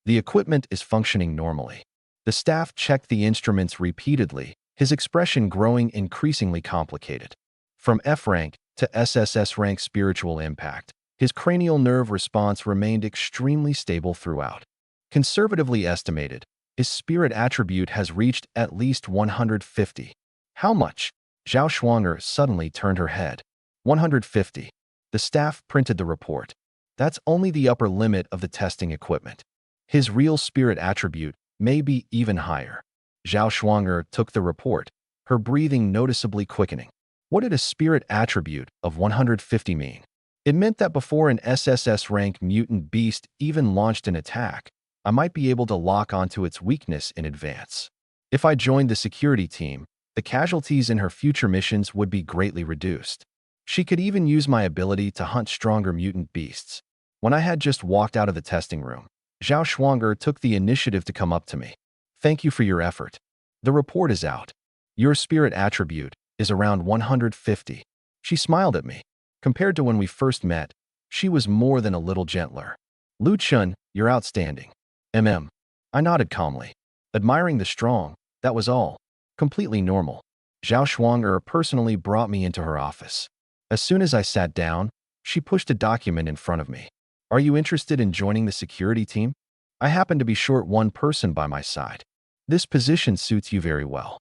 The equipment is functioning normally. The staff checked the instruments repeatedly, his expression growing increasingly complicated. From F rank to SSS rank spiritual impact, his cranial nerve response remained extremely stable throughout. Conservatively estimated, his spirit attribute has reached at least 150. How much? Zhao Shuanger suddenly turned her head. 150. The staff printed the report. That's only the upper limit of the testing equipment. His real spirit attribute may be even higher. Zhao Shuanger took the report, her breathing noticeably quickening. What did a spirit attribute of 150 mean? It meant that before an SSS rank mutant beast even launched an attack, I might be able to lock onto its weakness in advance. If I joined the security team, the casualties in her future missions would be greatly reduced. She could even use my ability to hunt stronger mutant beasts. When I had just walked out of the testing room, Zhao Shuanger took the initiative to come up to me. Thank you for your effort. The report is out. Your spirit attribute is around 150. She smiled at me. Compared to when we first met, she was more than a little gentler. Lu Chun, you're outstanding. I nodded calmly. Admiring the strong, that was all. Completely normal. Zhao Shuanger personally brought me into her office. As soon as I sat down, she pushed a document in front of me. Are you interested in joining the security team? I happen to be short one person by my side. This position suits you very well.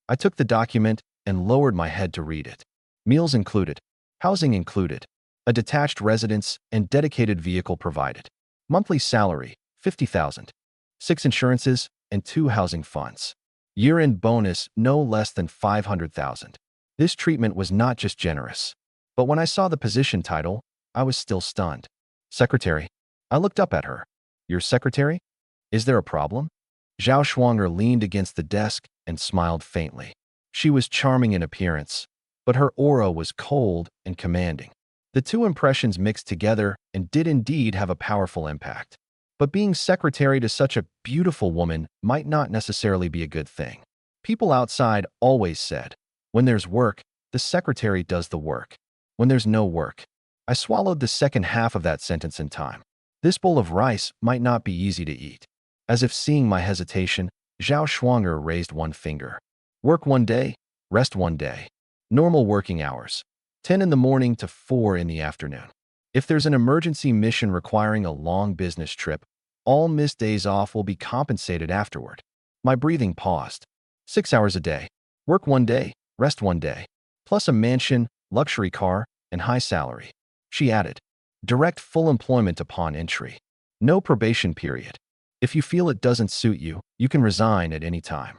I took the document and lowered my head to read it. Meals included. Housing included. A detached residence and dedicated vehicle provided. Monthly salary, 50,000. 6 insurances and 2 housing funds. Year-end bonus no less than 500,000. This treatment was not just generous. But when I saw the position title, I was still stunned. Secretary. I looked up at her. Your secretary? Is there a problem? Zhao Shuanger leaned against the desk and smiled faintly. She was charming in appearance, but her aura was cold and commanding. The two impressions mixed together and did indeed have a powerful impact. But being secretary to such a beautiful woman might not necessarily be a good thing. People outside always said, when there's work, the secretary does the work. When there's no work. I swallowed the second half of that sentence in time. This bowl of rice might not be easy to eat. As if seeing my hesitation, Zhao Shuanger raised one finger. Work one day, rest one day. Normal working hours. 10 in the morning to 4 in the afternoon. If there's an emergency mission requiring a long business trip, All missed days off will be compensated afterward. My breathing paused. 6 hours a day. Work 1 day, rest 1 day. Plus a mansion, luxury car, and high salary. She added, direct full employment upon entry. No probation period. If you feel it doesn't suit you, you can resign at any time.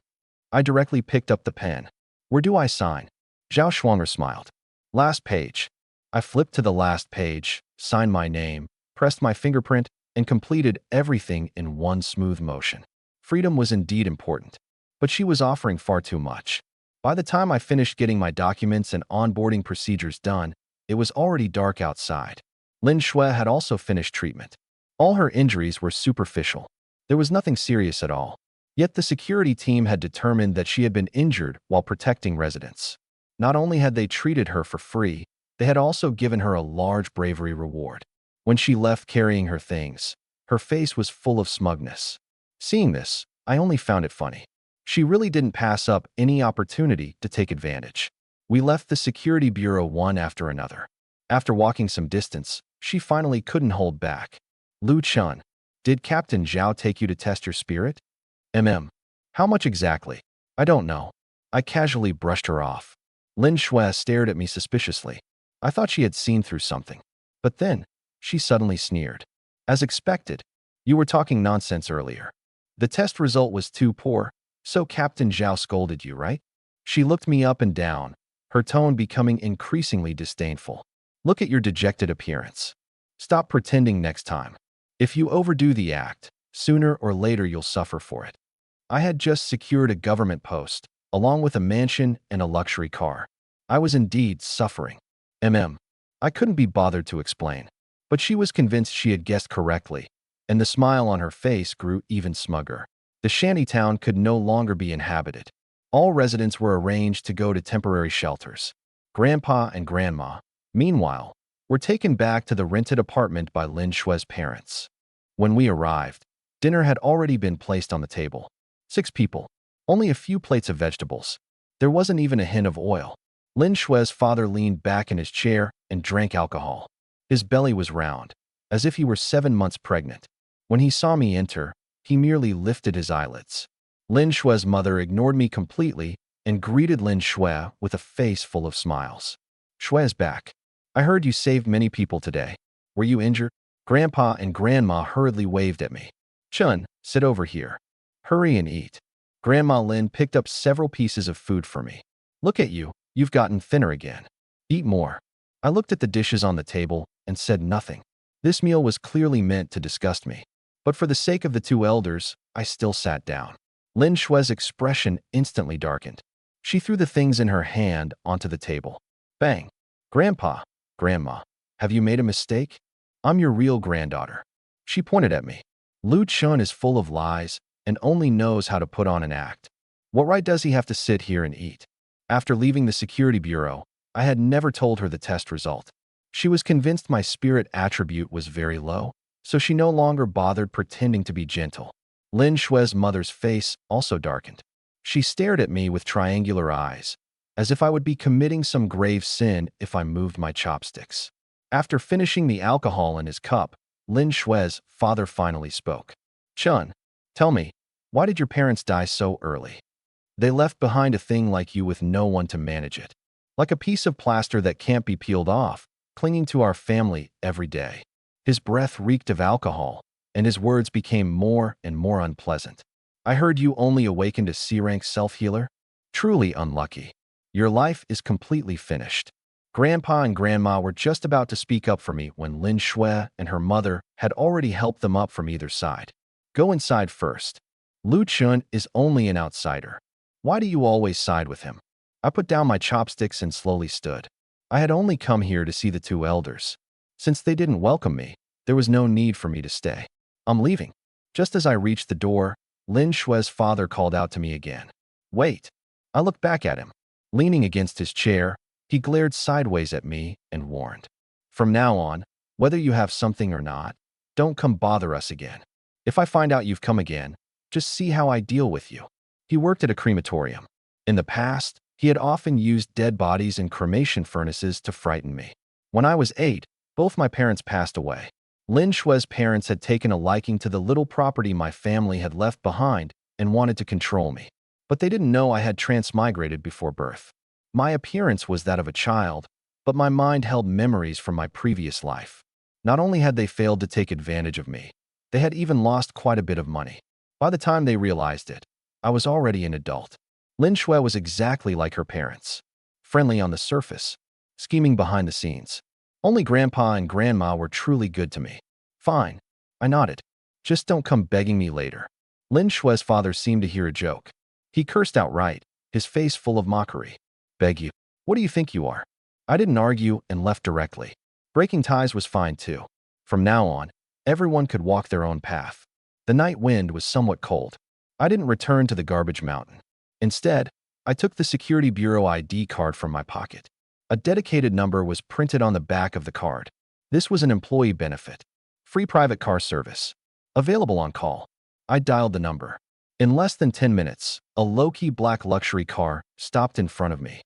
I directly picked up the pen. Where do I sign? Zhao Shuanger smiled. Last page. I flipped to the last page, signed my name, pressed my fingerprint, and completed everything in one smooth motion. Freedom was indeed important, but she was offering far too much. By the time I finished getting my documents and onboarding procedures done, it was already dark outside. Lin Shui had also finished treatment. All her injuries were superficial. There was nothing serious at all. Yet the security team had determined that she had been injured while protecting residents. Not only had they treated her for free, they had also given her a large bravery reward. When she left carrying her things, her face was full of smugness. Seeing this, I only found it funny. She really didn't pass up any opportunity to take advantage. We left the security bureau one after another. After walking some distance, she finally couldn't hold back. Lu Chun, did Captain Zhao take you to test your spirit? How much exactly? I don't know. I casually brushed her off. Lin Shui stared at me suspiciously. I thought she had seen through something. But then, she suddenly sneered. As expected, you were talking nonsense earlier. The test result was too poor, so Captain Zhao scolded you, right? She looked me up and down, her tone becoming increasingly disdainful. Look at your dejected appearance. Stop pretending next time. If you overdo the act, sooner or later you'll suffer for it. I had just secured a government post, along with a mansion and a luxury car. I was indeed suffering. I couldn't be bothered to explain, but she was convinced she had guessed correctly, and the smile on her face grew even smugger. The shantytown could no longer be inhabited. All residents were arranged to go to temporary shelters. Grandpa and Grandma, meanwhile, were taken back to the rented apartment by Lin Shui's parents. When we arrived, dinner had already been placed on the table. 6 people, only a few plates of vegetables. There wasn't even a hint of oil. Lin Shui's father leaned back in his chair and drank alcohol. His belly was round, as if he were 7 months pregnant. When he saw me enter, he merely lifted his eyelids. Lin Shui's mother ignored me completely and greeted Lin Shui with a face full of smiles. Shui is back. I heard you saved many people today. Were you injured? Grandpa and Grandma hurriedly waved at me. Chun, sit over here. Hurry and eat. Grandma Lin picked up several pieces of food for me. Look at you, you've gotten thinner again. Eat more. I looked at the dishes on the table and said nothing. This meal was clearly meant to disgust me. But for the sake of the 2 elders, I still sat down. Lin Shui's expression instantly darkened. She threw the things in her hand onto the table. Bang. Grandpa, Grandma, have you made a mistake? I'm your real granddaughter. She pointed at me. Lu Chun is full of lies and only knows how to put on an act. What right does he have to sit here and eat? After leaving the security bureau, I had never told her the test result. She was convinced my spirit attribute was very low, so she no longer bothered pretending to be gentle. Lin Shui's mother's face also darkened. She stared at me with triangular eyes, as if I would be committing some grave sin if I moved my chopsticks. After finishing the alcohol in his cup, Lin Shui's father finally spoke. Chun, tell me, why did your parents die so early? They left behind a thing like you with no one to manage it. Like a piece of plaster that can't be peeled off, clinging to our family every day. His breath reeked of alcohol, and his words became more and more unpleasant. I heard you only awakened a C-rank self-healer? Truly unlucky. Your life is completely finished. Grandpa and Grandma were just about to speak up for me when Lin Shui and her mother had already helped them up from either side. Go inside first. Lu Chun is only an outsider. Why do you always side with him? I put down my chopsticks and slowly stood. I had only come here to see the 2 elders. Since they didn't welcome me, there was no need for me to stay. I'm leaving. Just as I reached the door, Lin Shui's father called out to me again. Wait. I looked back at him. Leaning against his chair, he glared sideways at me and warned. From now on, whether you have something or not, don't come bother us again. If I find out you've come again, just see how I deal with you. He worked at a crematorium. In the past, he had often used dead bodies in cremation furnaces to frighten me. When I was 8, both my parents passed away. Lin Shue's parents had taken a liking to the little property my family had left behind and wanted to control me. But they didn't know I had transmigrated before birth. My appearance was that of a child, but my mind held memories from my previous life. Not only had they failed to take advantage of me, they had even lost quite a bit of money. By the time they realized it, I was already an adult. Lin Shui was exactly like her parents. Friendly on the surface, scheming behind the scenes. Only Grandpa and Grandma were truly good to me. Fine, I nodded. Just don't come begging me later. Lin Shue's father seemed to hear a joke. He cursed outright, his face full of mockery. Beg you? What do you think you are? I didn't argue and left directly. Breaking ties was fine too. From now on, everyone could walk their own path. The night wind was somewhat cold. I didn't return to the garbage mountain. Instead, I took the security bureau ID card from my pocket. A dedicated number was printed on the back of the card. This was an employee benefit. Free private car service. Available on call. I dialed the number. In less than 10 minutes, a low-key black luxury car stopped in front of me.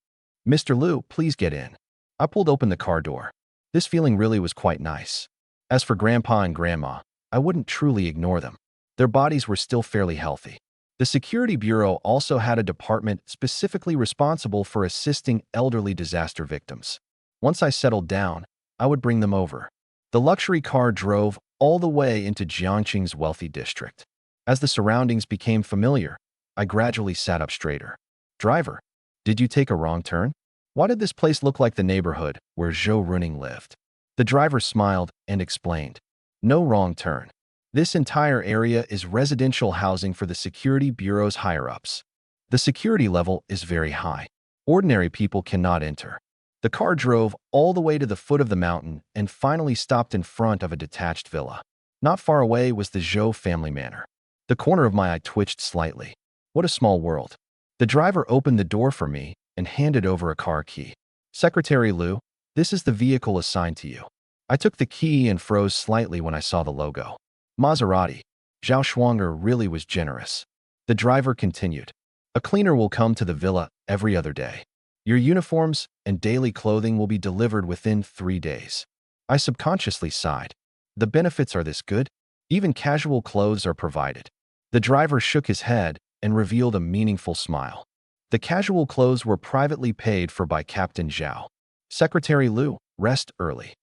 Mr. Liu, please get in. I pulled open the car door. This feeling really was quite nice. As for Grandpa and Grandma, I wouldn't truly ignore them. Their bodies were still fairly healthy. The Security Bureau also had a department specifically responsible for assisting elderly disaster victims. Once I settled down, I would bring them over. The luxury car drove all the way into Jiangqing's wealthy district. As the surroundings became familiar, I gradually sat up straighter. Driver, did you take a wrong turn? Why did this place look like the neighborhood where Zhou Runing lived? The driver smiled and explained. No wrong turn. This entire area is residential housing for the Security Bureau's higher-ups. The security level is very high. Ordinary people cannot enter. The car drove all the way to the foot of the mountain and finally stopped in front of a detached villa. Not far away was the Zhou family manor. The corner of my eye twitched slightly. What a small world. The driver opened the door for me and handed over a car key. Secretary Liu, this is the vehicle assigned to you. I took the key and froze slightly when I saw the logo. Maserati. Zhao Shuanger really was generous. The driver continued. A cleaner will come to the villa every other day. Your uniforms and daily clothing will be delivered within 3 days. I subconsciously sighed. The benefits are this good? Even casual clothes are provided. The driver shook his head and revealed a meaningful smile. The casual clothes were privately paid for by Captain Zhao. Secretary Liu, rest early.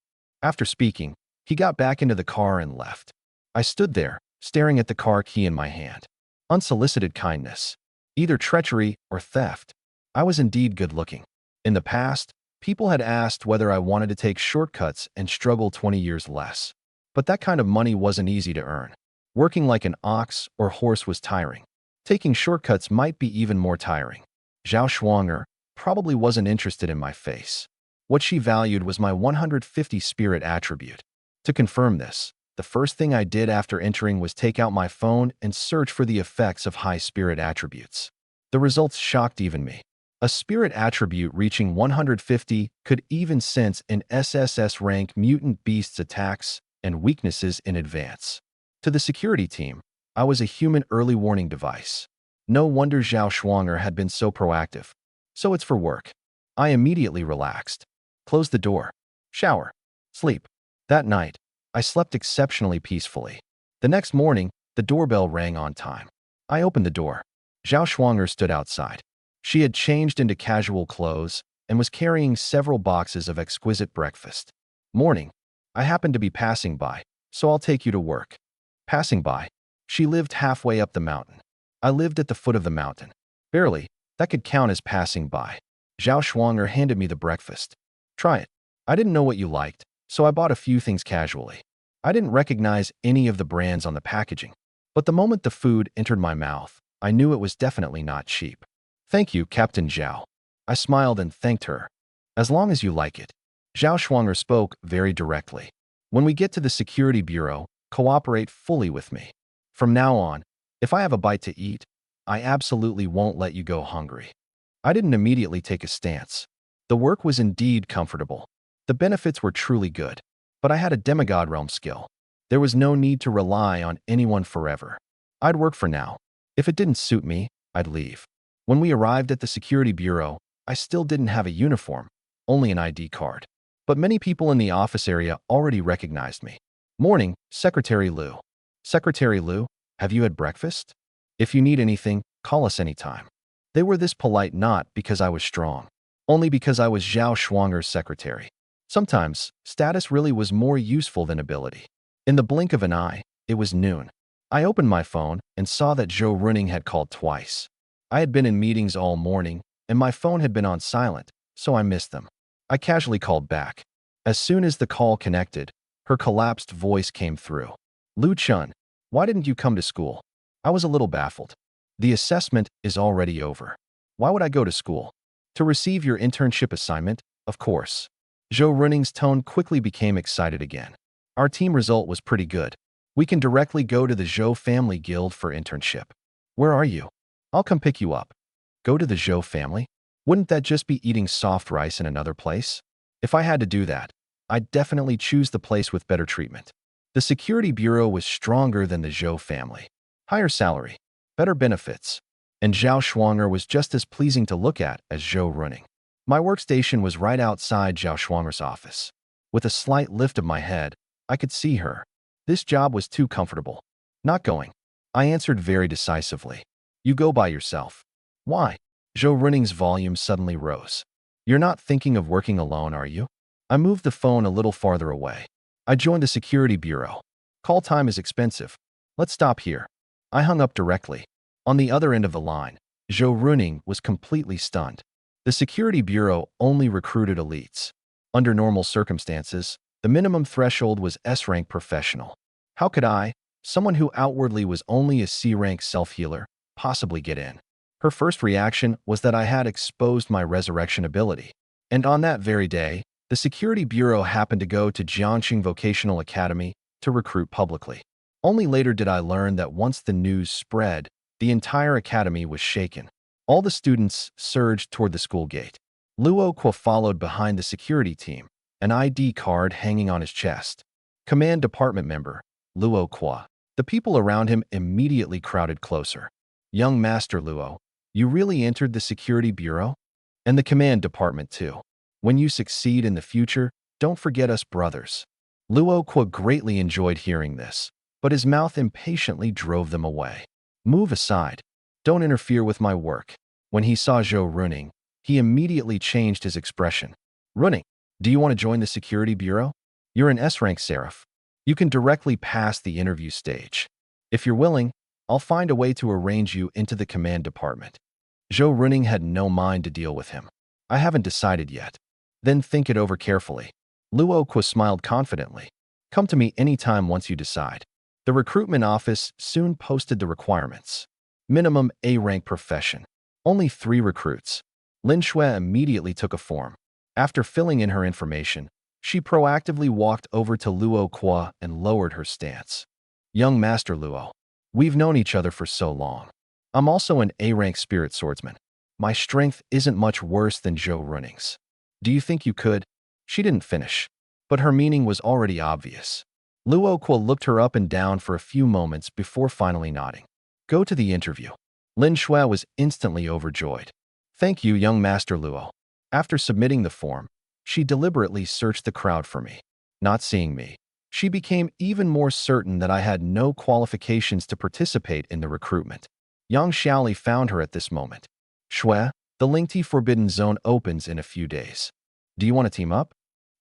After speaking, he got back into the car and left. I stood there, staring at the car key in my hand. Unsolicited kindness. Either treachery or theft. I was indeed good-looking. In the past, people had asked whether I wanted to take shortcuts and struggle 20 years less. But that kind of money wasn't easy to earn. Working like an ox or horse was tiring. Taking shortcuts might be even more tiring. Zhao Shuanger probably wasn't interested in my face. What she valued was my 150 spirit attribute. To confirm this, the first thing I did after entering was take out my phone and search for the effects of high spirit attributes. The results shocked even me. A spirit attribute reaching 150 could even sense an SSS rank mutant beast's attacks and weaknesses in advance. To the security team, I was a human early warning device. No wonder Zhao Shuanger had been so proactive. So it's for work. I immediately relaxed. Closed the door. Shower. Sleep. That night, I slept exceptionally peacefully. The next morning, the doorbell rang on time. I opened the door. Zhao Shuanger stood outside. She had changed into casual clothes and was carrying several boxes of exquisite breakfast. Morning. I happened to be passing by, so I'll take you to work. Passing by. She lived halfway up the mountain. I lived at the foot of the mountain. Barely, that could count as passing by. Zhao Shuanger handed me the breakfast. Try it. I didn't know what you liked, so I bought a few things casually. I didn't recognize any of the brands on the packaging. But the moment the food entered my mouth, I knew it was definitely not cheap. Thank you, Captain Zhao. I smiled and thanked her. As long as you like it. Zhao Shuanger spoke very directly. When we get to the Security Bureau, cooperate fully with me. From now on, if I have a bite to eat, I absolutely won't let you go hungry. I didn't immediately take a stance. The work was indeed comfortable. The benefits were truly good, but I had a demigod realm skill. There was no need to rely on anyone forever. I'd work for now. If it didn't suit me, I'd leave. When we arrived at the Security Bureau, I still didn't have a uniform, only an ID card. But many people in the office area already recognized me. Morning, Secretary Liu. Secretary Liu, have you had breakfast? If you need anything, call us anytime. They were this polite not because I was strong, only because I was Zhao Shuang'er's secretary. Sometimes, status really was more useful than ability. In the blink of an eye, it was noon. I opened my phone and saw that Zhou Runing had called twice. I had been in meetings all morning, and my phone had been on silent, so I missed them. I casually called back. As soon as the call connected, her collapsed voice came through. Lu Chun, why didn't you come to school? I was a little baffled. The assessment is already over. Why would I go to school? To receive your internship assignment, of course. Zhou Runing's tone quickly became excited again. Our team result was pretty good. We can directly go to the Zhou Family Guild for internship. Where are you? I'll come pick you up. Go to the Zhou family? Wouldn't that just be eating soft rice in another place? If I had to do that, I'd definitely choose the place with better treatment. The security bureau was stronger than the Zhou family. Higher salary, better benefits, and Zhao Shuang'er was just as pleasing to look at as Zhou Runing. My workstation was right outside Zhao Shuang'er's office. With a slight lift of my head, I could see her. This job was too comfortable. Not going. I answered very decisively. You go by yourself. Why? Zhou Runing's volume suddenly rose. You're not thinking of working alone, are you? I moved the phone a little farther away. I joined the security bureau. Call time is expensive. Let's stop here. I hung up directly. On the other end of the line, Zhou Runing was completely stunned. The security bureau only recruited elites. Under normal circumstances, the minimum threshold was S-rank professional. How could I, someone who outwardly was only a C-rank self-healer, possibly get in? Her first reaction was that I had exposed my resurrection ability. And on that very day, the security bureau happened to go to Jiangxing Vocational Academy to recruit publicly. Only later did I learn that once the news spread, the entire academy was shaken. All the students surged toward the school gate. Luo Kuo followed behind the security team, an ID card hanging on his chest. Command department member, Luo Kuo. The people around him immediately crowded closer. Young Master Luo, you really entered the security bureau? And the command department too. When you succeed in the future, don't forget us brothers. Luo Kuo greatly enjoyed hearing this, but his mouth impatiently drove them away. Move aside. Don't interfere with my work. When he saw Zhou Runing, he immediately changed his expression. Runing, do you want to join the security bureau? You're an S-rank seraph. You can directly pass the interview stage. If you're willing, I'll find a way to arrange you into the command department. Zhou Runing had no mind to deal with him. I haven't decided yet. Then think it over carefully. Luo Kuo smiled confidently. Come to me anytime once you decide. The recruitment office soon posted the requirements. Minimum A-rank profession. Only 3 recruits. Lin Shui immediately took a form. After filling in her information, she proactively walked over to Luo Kuo and lowered her stance. Young Master Luo, we've known each other for so long. I'm also an A-rank spirit swordsman. My strength isn't much worse than Zhou Runing's. Do you think you could? She didn't finish, but her meaning was already obvious. Luo Kuo looked her up and down for a few moments before finally nodding. Go to the interview. Lin Shui was instantly overjoyed. Thank you, young Master Luo. After submitting the form, she deliberately searched the crowd for me. Not seeing me, she became even more certain that I had no qualifications to participate in the recruitment. Yang Xiaoli found her at this moment. Shui, the Lingti Forbidden Zone opens in a few days. Do you want to team up?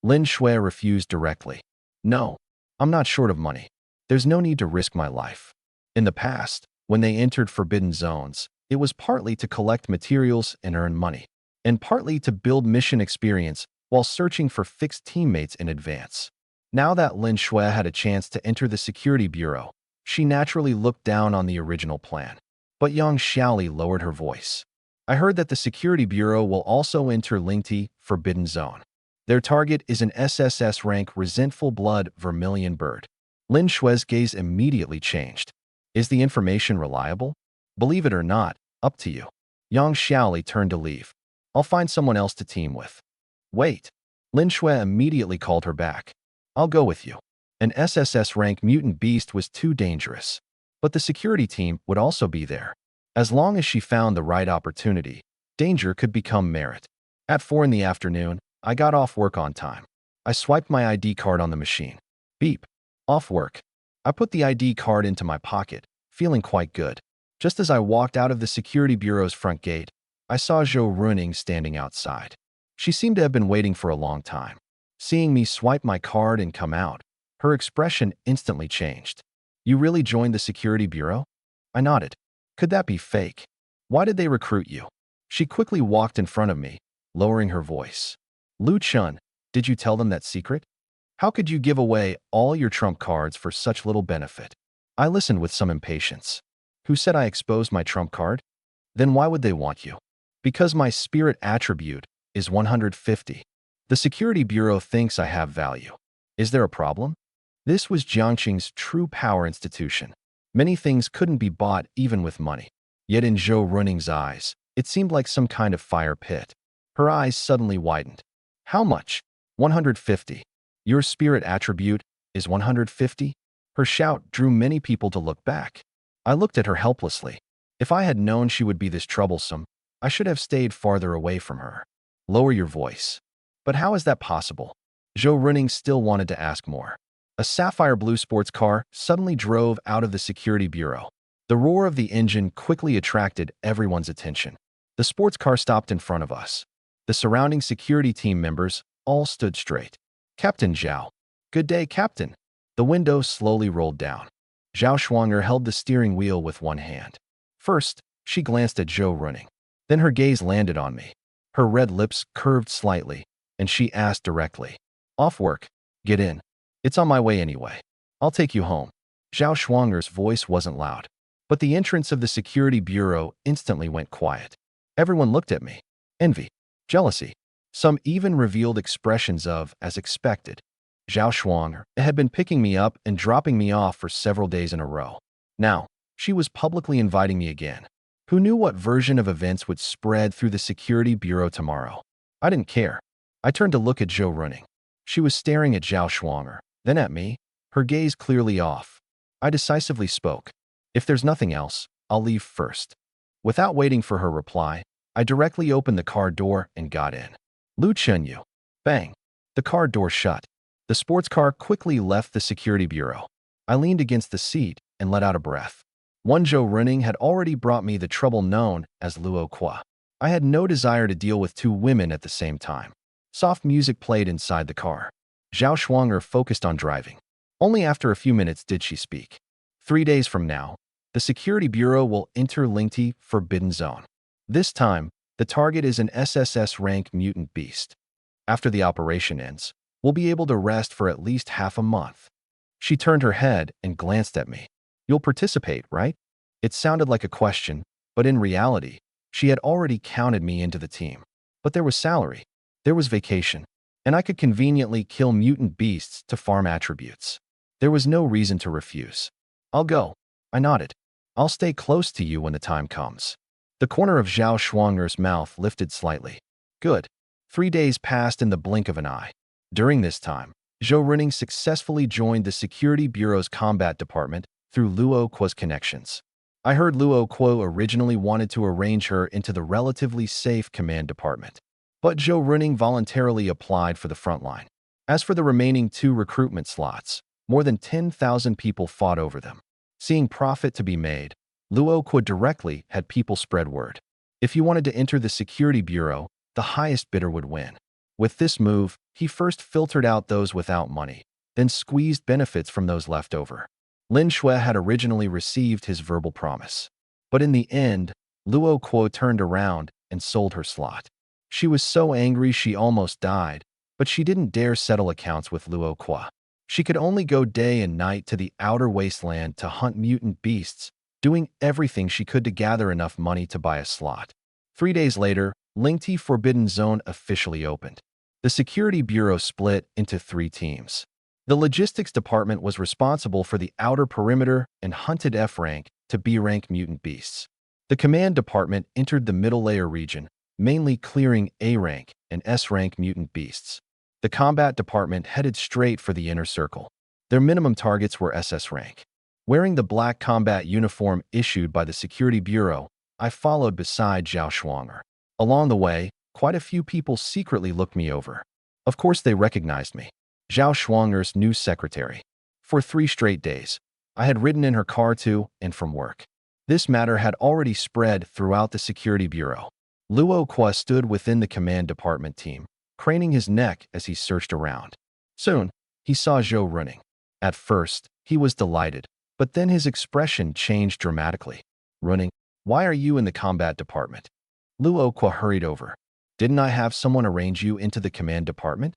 Lin Shui refused directly. No, I'm not short of money. There's no need to risk my life. In the past, when they entered Forbidden Zones, it was partly to collect materials and earn money, and partly to build mission experience while searching for fixed teammates in advance. Now that Lin Shui had a chance to enter the security bureau, she naturally looked down on the original plan. But Yang Xiaoli lowered her voice. I heard that the security bureau will also enter Lingti Forbidden Zone. Their target is an SSS rank resentful blood vermilion bird. Lin Shui's gaze immediately changed. Is the information reliable? Believe it or not, up to you. Yang Xiaoli turned to leave. I'll find someone else to team with. Wait. Lin Shui immediately called her back. I'll go with you. An SSS rank mutant beast was too dangerous. But the security team would also be there. As long as she found the right opportunity, danger could become merit. At 4 in the afternoon, I got off work on time. I swiped my ID card on the machine. Beep. Off work. I put the ID card into my pocket, feeling quite good. Just as I walked out of the security bureau's front gate, I saw Zhou Runing standing outside. She seemed to have been waiting for a long time. Seeing me swipe my card and come out, her expression instantly changed. You really joined the security bureau? I nodded. Could that be fake? Why did they recruit you? She quickly walked in front of me, lowering her voice. Lu Chun, did you tell them that secret? How could you give away all your trump cards for such little benefit? I listened with some impatience. Who said I exposed my trump card? Then why would they want you? Because my spirit attribute is 150. The security bureau thinks I have value. Is there a problem? This was Jiangqing's true power institution. Many things couldn't be bought even with money. Yet in Zhou Runing's eyes, it seemed like some kind of fire pit. Her eyes suddenly widened. How much? 150. Your spirit attribute is 150? Her shout drew many people to look back. I looked at her helplessly. If I had known she would be this troublesome, I should have stayed farther away from her. Lower your voice. But how is that possible? Zhou Runing still wanted to ask more. A sapphire blue sports car suddenly drove out of the security bureau. The roar of the engine quickly attracted everyone's attention. The sports car stopped in front of us. The surrounding security team members all stood straight. Captain Zhao. Good day, Captain. The window slowly rolled down. Zhao Shuanger held the steering wheel with one hand. First, she glanced at Zhou Runing. Then her gaze landed on me. Her red lips curved slightly, and she asked directly. Off work. Get in. It's on my way anyway. I'll take you home. Zhao Shuanger's voice wasn't loud, but the entrance of the security bureau instantly went quiet. Everyone looked at me. Envy. Jealousy. Some even revealed expressions of, as expected. Zhao Shuanger had been picking me up and dropping me off for several days in a row. Now, she was publicly inviting me again. Who knew what version of events would spread through the security bureau tomorrow? I didn't care. I turned to look at Zhou Runing. She was staring at Zhao Shuanger, then at me, her gaze clearly off. I decisively spoke. If there's nothing else, I'll leave first. Without waiting for her reply, I directly opened the car door and got in. Lu Chunyu. Bang. The car door shut. The sports car quickly left the security bureau. I leaned against the seat and let out a breath. One Zhou Runing had already brought me the trouble known as Luo Qua. I had no desire to deal with two women at the same time. Soft music played inside the car. Zhao Shuanger focused on driving. Only after a few minutes did she speak. 3 days from now, the security bureau will enter Lingti Forbidden Zone. This time, the target is an SSS rank mutant beast. After the operation ends, we'll be able to rest for at least half a month. She turned her head and glanced at me. You'll participate, right? It sounded like a question, but in reality, she had already counted me into the team. But there was salary, there was vacation, and I could conveniently kill mutant beasts to farm attributes. There was no reason to refuse. I'll go. I nodded. I'll stay close to you when the time comes. The corner of Zhao Shuanger's mouth lifted slightly. Good. 3 days passed in the blink of an eye. During this time, Zhou Runing successfully joined the Security Bureau's combat department through Luo Qua's connections. I heard Luo Qua originally wanted to arrange her into the relatively safe command department, but Zhou Runing voluntarily applied for the front line. As for the remaining 2 recruitment slots, more than 10,000 people fought over them. Seeing profit to be made, Luo Qua directly had people spread word. If you wanted to enter the Security Bureau, the highest bidder would win. With this move, he first filtered out those without money, then squeezed benefits from those left over. Lin Shui had originally received his verbal promise. But in the end, Luo Qua turned around and sold her slot. She was so angry she almost died, but she didn't dare settle accounts with Luo Qua. She could only go day and night to the outer wasteland to hunt mutant beasts, doing everything she could to gather enough money to buy a slot. 3 days later, Lingti Forbidden Zone officially opened. The Security Bureau split into 3 teams. The Logistics Department was responsible for the outer perimeter and hunted F-rank to B-rank mutant beasts. The Command Department entered the middle layer region, mainly clearing A-rank and S-rank mutant beasts. The Combat Department headed straight for the inner circle. Their minimum targets were SS rank. Wearing the black combat uniform issued by the Security Bureau, I followed beside Zhao Shuanger. Along the way, quite a few people secretly looked me over. Of course they recognized me. Zhao Shuanger's new secretary. For 3 straight days, I had ridden in her car to and from work. This matter had already spread throughout the security bureau. Luo Qua stood within the command department team, craning his neck as he searched around. Soon, he saw Zhou running. At first, he was delighted, but then his expression changed dramatically. Running, why are you in the combat department? Luo Qua hurried over. Didn't I have someone arrange you into the command department?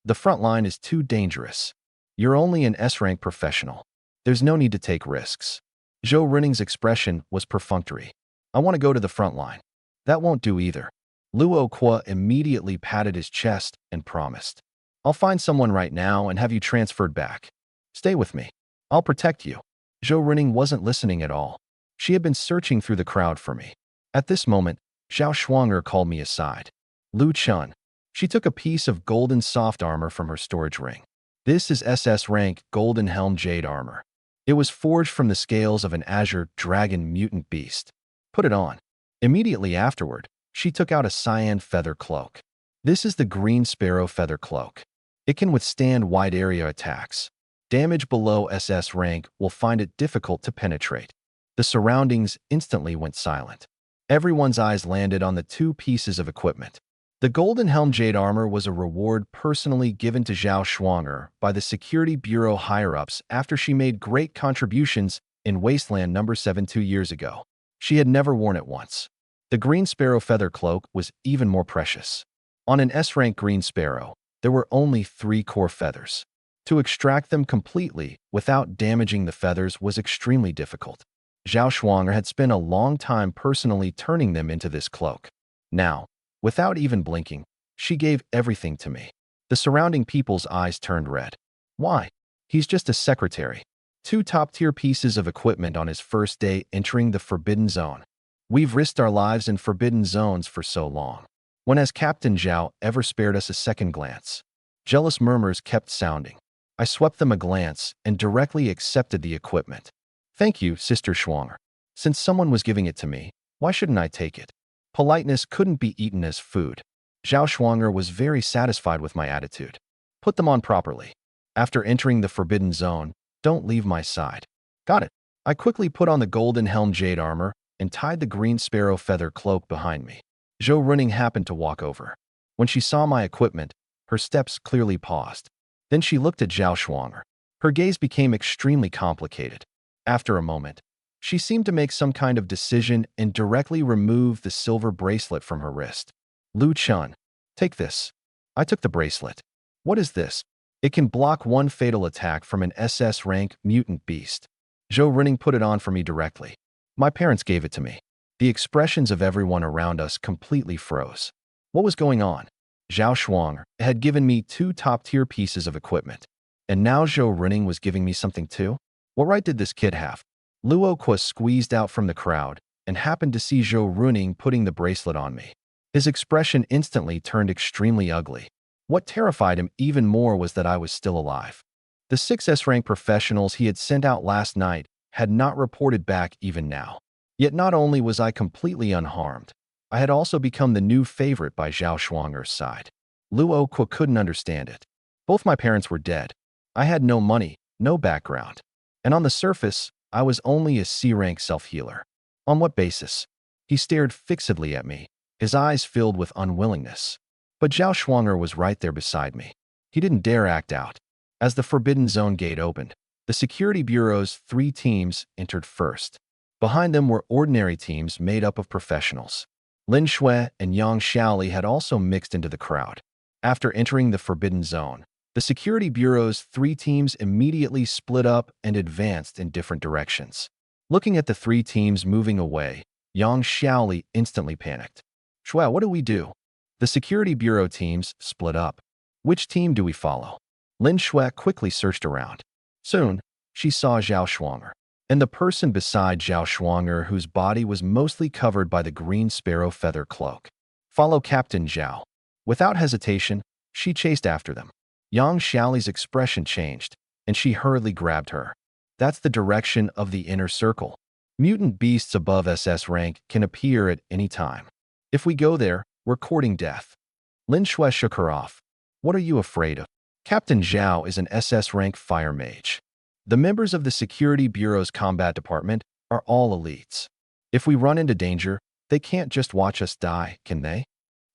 The front line is too dangerous. You're only an S-rank professional. There's no need to take risks. Zhou Running's expression was perfunctory. I want to go to the front line. That won't do either. Luo Qua immediately patted his chest and promised. I'll find someone right now and have you transferred back. Stay with me. I'll protect you. Zhou Running wasn't listening at all. She had been searching through the crowd for me. At this moment, Zhao Shuanger called me aside. Lu Chun. She took a piece of golden soft armor from her storage ring. This is SS rank Golden Helm Jade armor. It was forged from the scales of an azure dragon mutant beast. Put it on. Immediately afterward, she took out a cyan feather cloak. This is the green sparrow feather cloak. It can withstand wide area attacks. Damage below SS rank will find it difficult to penetrate. The surroundings instantly went silent. Everyone's eyes landed on the 2 pieces of equipment. The Golden Helm Jade armor was a reward personally given to Zhao Shuanger by the Security Bureau higher-ups after she made great contributions in Wasteland No. 7 2 years ago. She had never worn it once. The Green Sparrow feather cloak was even more precious. On an S-rank Green Sparrow, there were only 3 core feathers. To extract them completely without damaging the feathers was extremely difficult. Zhao Shuanger had spent a long time personally turning them into this cloak. Now, without even blinking, she gave everything to me. The surrounding people's eyes turned red. Why? He's just a secretary. 2 top-tier pieces of equipment on his first day entering the Forbidden Zone. We've risked our lives in Forbidden Zones for so long. When has Captain Zhao ever spared us a second glance? Jealous murmurs kept sounding. I swept them a glance and directly accepted the equipment. Thank you, Sister Shuanger. Since someone was giving it to me, why shouldn't I take it? Politeness couldn't be eaten as food. Zhao Shuanger was very satisfied with my attitude. Put them on properly. After entering the Forbidden Zone, don't leave my side. Got it. I quickly put on the Golden Helm Jade armor and tied the Green Sparrow feather cloak behind me. Zhou Running happened to walk over. When she saw my equipment, her steps clearly paused. Then she looked at Zhao Shuanger. Her gaze became extremely complicated. After a moment, she seemed to make some kind of decision and directly removed the silver bracelet from her wrist. Lu Chun, take this. I took the bracelet. What is this? It can block 1 fatal attack from an SS rank mutant beast. Zhou Running put it on for me directly. My parents gave it to me. The expressions of everyone around us completely froze. What was going on? Zhao Shuanger had given me 2 top-tier pieces of equipment, and now Zhou Running was giving me something too? What right did this kid have? Luo Qua squeezed out from the crowd and happened to see Zhou Running putting the bracelet on me. His expression instantly turned extremely ugly. What terrified him even more was that I was still alive. The 6 S-rank professionals he had sent out last night had not reported back even now. Yet not only was I completely unharmed, I had also become the new favorite by Zhao Shuanger's side. Luo Qua couldn't understand it. Both my parents were dead. I had no money, no background. And on the surface, I was only a C-rank self-healer. On what basis? He stared fixedly at me, his eyes filled with unwillingness. But Zhao Shuanger was right there beside me. He didn't dare act out. As the Forbidden Zone gate opened, the Security Bureau's 3 teams entered first. Behind them were ordinary teams made up of professionals. Lin Shui and Yang Xiaoli had also mixed into the crowd. After entering the Forbidden Zone, the Security Bureau's 3 teams immediately split up and advanced in different directions. Looking at the 3 teams moving away, Yang Xiaoli instantly panicked. Shui, what do we do? The Security Bureau teams split up. Which team do we follow? Lin Shui quickly searched around. Soon, she saw Zhao Shuanger, and the person beside Zhao Shuanger whose body was mostly covered by the Green Sparrow feather cloak. Follow Captain Zhao. Without hesitation, she chased after them. Yang Xiaoli's expression changed, and she hurriedly grabbed her. That's the direction of the inner circle. Mutant beasts above SS rank can appear at any time. If we go there, we're courting death. Lin Shui shook her off. What are you afraid of? Captain Zhao is an SS rank fire mage. The members of the Security Bureau's combat department are all elites. If we run into danger, they can't just watch us die, can they?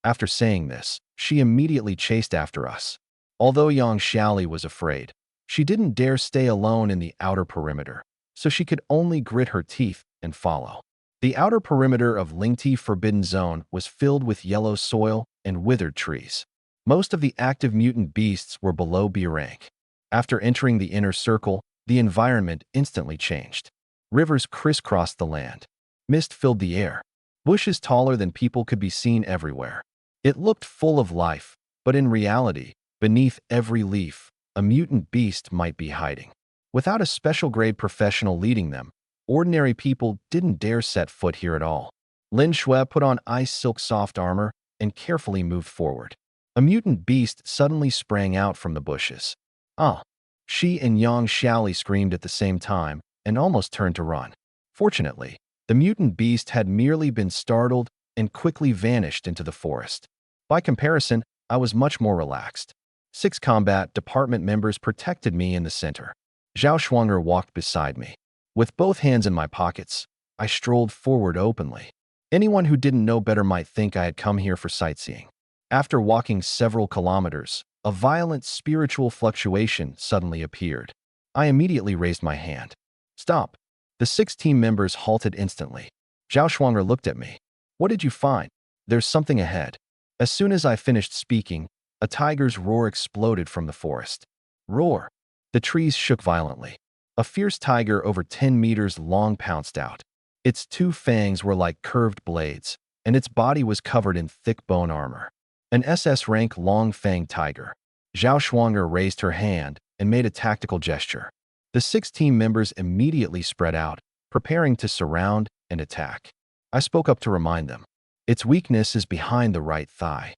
After saying this, she immediately chased after us. Although Yang Xiaoli was afraid, she didn't dare stay alone in the outer perimeter, so she could only grit her teeth and follow. The outer perimeter of Lingti Forbidden Zone was filled with yellow soil and withered trees. Most of the active mutant beasts were below B rank. After entering the inner circle, the environment instantly changed. Rivers crisscrossed the land. Mist filled the air. Bushes taller than people could be seen everywhere. It looked full of life, but in reality, beneath every leaf, a mutant beast might be hiding. Without a special-grade professional leading them, ordinary people didn't dare set foot here at all. Lin Shui put on ice silk soft armor and carefully moved forward. A mutant beast suddenly sprang out from the bushes. Ah! She and Yang Xiaoli screamed at the same time and almost turned to run. Fortunately, the mutant beast had merely been startled and quickly vanished into the forest. By comparison, I was much more relaxed. 6 combat department members protected me in the center. Zhao Shuanger walked beside me. With both hands in my pockets, I strolled forward openly. Anyone who didn't know better might think I had come here for sightseeing. After walking several kilometers, a violent spiritual fluctuation suddenly appeared. I immediately raised my hand. Stop! The 6 team members halted instantly. Zhao Shuanger looked at me. What did you find? There's something ahead. As soon as I finished speaking, a tiger's roar exploded from the forest. Roar! The trees shook violently. A fierce tiger over 10 meters long pounced out. Its 2 fangs were like curved blades, and its body was covered in thick bone armor. An SS-rank long-fanged tiger. Zhao Shuanger raised her hand and made a tactical gesture. The 6 team members immediately spread out, preparing to surround and attack. I spoke up to remind them. Its weakness is behind the right thigh.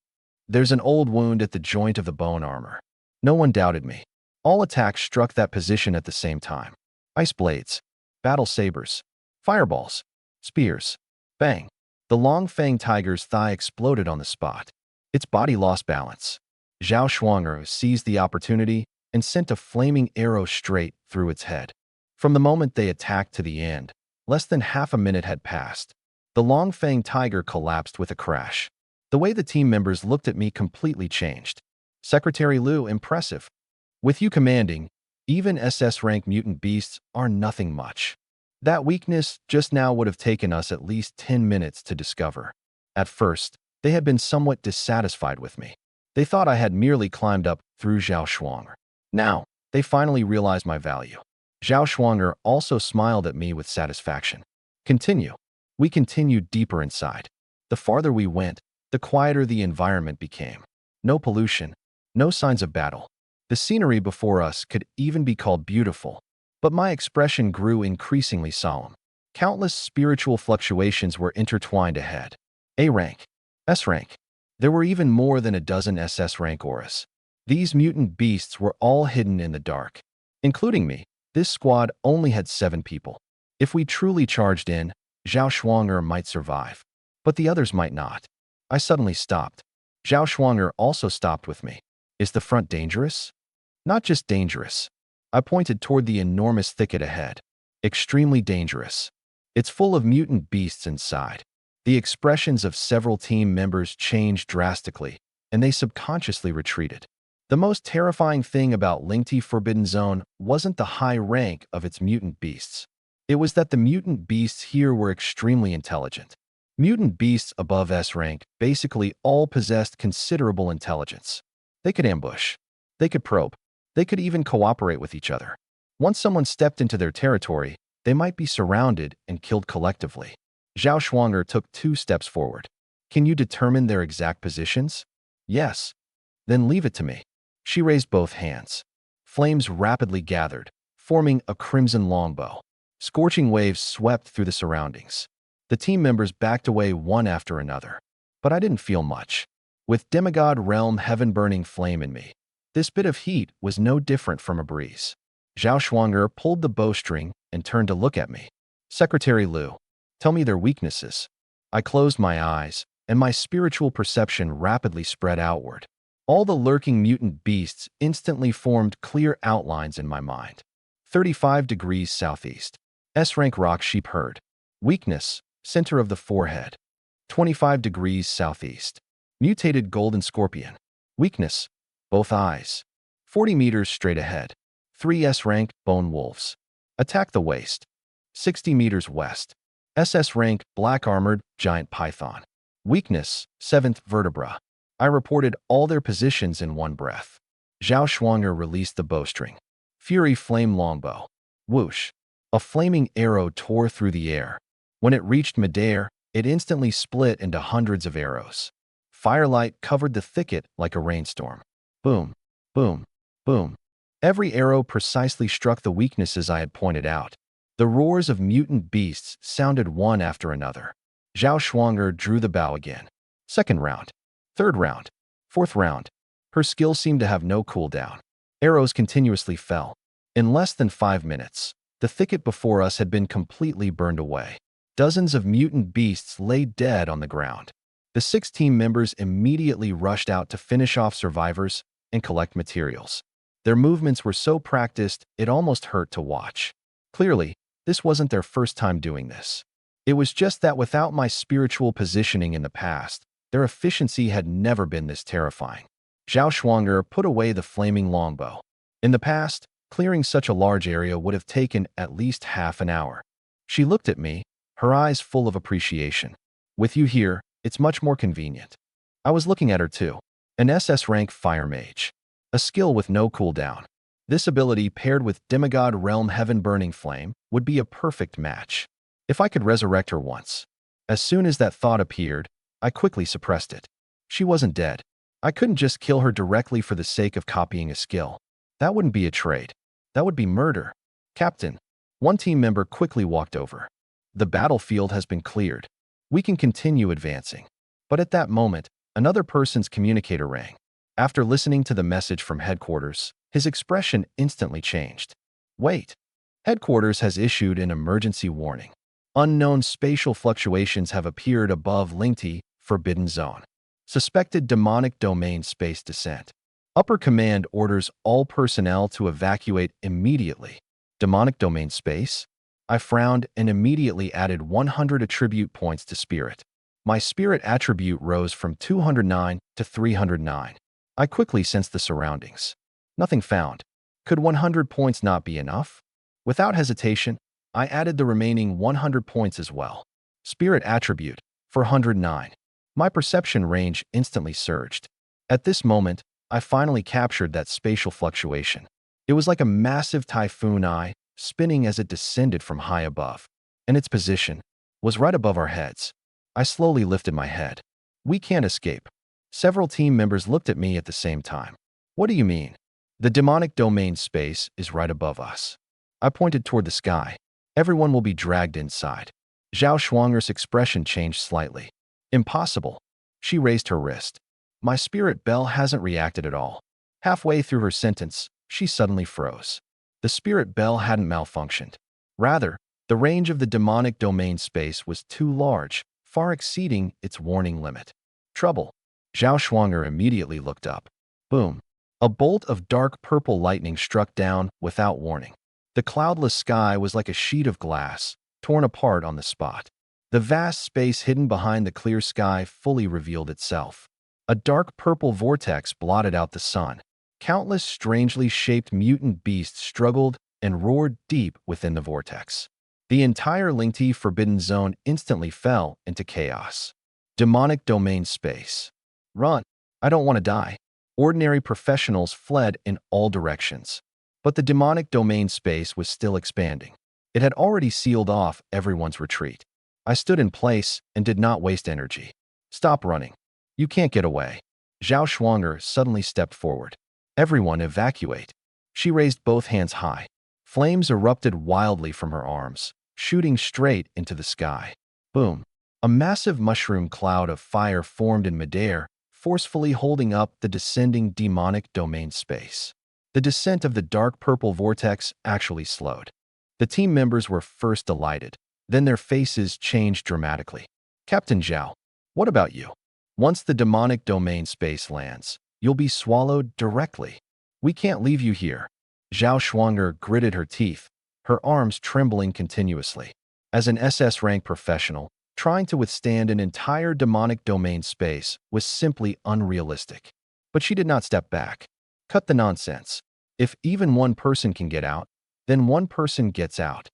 There's an old wound at the joint of the bone armor. No one doubted me. All attacks struck that position at the same time. Ice blades, battle sabers, fireballs, spears. Bang! The long-fanged tiger's thigh exploded on the spot. Its body lost balance. Zhao Shuanger seized the opportunity and sent a flaming arrow straight through its head. From the moment they attacked to the end, less than half a minute had passed. The long-fanged tiger collapsed with a crash. The way the team members looked at me completely changed. Secretary Liu, impressive. With you commanding, even SS-rank mutant beasts are nothing much. That weakness just now would have taken us at least 10 minutes to discover. At first, they had been somewhat dissatisfied with me. They thought I had merely climbed up through Zhao Shuanger. Now, they finally realized my value. Zhao Shuanger also smiled at me with satisfaction. Continue. We continued deeper inside. The farther we went, the quieter the environment became. No pollution, no signs of battle. The scenery before us could even be called beautiful, but my expression grew increasingly solemn. Countless spiritual fluctuations were intertwined ahead. A rank, S rank. There were even more than a dozen SS rank auras. These mutant beasts were all hidden in the dark. Including me, this squad only had 7 people. If we truly charged in, Zhao Shuanger might survive, but the others might not. I suddenly stopped. Zhao Shuanger also stopped with me. Is the front dangerous? Not just dangerous. I pointed toward the enormous thicket ahead. Extremely dangerous. It's full of mutant beasts inside. The expressions of several team members changed drastically, and they subconsciously retreated. The most terrifying thing about Lingti Forbidden Zone wasn't the high rank of its mutant beasts. It was that the mutant beasts here were extremely intelligent. Mutant beasts above S rank basically all possessed considerable intelligence. They could ambush. They could probe. They could even cooperate with each other. Once someone stepped into their territory, they might be surrounded and killed collectively. Zhao Shuanger took 2 steps forward. Can you determine their exact positions? Yes. Then leave it to me. She raised both hands. Flames rapidly gathered, forming a crimson longbow. Scorching waves swept through the surroundings. The team members backed away one after another. But I didn't feel much. With demigod realm heaven-burning flame in me, this bit of heat was no different from a breeze. Zhao Shuanger pulled the bowstring and turned to look at me. Secretary Liu, tell me their weaknesses. I closed my eyes, and my spiritual perception rapidly spread outward. All the lurking mutant beasts instantly formed clear outlines in my mind. 35 degrees southeast. S-rank rock sheep herd. Weakness, center of the forehead. 25 degrees southeast. Mutated golden scorpion. Weakness, both eyes. 40 meters straight ahead. 3 S-rank bone wolves. Attack the waist. 60 meters west. SS rank black armored giant python. Weakness, 7th vertebra. I reported all their positions in one breath. Zhao Shuanger released the bowstring. Fury flame longbow. Whoosh. A flaming arrow tore through the air. When it reached midair, it instantly split into hundreds of arrows. Firelight covered the thicket like a rainstorm. Boom, boom, boom. Every arrow precisely struck the weaknesses I had pointed out. The roars of mutant beasts sounded one after another. Zhao Shuanger drew the bow again. Second round. Third round. Fourth round. Her skill seemed to have no cooldown. Arrows continuously fell. In less than 5 minutes, the thicket before us had been completely burned away. Dozens of mutant beasts lay dead on the ground. The 6 team members immediately rushed out to finish off survivors and collect materials. Their movements were so practiced, it almost hurt to watch. Clearly, this wasn't their first time doing this. It was just that without my spiritual positioning in the past, their efficiency had never been this terrifying. Zhao Shuanger put away the flaming longbow. In the past, clearing such a large area would have taken at least half an hour. She looked at me, her eyes full of appreciation. With you here, it's much more convenient. I was looking at her too. An SS rank fire mage. A skill with no cooldown. This ability paired with demigod realm heaven burning flame would be a perfect match. If I could resurrect her once. As soon as that thought appeared, I quickly suppressed it. She wasn't dead. I couldn't just kill her directly for the sake of copying a skill. That wouldn't be a trade. That would be murder. Captain. One team member quickly walked over. The battlefield has been cleared. We can continue advancing. But at that moment, another person's communicator rang. After listening to the message from headquarters, his expression instantly changed. Wait. Headquarters has issued an emergency warning. Unknown spatial fluctuations have appeared above Lingti, Forbidden Zone. Suspected demonic domain space descent. Upper command orders all personnel to evacuate immediately. Demonic domain space? I frowned and immediately added 100 attribute points to spirit. My spirit attribute rose from 209 to 309. I quickly sensed the surroundings. Nothing found. Could 100 points not be enough? Without hesitation, I added the remaining 100 points as well. Spirit attribute, 409. My perception range instantly surged. At this moment, I finally captured that spatial fluctuation. It was like a massive typhoon eye, spinning as it descended from high above. And its position was right above our heads. I slowly lifted my head. We can't escape. Several team members looked at me at the same time. What do you mean? The demonic domain space is right above us. I pointed toward the sky. Everyone will be dragged inside. Zhao Shuanger's expression changed slightly. Impossible. She raised her wrist. My spirit bell hasn't reacted at all. Halfway through her sentence, she suddenly froze. The spirit bell hadn't malfunctioned. Rather, the range of the demonic domain space was too large, far exceeding its warning limit. Trouble. Zhao Shuanger immediately looked up. Boom. A bolt of dark purple lightning struck down without warning. The cloudless sky was like a sheet of glass, torn apart on the spot. The vast space hidden behind the clear sky fully revealed itself. A dark purple vortex blotted out the sun. Countless strangely shaped mutant beasts struggled and roared deep within the vortex. The entire Lingti Forbidden Zone instantly fell into chaos. Demonic domain space. Run. I don't want to die. Ordinary professionals fled in all directions. But the demonic domain space was still expanding. It had already sealed off everyone's retreat. I stood in place and did not waste energy. Stop running. You can't get away. Zhao Shuanger suddenly stepped forward. Everyone evacuate. She raised both hands high. Flames erupted wildly from her arms, shooting straight into the sky. Boom. A massive mushroom cloud of fire formed in midair, forcefully holding up the descending demonic domain space. The descent of the dark purple vortex actually slowed. The team members were first delighted, then their faces changed dramatically. Captain Zhao, what about you? Once the demonic domain space lands, you'll be swallowed directly. We can't leave you here. Zhao Shuang'er gritted her teeth, her arms trembling continuously. As an SS rank professional, trying to withstand an entire demonic domain space was simply unrealistic. But she did not step back. Cut the nonsense. If even one person can get out, then one person gets out.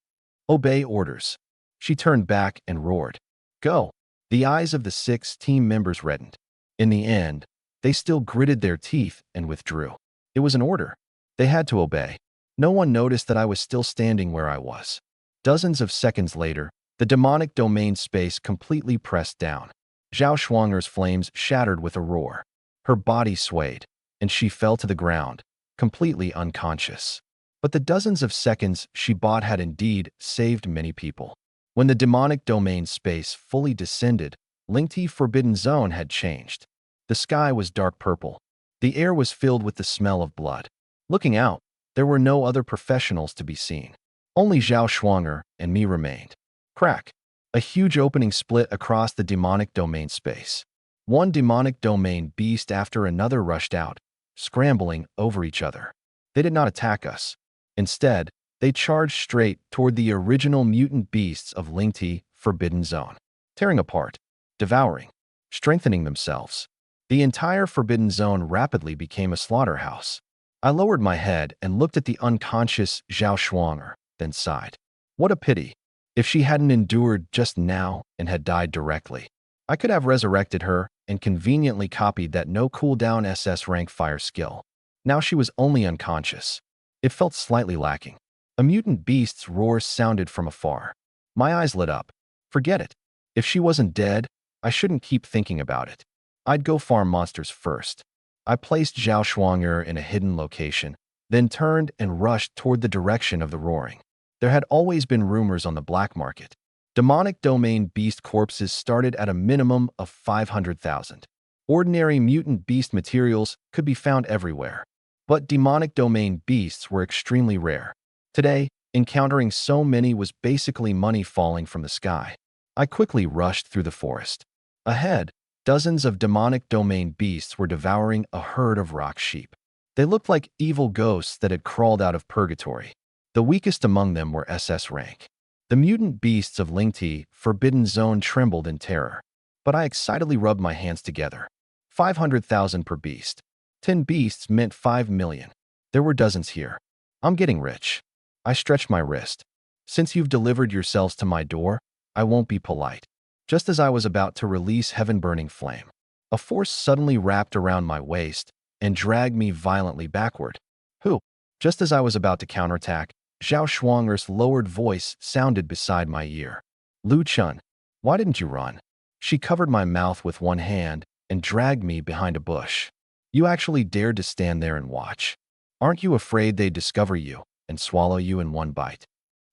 Obey orders. She turned back and roared. Go. The eyes of the 6 team members reddened. In the end, they still gritted their teeth and withdrew. It was an order. They had to obey. No one noticed that I was still standing where I was. Dozens of seconds later, the demonic domain space completely pressed down. Zhao Shuang'er's flames shattered with a roar. Her body swayed, and she fell to the ground, completely unconscious. But the dozens of seconds she bought had indeed saved many people. When the demonic domain space fully descended, Lingti Forbidden Zone had changed. The sky was dark purple. The air was filled with the smell of blood. Looking out, there were no other professionals to be seen. Only Zhao Shuang'er and me remained. Crack! A huge opening split across the demonic domain space. One demonic domain beast after another rushed out, scrambling over each other. They did not attack us. Instead, they charged straight toward the original mutant beasts of Lingti Forbidden Zone, tearing apart, devouring, strengthening themselves. The entire Forbidden Zone rapidly became a slaughterhouse. I lowered my head and looked at the unconscious Zhao Shuang'er, then sighed. What a pity. If she hadn't endured just now and had died directly, I could have resurrected her and conveniently copied that no cooldown SS rank fire skill. Now she was only unconscious. It felt slightly lacking. A mutant beast's roar sounded from afar. My eyes lit up. Forget it. If she wasn't dead, I shouldn't keep thinking about it. I'd go farm monsters first. I placed Zhao Shuang'er in a hidden location, then turned and rushed toward the direction of the roaring. There had always been rumors on the black market. Demonic domain beast corpses started at a minimum of 500,000. Ordinary mutant beast materials could be found everywhere. But demonic domain beasts were extremely rare. Today, encountering so many was basically money falling from the sky. I quickly rushed through the forest. Ahead, dozens of demonic domain beasts were devouring a herd of rock sheep. They looked like evil ghosts that had crawled out of purgatory. The weakest among them were SS rank. The mutant beasts of Lingti Forbidden Zone trembled in terror. But I excitedly rubbed my hands together. 500,000 per beast. 10 beasts meant 5 million. There were dozens here. I'm getting rich. I stretched my wrist. Since you've delivered yourselves to my door, I won't be polite. Just as I was about to release heaven-burning flame, a force suddenly wrapped around my waist and dragged me violently backward. Who? Just as I was about to counterattack, Zhao Shuang'er's lowered voice sounded beside my ear. Lu Chun, why didn't you run? She covered my mouth with one hand and dragged me behind a bush. You actually dared to stand there and watch. Aren't you afraid they'd discover you and swallow you in one bite?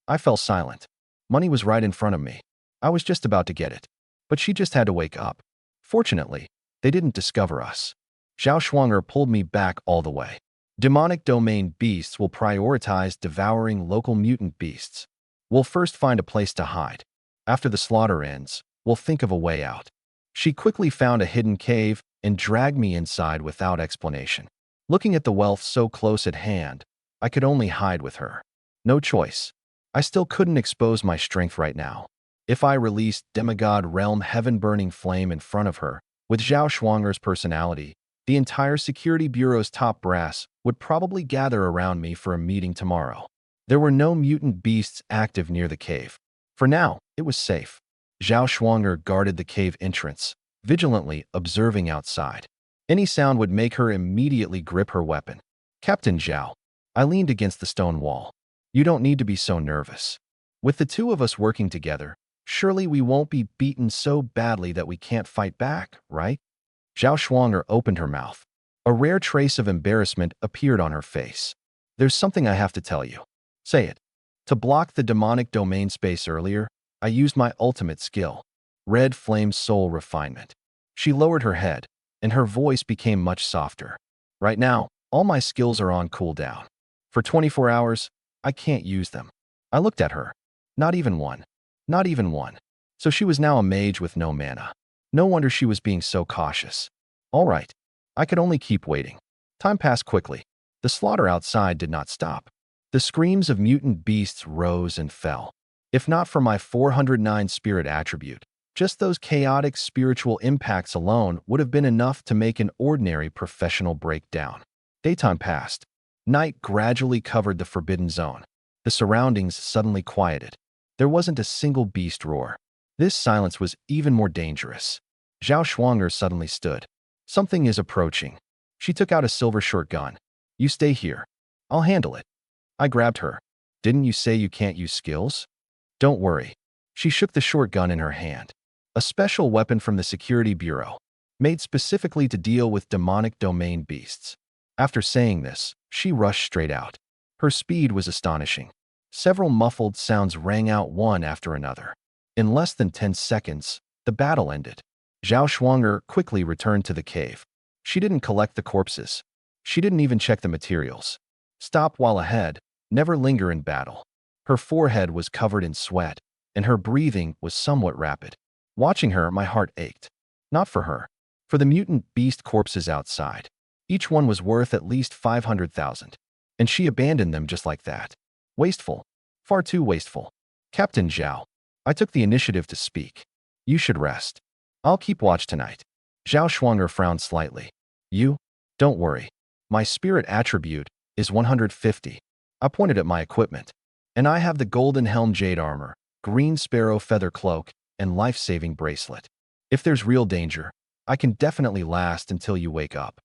I fell silent. Money was right in front of me. I was just about to get it. But she just had to wake up. Fortunately, they didn't discover us. Zhao Shuang'er pulled me back all the way. Demonic domain beasts will prioritize devouring local mutant beasts. We'll first find a place to hide. After the slaughter ends, we'll think of a way out. She quickly found a hidden cave and dragged me inside without explanation. Looking at the wealth so close at hand, I could only hide with her. No choice. I still couldn't expose my strength right now. If I released Demigod Realm Heaven-Burning Flame in front of her, with Zhao Shuang'er's personality, the entire Security Bureau's top brass would probably gather around me for a meeting tomorrow. There were no mutant beasts active near the cave. For now, it was safe. Zhao Shuang'er guarded the cave entrance, vigilantly observing outside. Any sound would make her immediately grip her weapon. Captain Zhao. I leaned against the stone wall. You don't need to be so nervous. With the two of us working together, surely we won't be beaten so badly that we can't fight back, right? Zhao Shuang'er opened her mouth. A rare trace of embarrassment appeared on her face. There's something I have to tell you. Say it. To block the demonic domain space earlier, I used my ultimate skill, Red Flame Soul Refinement. She lowered her head, and her voice became much softer. Right now, all my skills are on cooldown. For 24 hours, I can't use them. I looked at her. Not even one. Not even one. So she was now a mage with no mana. No wonder she was being so cautious. All right. I could only keep waiting. Time passed quickly. The slaughter outside did not stop. The screams of mutant beasts rose and fell. If not for my 409 spirit attribute, just those chaotic spiritual impacts alone would have been enough to make an ordinary professional break down. Daytime passed. Night gradually covered the forbidden zone. The surroundings suddenly quieted. There wasn't a single beast roar. This silence was even more dangerous. Zhao Shuanger suddenly stood. Something is approaching. She took out a silver shotgun. You stay here. I'll handle it. I grabbed her. Didn't you say you can't use skills? Don't worry. She shook the shotgun in her hand. A special weapon from the Security Bureau, made specifically to deal with demonic domain beasts. After saying this, she rushed straight out. Her speed was astonishing. Several muffled sounds rang out one after another. In less than 10 seconds, the battle ended. Zhao Shuanger quickly returned to the cave. She didn't collect the corpses. She didn't even check the materials. Stop while ahead, never linger in battle. Her forehead was covered in sweat, and her breathing was somewhat rapid. Watching her, my heart ached. Not for her. For the mutant beast corpses outside. Each one was worth at least 500,000. And she abandoned them just like that. Wasteful. Far too wasteful. Captain Zhao. I took the initiative to speak. You should rest. I'll keep watch tonight. Zhao Shuanger frowned slightly. You? Don't worry. My spirit attribute is 150. I pointed at my equipment. And I have the golden helm jade armor, green sparrow feather cloak, and life-saving bracelet. If there's real danger, I can definitely last until you wake up.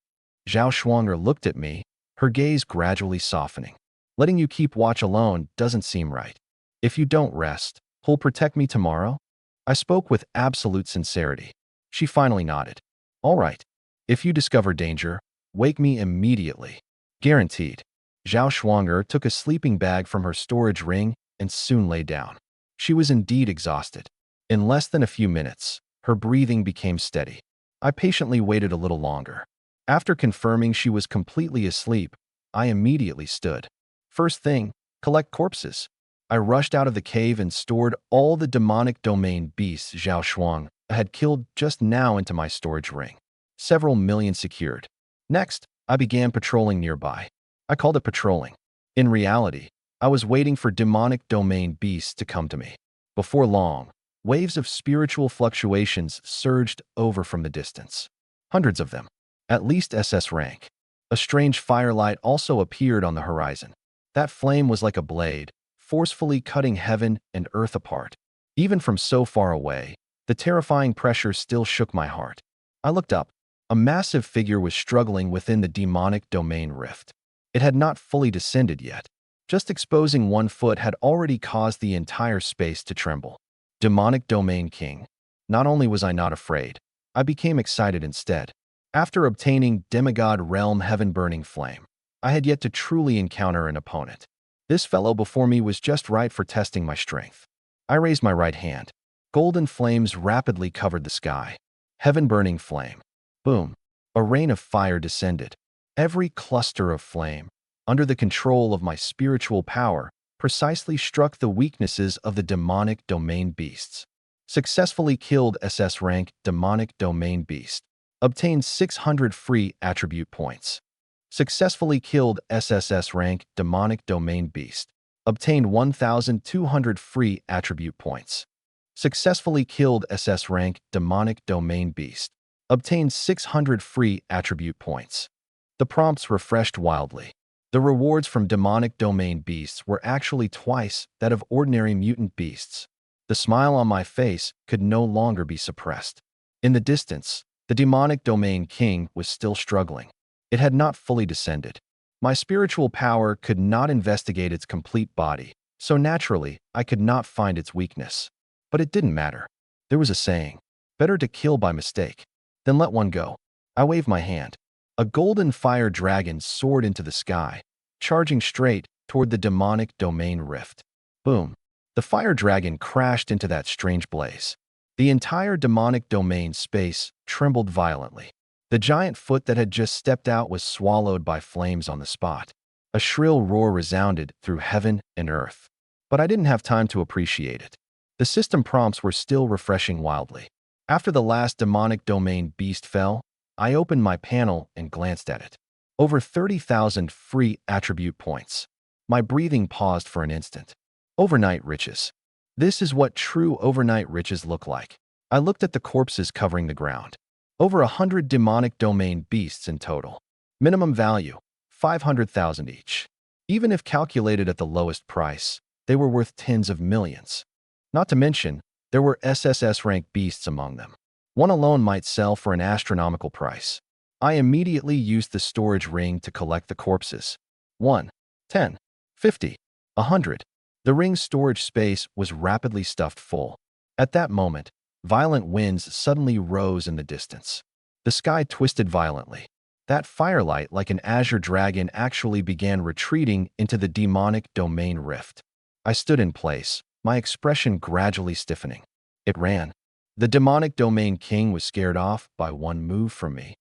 Zhao Shuanger looked at me, her gaze gradually softening. Letting you keep watch alone doesn't seem right. If you don't rest, who'll protect me tomorrow? I spoke with absolute sincerity. She finally nodded. All right. If you discover danger, wake me immediately. Guaranteed. Zhao Shuanger took a sleeping bag from her storage ring and soon lay down. She was indeed exhausted. In less than a few minutes, her breathing became steady. I patiently waited a little longer. After confirming she was completely asleep, I immediately stood. First thing, collect corpses. I rushed out of the cave and stored all the demonic domain beasts Zhao Shuang had killed just now into my storage ring. Several million secured. Next, I began patrolling nearby. I called it patrolling. In reality, I was waiting for demonic domain beasts to come to me. Before long, waves of spiritual fluctuations surged over from the distance. Hundreds of them. At least SS rank. A strange firelight also appeared on the horizon. That flame was like a blade, forcefully cutting heaven and earth apart. Even from so far away, the terrifying pressure still shook my heart. I looked up. A massive figure was struggling within the demonic domain rift. It had not fully descended yet. Just exposing one foot had already caused the entire space to tremble. Demonic Domain King. Not only was I not afraid, I became excited instead. After obtaining Demigod Realm Heaven Burning Flame, I had yet to truly encounter an opponent. This fellow before me was just right for testing my strength. I raised my right hand. Golden flames rapidly covered the sky. Heaven Burning Flame. Boom. A rain of fire descended. Every cluster of flame, under the control of my spiritual power, precisely struck the weaknesses of the demonic domain beasts. Successfully killed SS rank demonic domain beast. Obtained 600 free attribute points. Successfully killed SSS rank demonic domain beast. Obtained 1,200 free attribute points. Successfully killed SS rank demonic domain beast. Obtained 600 free attribute points. The prompts refreshed wildly. The rewards from demonic domain beasts were actually twice that of ordinary mutant beasts. The smile on my face could no longer be suppressed. In the distance, the demonic domain king was still struggling. It had not fully descended. My spiritual power could not investigate its complete body, so naturally, I could not find its weakness. But it didn't matter. There was a saying, better to kill by mistake than let one go. I waved my hand. A golden fire dragon soared into the sky, charging straight toward the demonic domain rift. Boom. The fire dragon crashed into that strange blaze. The entire demonic domain space trembled violently. The giant foot that had just stepped out was swallowed by flames on the spot. A shrill roar resounded through heaven and earth. But I didn't have time to appreciate it. The system prompts were still refreshing wildly. After the last demonic domain beast fell, I opened my panel and glanced at it. Over 30,000 free attribute points. My breathing paused for an instant. Overnight riches. This is what true overnight riches look like. I looked at the corpses covering the ground. Over 100 demonic domain beasts in total. Minimum value, 500,000 each. Even if calculated at the lowest price, they were worth tens of millions. Not to mention, there were SSS-rank beasts among them. One alone might sell for an astronomical price. I immediately used the storage ring to collect the corpses. 1, 10, 50, 100. The ring's storage space was rapidly stuffed full. At that moment, violent winds suddenly rose in the distance. The sky twisted violently. That firelight, like an azure dragon, actually began retreating into the demonic domain rift. I stood in place, my expression gradually stiffening. It ran. The demonic domain king was scared off by one move from me.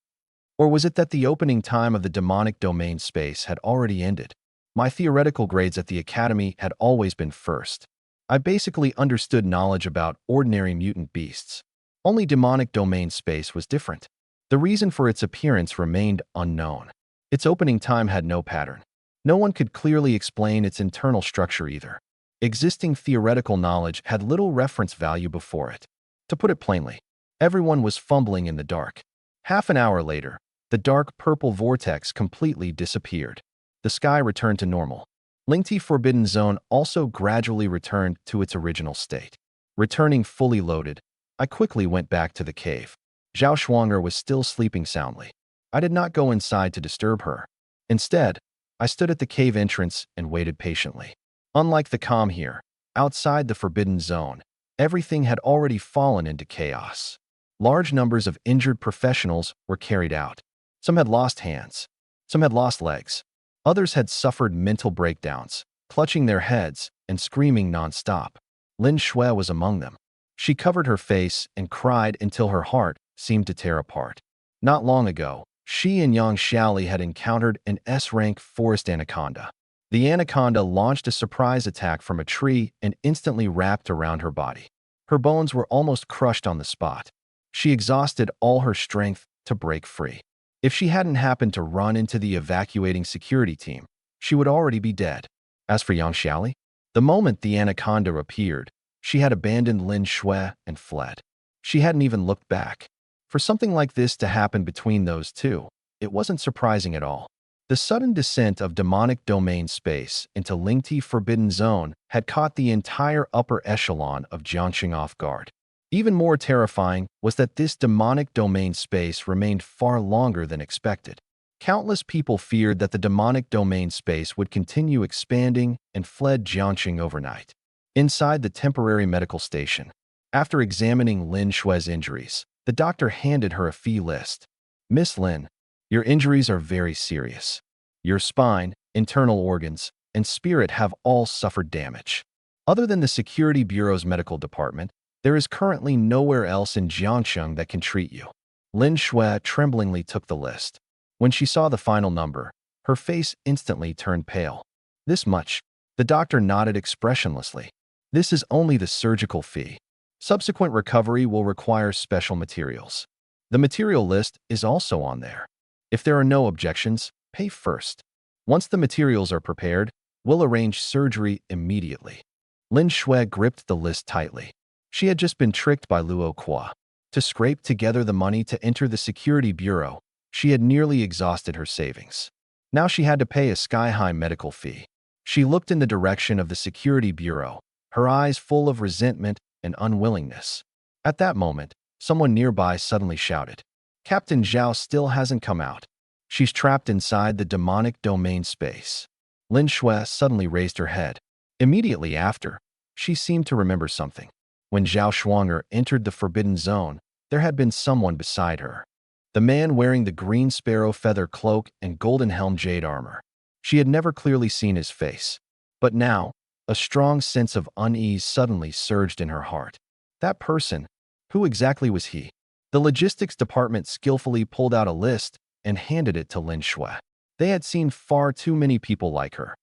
Or was it that the opening time of the demonic domain space had already ended? My theoretical grades at the academy had always been first. I basically understood knowledge about ordinary mutant beasts. Only demonic domain space was different. The reason for its appearance remained unknown. Its opening time had no pattern. No one could clearly explain its internal structure either. Existing theoretical knowledge had little reference value before it. To put it plainly, everyone was fumbling in the dark. Half an hour later, the dark purple vortex completely disappeared. The sky returned to normal. Lingti Forbidden Zone also gradually returned to its original state. Returning fully loaded, I quickly went back to the cave. Zhao Shuanger was still sleeping soundly. I did not go inside to disturb her. Instead, I stood at the cave entrance and waited patiently. Unlike the calm here, outside the Forbidden Zone, everything had already fallen into chaos. Large numbers of injured professionals were carried out. Some had lost hands. Some had lost legs. Others had suffered mental breakdowns, clutching their heads and screaming nonstop. Lin Shui was among them. She covered her face and cried until her heart seemed to tear apart. Not long ago, she and Yang Xiaoli had encountered an S-rank forest anaconda. The anaconda launched a surprise attack from a tree and instantly wrapped around her body. Her bones were almost crushed on the spot. She exhausted all her strength to break free. If she hadn't happened to run into the evacuating security team, she would already be dead. As for Yang Xiaoli, the moment the anaconda appeared, she had abandoned Lin Shui and fled. She hadn't even looked back. For something like this to happen between those two, it wasn't surprising at all. The sudden descent of demonic domain space into Lingti Forbidden Zone had caught the entire upper echelon of Jiangxing off guard. Even more terrifying was that this demonic domain space remained far longer than expected. Countless people feared that the demonic domain space would continue expanding and fled Jiangxing overnight. Inside the temporary medical station, after examining Lin Shui's injuries, the doctor handed her a fee list. "Miss Lin, your injuries are very serious. Your spine, internal organs, and spirit have all suffered damage. Other than the Security Bureau's medical department, there is currently nowhere else in Jiangxing that can treat you." Lin Shui tremblingly took the list. When she saw the final number, her face instantly turned pale. "This much?" The doctor nodded expressionlessly. "This is only the surgical fee. Subsequent recovery will require special materials. The material list is also on there. If there are no objections, pay first. Once the materials are prepared, we'll arrange surgery immediately." Lin Shui gripped the list tightly. She had just been tricked by Luo Kuo. To scrape together the money to enter the Security Bureau, she had nearly exhausted her savings. Now she had to pay a sky-high medical fee. She looked in the direction of the Security Bureau, her eyes full of resentment and unwillingness. At that moment, someone nearby suddenly shouted, "Captain Zhao still hasn't come out. She's trapped inside the demonic domain space." Lin Shui suddenly raised her head. Immediately after, she seemed to remember something. When Zhao Shuanger entered the Forbidden Zone, there had been someone beside her. The man wearing the green sparrow feather cloak and golden helm jade armor. She had never clearly seen his face. But now, a strong sense of unease suddenly surged in her heart. That person, who exactly was he? The logistics department skillfully pulled out a list and handed it to Lin Shui. They had seen far too many people like her.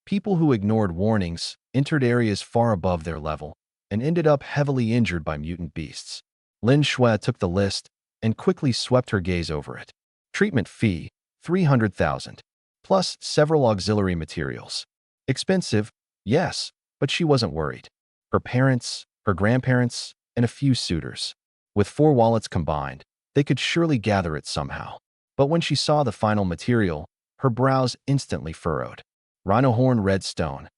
People who ignored warnings, entered areas far above their level, and ended up heavily injured by mutant beasts. Lin Shui took the list and quickly swept her gaze over it. Treatment fee, 300,000. Plus several auxiliary materials. Expensive, yes, but she wasn't worried. Her parents, her grandparents, and a few suitors. With 4 wallets combined, they could surely gather it somehow. But when she saw the final material, her brows instantly furrowed. Rhino horn red stone.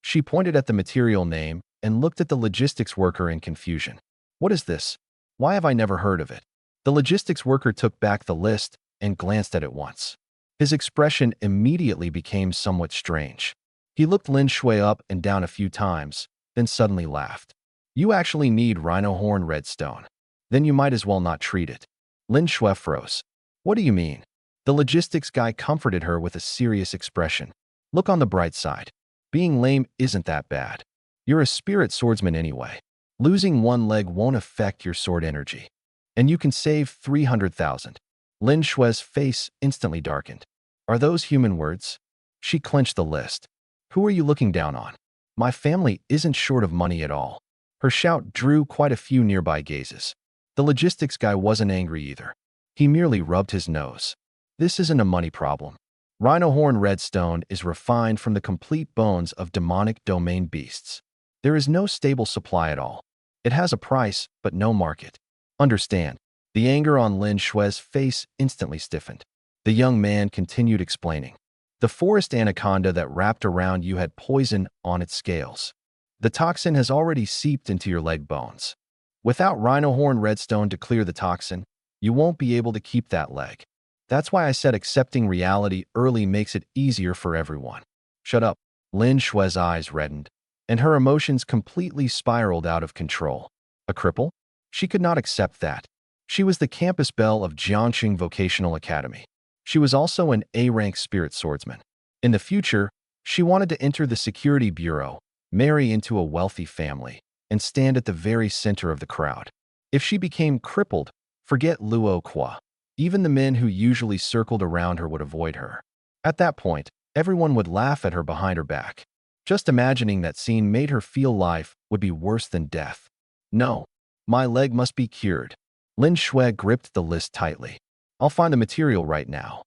She pointed at the material name and looked at the logistics worker in confusion. What is this? Why have I never heard of it? The logistics worker took back the list and glanced at it once. His expression immediately became somewhat strange. He looked Lin Shui up and down a few times, then suddenly laughed. You actually need rhino horn redstone. Then you might as well not treat it. Lin Shui froze. What do you mean? The logistics guy comforted her with a serious expression. Look on the bright side. Being lame isn't that bad. You're a spirit swordsman anyway. Losing one leg won't affect your sword energy. And you can save 300,000. Lin Shui's face instantly darkened. Are those human words? She clenched the list. Who are you looking down on? My family isn't short of money at all. Her shout drew quite a few nearby gazes. The logistics guy wasn't angry either. He merely rubbed his nose. This isn't a money problem. Rhino horn redstone is refined from the complete bones of demonic domain beasts. There is no stable supply at all. It has a price, but no market. Understand. The anger on Lin Shui's face instantly stiffened. The young man continued explaining. The forest anaconda that wrapped around you had poison on its scales. The toxin has already seeped into your leg bones. Without rhino horn redstone to clear the toxin, you won't be able to keep that leg. That's why I said accepting reality early makes it easier for everyone. Shut up. Lin Shui's eyes reddened, and her emotions completely spiraled out of control. A cripple? She could not accept that. She was the campus belle of Jiangxing Vocational Academy. She was also an A-rank spirit swordsman. In the future, she wanted to enter the security bureau, marry into a wealthy family, and stand at the very center of the crowd. If she became crippled, forget Luo Qua. Even the men who usually circled around her would avoid her. At that point, everyone would laugh at her behind her back. Just imagining that scene made her feel life would be worse than death. No, my leg must be cured. Lin Shui gripped the list tightly. I'll find the material right now.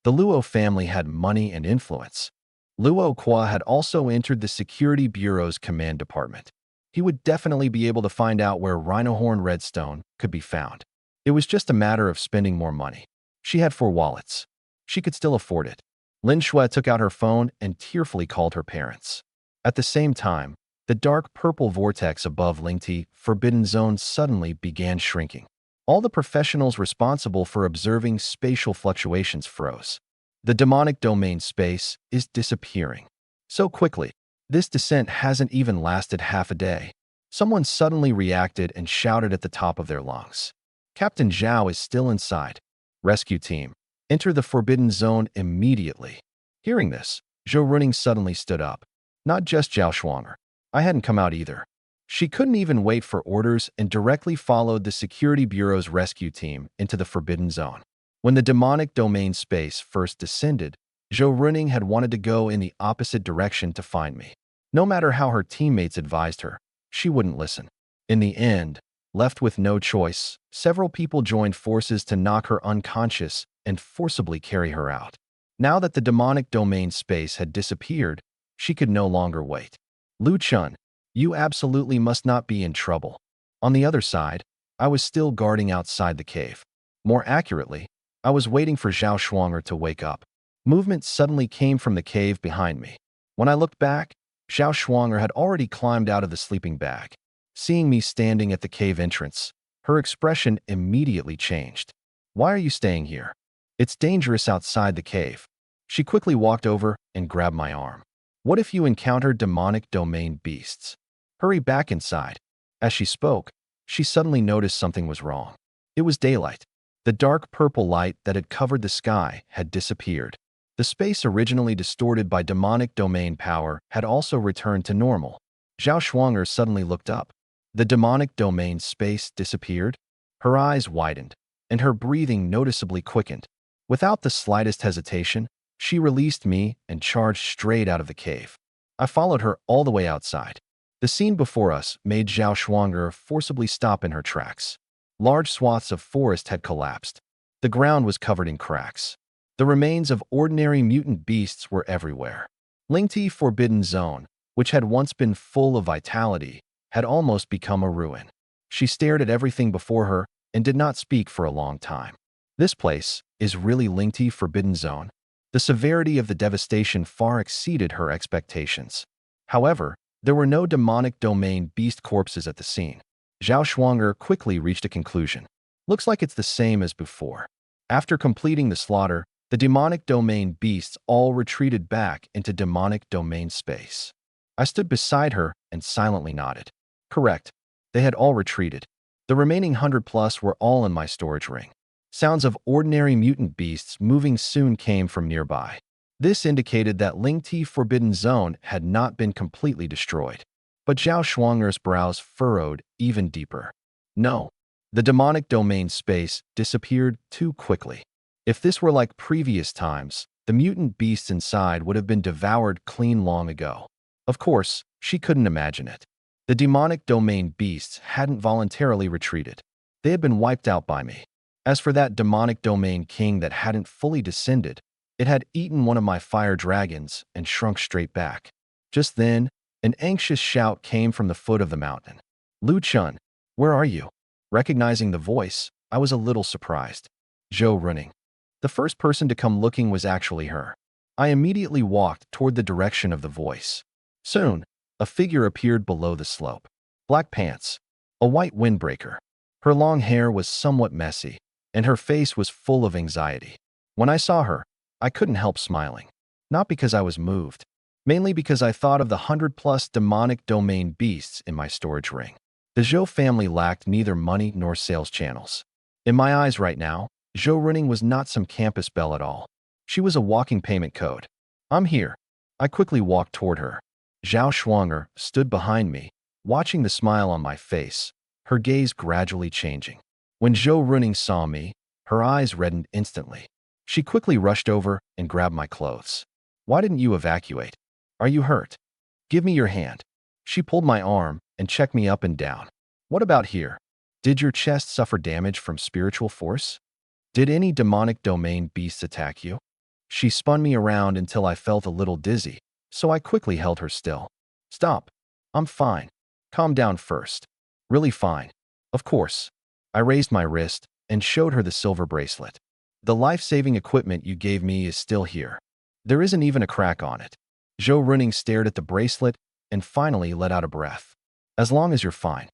The Luo family had money and influence. Luo Qua had also entered the Security Bureau's command department. He would definitely be able to find out where rhino horn redstone could be found. It was just a matter of spending more money. She had 4 wallets. She could still afford it. Lin Shui took out her phone and tearfully called her parents. At the same time, the dark purple vortex above Lingti Forbidden Zone suddenly began shrinking. All the professionals responsible for observing spatial fluctuations froze. The demonic domain space is disappearing. So quickly, this descent hasn't even lasted half a day. Someone suddenly reacted and shouted at the top of their lungs. Captain Zhao is still inside. Rescue team, enter the Forbidden Zone immediately. Hearing this, Zhou Runing suddenly stood up. Not just Zhao Shuanger. I hadn't come out either. She couldn't even wait for orders and directly followed the Security Bureau's rescue team into the Forbidden Zone. When the demonic domain space first descended, Zhou Runing had wanted to go in the opposite direction to find me. No matter how her teammates advised her, she wouldn't listen. In the end, left with no choice, several people joined forces to knock her unconscious and forcibly carry her out. Now that the demonic domain space had disappeared, she could no longer wait. Lu Chun, you absolutely must not be in trouble. On the other side, I was still guarding outside the cave. More accurately, I was waiting for Zhao Shuanger to wake up. Movement suddenly came from the cave behind me. When I looked back, Zhao Shuanger had already climbed out of the sleeping bag. Seeing me standing at the cave entrance, her expression immediately changed. Why are you staying here? It's dangerous outside the cave. She quickly walked over and grabbed my arm. What if you encounter demonic domain beasts? Hurry back inside. As she spoke, she suddenly noticed something was wrong. It was daylight. The dark purple light that had covered the sky had disappeared. The space originally distorted by demonic domain power had also returned to normal. Zhao Shuanger suddenly looked up. The demonic domain space disappeared. Her eyes widened, and her breathing noticeably quickened. Without the slightest hesitation, she released me and charged straight out of the cave. I followed her all the way outside. The scene before us made Zhao Shuanger forcibly stop in her tracks. Large swaths of forest had collapsed. The ground was covered in cracks. The remains of ordinary mutant beasts were everywhere. Lingti Forbidden Zone, which had once been full of vitality, had almost become a ruin. She stared at everything before her and did not speak for a long time. This place is really Lingti Forbidden Zone. The severity of the devastation far exceeded her expectations. However, there were no demonic domain beast corpses at the scene. Zhao Shuanger quickly reached a conclusion. Looks like it's the same as before. After completing the slaughter, the demonic domain beasts all retreated back into demonic domain space. I stood beside her and silently nodded. Correct. They had all retreated. The remaining 100+ were all in my storage ring. Sounds of ordinary mutant beasts moving soon came from nearby. This indicated that Lingti Forbidden Zone had not been completely destroyed. But Zhao Shuanger's brows furrowed even deeper. No. The demonic domain space disappeared too quickly. If this were like previous times, the mutant beasts inside would have been devoured clean long ago. Of course, she couldn't imagine it. The demonic domain beasts hadn't voluntarily retreated. They had been wiped out by me. As for that demonic domain king that hadn't fully descended, it had eaten one of my fire dragons and shrunk straight back. Just then, an anxious shout came from the foot of the mountain. Lu Chun, where are you? Recognizing the voice, I was a little surprised. Zhou Running. The first person to come looking was actually her. I immediately walked toward the direction of the voice. Soon, a figure appeared below the slope. Black pants, a white windbreaker. Her long hair was somewhat messy, and her face was full of anxiety. When I saw her, I couldn't help smiling. Not because I was moved, mainly because I thought of the 100+ demonic domain beasts in my storage ring. The Zhou family lacked neither money nor sales channels. In my eyes right now, Zhou Running was not some campus belle at all. She was a walking payment code. I'm here. I quickly walked toward her. Zhao Shuanger stood behind me, watching the smile on my face, her gaze gradually changing. When Zhou Running saw me, her eyes reddened instantly. She quickly rushed over and grabbed my clothes. Why didn't you evacuate? Are you hurt? Give me your hand. She pulled my arm and checked me up and down. What about here? Did your chest suffer damage from spiritual force? Did any demonic domain beasts attack you? She spun me around until I felt a little dizzy, so I quickly held her still. Stop. I'm fine. Calm down first. Really fine. Of course. I raised my wrist and showed her the silver bracelet. The life-saving equipment you gave me is still here. There isn't even a crack on it. Zhou Running stared at the bracelet and finally let out a breath. As long as you're fine.